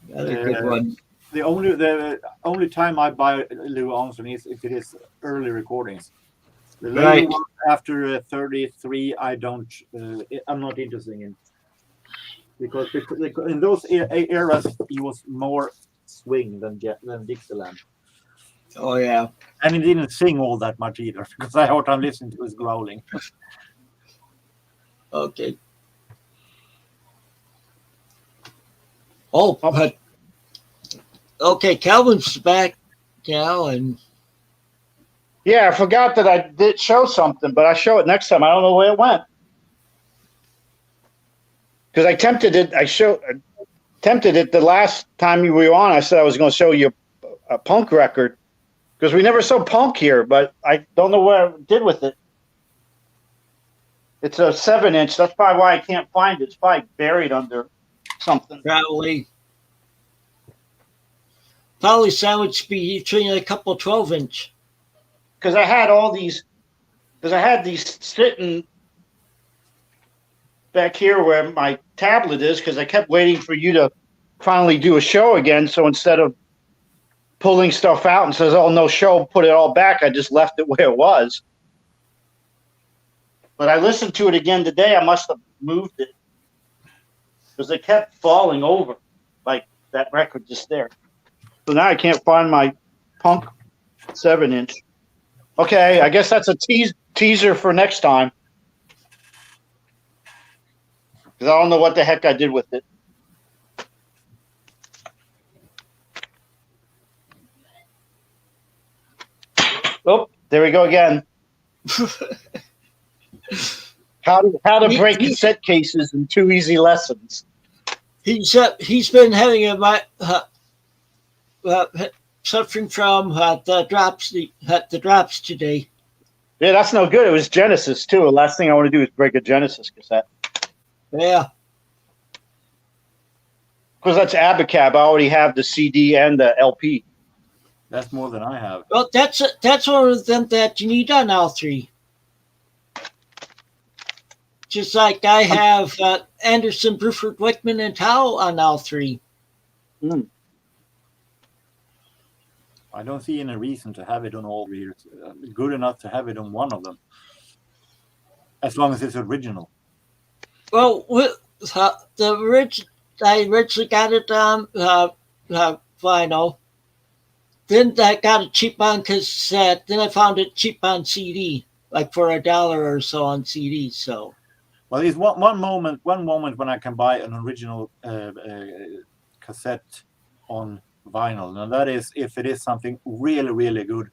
S1: Another good one.
S5: The only time I buy Louis Armstrong is if it is early recordings. The later
S1: Right.
S5: one after 33, I'm not interested in, because in those eras he was more swing than Dixieland,
S1: Oh, yeah.
S5: and he didn't sing all that much either, because I heard I'm listening to his growling.
S1: Okay. Oh, but okay, Calvin's back now, and
S3: Yeah, I forgot that I did show something, but I show it next time. I don't know where it went. Because I tempted it. Tempted it the last time you were on. I said I was going to show you a punk record, because we never saw punk here, but I don't know what I did with it. It's a 7-inch. That's probably why I can't find it. It's probably buried under something.
S1: probably sandwiched between a couple 12-inch.
S3: Because I had all these. Because I had these sitting back here where my tablet is, because I kept waiting for you to finally do a show again. So instead of pulling stuff out and says, "Oh, no show, put it all back," I just left it where it was. But I listened to it again today. I must have moved it, because it kept falling over, like that record just there. So now I can't find my punk 7-inch. Okay, I guess that's a teaser for next time. Because I don't know what the heck I did with it. Oh, there we go again. How to break cassette cases in 2 easy lessons.
S1: He's been having suffering from the drops today.
S3: Yeah, that's no good. It was Genesis too. The last thing I want to do is break a Genesis cassette.
S1: Yeah.
S3: Because that's Abacab. I already have the CD and the LP.
S5: That's more than I have.
S1: Well, that's one of them that you need on L3. Just like I have Anderson, Bruford, Wickman, and Tao on L3.
S3: Mm.
S5: I don't see any reason to have it on all three. It's good enough to have it on one of them, as long as it's original.
S1: Well, I originally got it on vinyl. Then I got it cheap on cassette. Then I found it cheap on CD, like for $1 or so on CD. So,
S5: well, there's one moment when I can buy an original cassette on vinyl, and that is if it is something really, really good,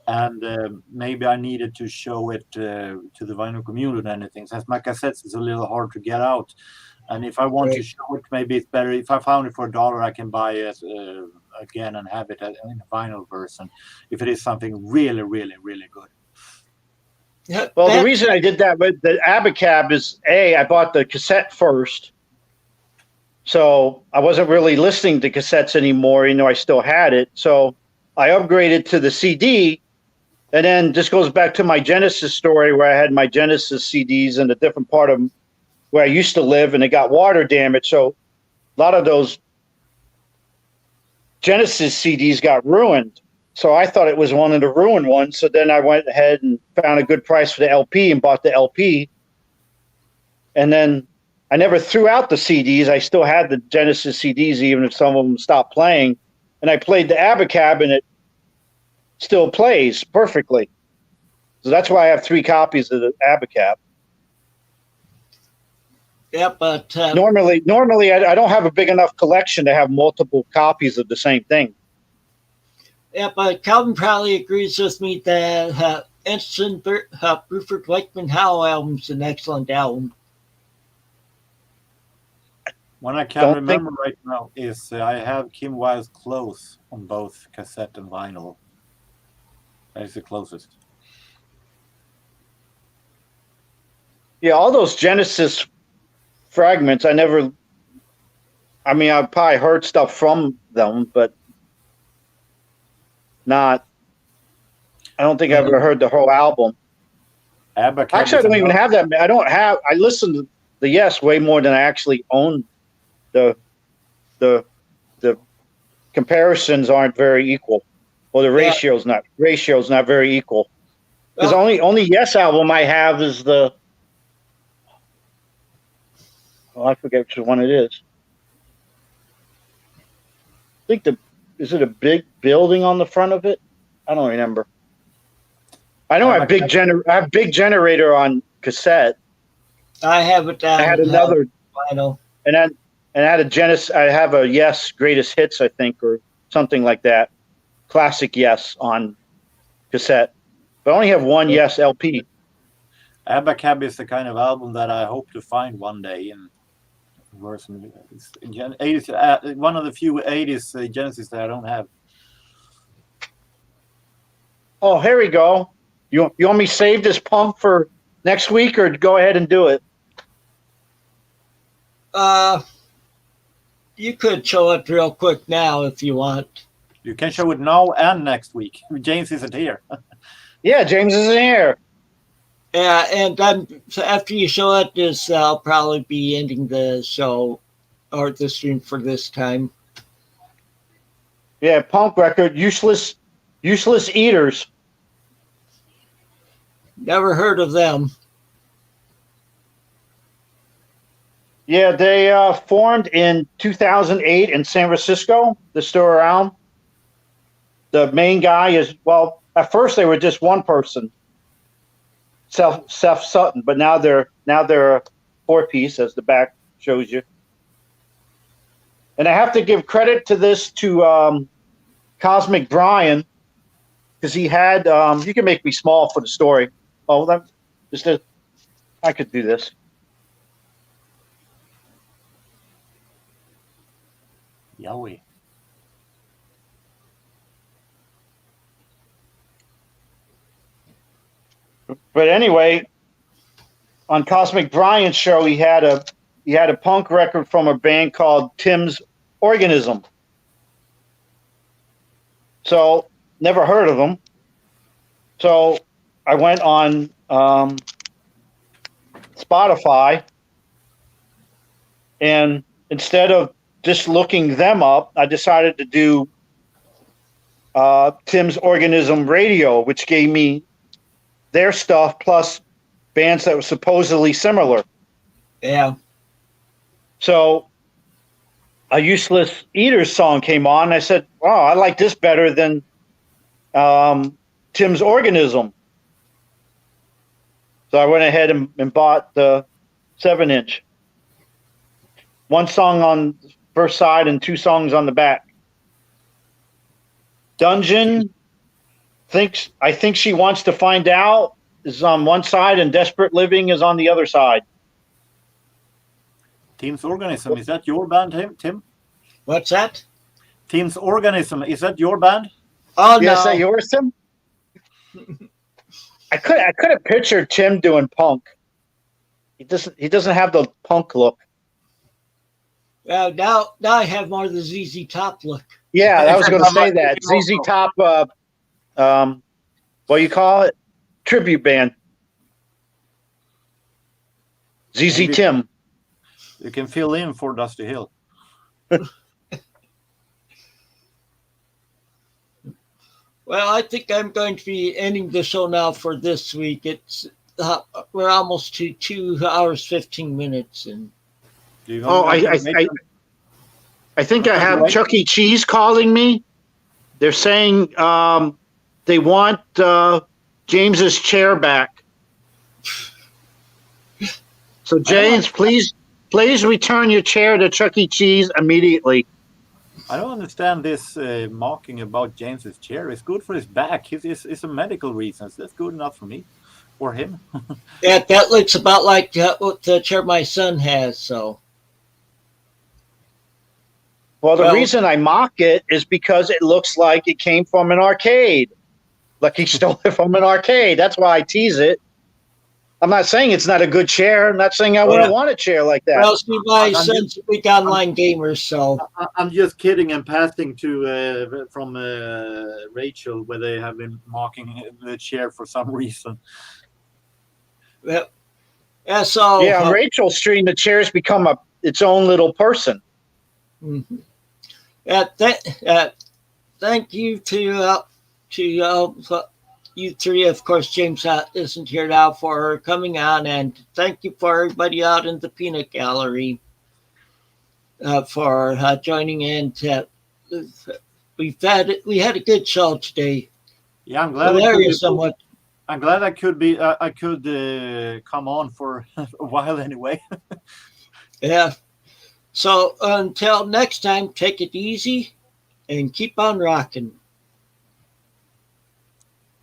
S5: and maybe I needed to show it to the vinyl community or anything. Since my cassettes is a little hard to get out, and if I want to show it, maybe it's better if I found it for $1, I can buy it again and have it in a vinyl version. If it is something really, really, really good.
S1: yeah,
S3: Well, the reason I did that with the Abacab is I bought the cassette first. So I wasn't really listening to cassettes anymore, I still had it. So I upgraded to the CD, and then this goes back to my Genesis story where I had my Genesis CDs in a different part of where I used to live, and it got water damage. So a lot of those Genesis CDs got ruined. So I thought it was one of the ruined ones. So then I went ahead and found a good price for the LP and bought the LP. And then I never threw out the CDs. I still had the Genesis CDs, even if some of them stopped playing. And I played the Abacab, and it still plays perfectly. So that's why I have 3 copies of the Abacab.
S1: Yeah, but
S3: Normally, I don't have a big enough collection to have multiple copies of the same thing.
S1: yeah, but Calvin probably agrees with me that Bruford Wakeman Howe album's an excellent album.
S5: One I can
S3: Don't
S5: remember right now is I have Kim Wilde's Close on both cassette and vinyl. That is the closest.
S3: Yeah, all those Genesis fragments, I probably heard stuff from them, but I don't think I've ever heard the whole album.
S5: Abacab
S3: Actually, I
S5: is
S3: don't even
S5: another-
S3: have that. I listen to the Yes way more than I actually own. The comparisons aren't very equal, or the ratio's not very equal. Because only Yes album I have is I forget which one it is. I think is it a big building on the front of it? I don't remember. I know I have big generator on cassette.
S1: I have it down.
S3: I had another
S1: vinyl.
S3: and I had a Genesis. I have a Yes Greatest Hits, I think, or something like that. Classic Yes on cassette, but I only have one Yes LP.
S5: Abacab is the kind of album that I hope to find one day in version. It's 80s, one of the few 80s Genesis that I don't have.
S3: Oh, here we go. You want me to save this punk for next week, or go ahead and do it?
S1: You could show it real quick now if you want.
S5: You can show it now and next week. James isn't here.
S3: Yeah, James is in here.
S1: Yeah, and so after you show it, I'll probably be ending the show or the stream for this time.
S3: Yeah, punk record, useless eaters.
S1: Never heard of them.
S3: Yeah, they formed in 2008 in San Francisco. They're still around. The main guy is, well, at first they were just one person, Seth Sutton, but now they're a 4-piece, as the back shows you. And I have to give credit to this to Cosmic Brian, because he had you can make me small for the story. Oh, I could do this.
S5: Yowie.
S3: But anyway, on Cosmic Brian's show, he had a punk record from a band called Tim's Organism. So never heard of them. So I went on Spotify, and instead of just looking them up, I decided to do Tim's Organism Radio, which gave me their stuff plus bands that were supposedly similar.
S1: Yeah.
S3: So a Useless Eaters song came on. I said, wow, I like this better than Tim's Organism. So I went ahead and bought the 7-inch. One song on the first side and 2 songs on the back. Dungeon, I think She Wants to Find Out is on one side and Desperate Living is on the other side.
S5: Tim's Organism, is that your band, Tim?
S1: What's that?
S5: Tim's Organism, is that your band?
S1: Oh,
S3: Yes,
S1: no.
S3: that yours, Tim? I could have pictured Tim doing punk. He doesn't have the punk look.
S1: Now I have more of the ZZ Top look.
S3: Yeah, I was going to say that. ZZ Top, what do you call it? Tribute band. ZZ
S5: Maybe.
S3: Tim.
S5: You can fill in for Dusty Hill.
S1: Well, I think I'm going to be ending the show now for this week. It's we're almost to 2 hours 15 minutes, and
S5: Do you
S3: Oh,
S5: want to
S3: I think I have Chuck E. Cheese calling me. They're saying they want James's chair back. So James, please return your chair to Chuck E. Cheese immediately.
S5: I don't understand this mocking about James's chair. It's good for his back. It's a medical reasons. That's good enough for me or him.
S1: That looks about like what the chair my son has. So,
S3: Well, the
S1: Well-
S3: reason I mock it is because it looks like it came from an arcade. Like he stole it from an arcade. That's why I tease it. I'm not saying it's not a good chair. I'm not saying I wouldn't want a chair like that.
S1: well, see, my
S5: I'm
S1: son's a big online gamer, so
S5: I'm just kidding and passing to from Rachel where they have been mocking the chair for some reason.
S1: yeah. So
S3: Yeah, on Rachel's stream, the chair's become its own little person.
S1: mhm. Thank you to you three. Of course, James isn't here now for coming on, and thank you for everybody out in the peanut gallery for joining in. We had a good show today.
S5: Yeah, I'm glad.
S1: Hilarious, somewhat.
S5: I'm glad I could be. I could come on for a while anyway.
S1: Yeah. So until next time, take it easy and keep on rocking.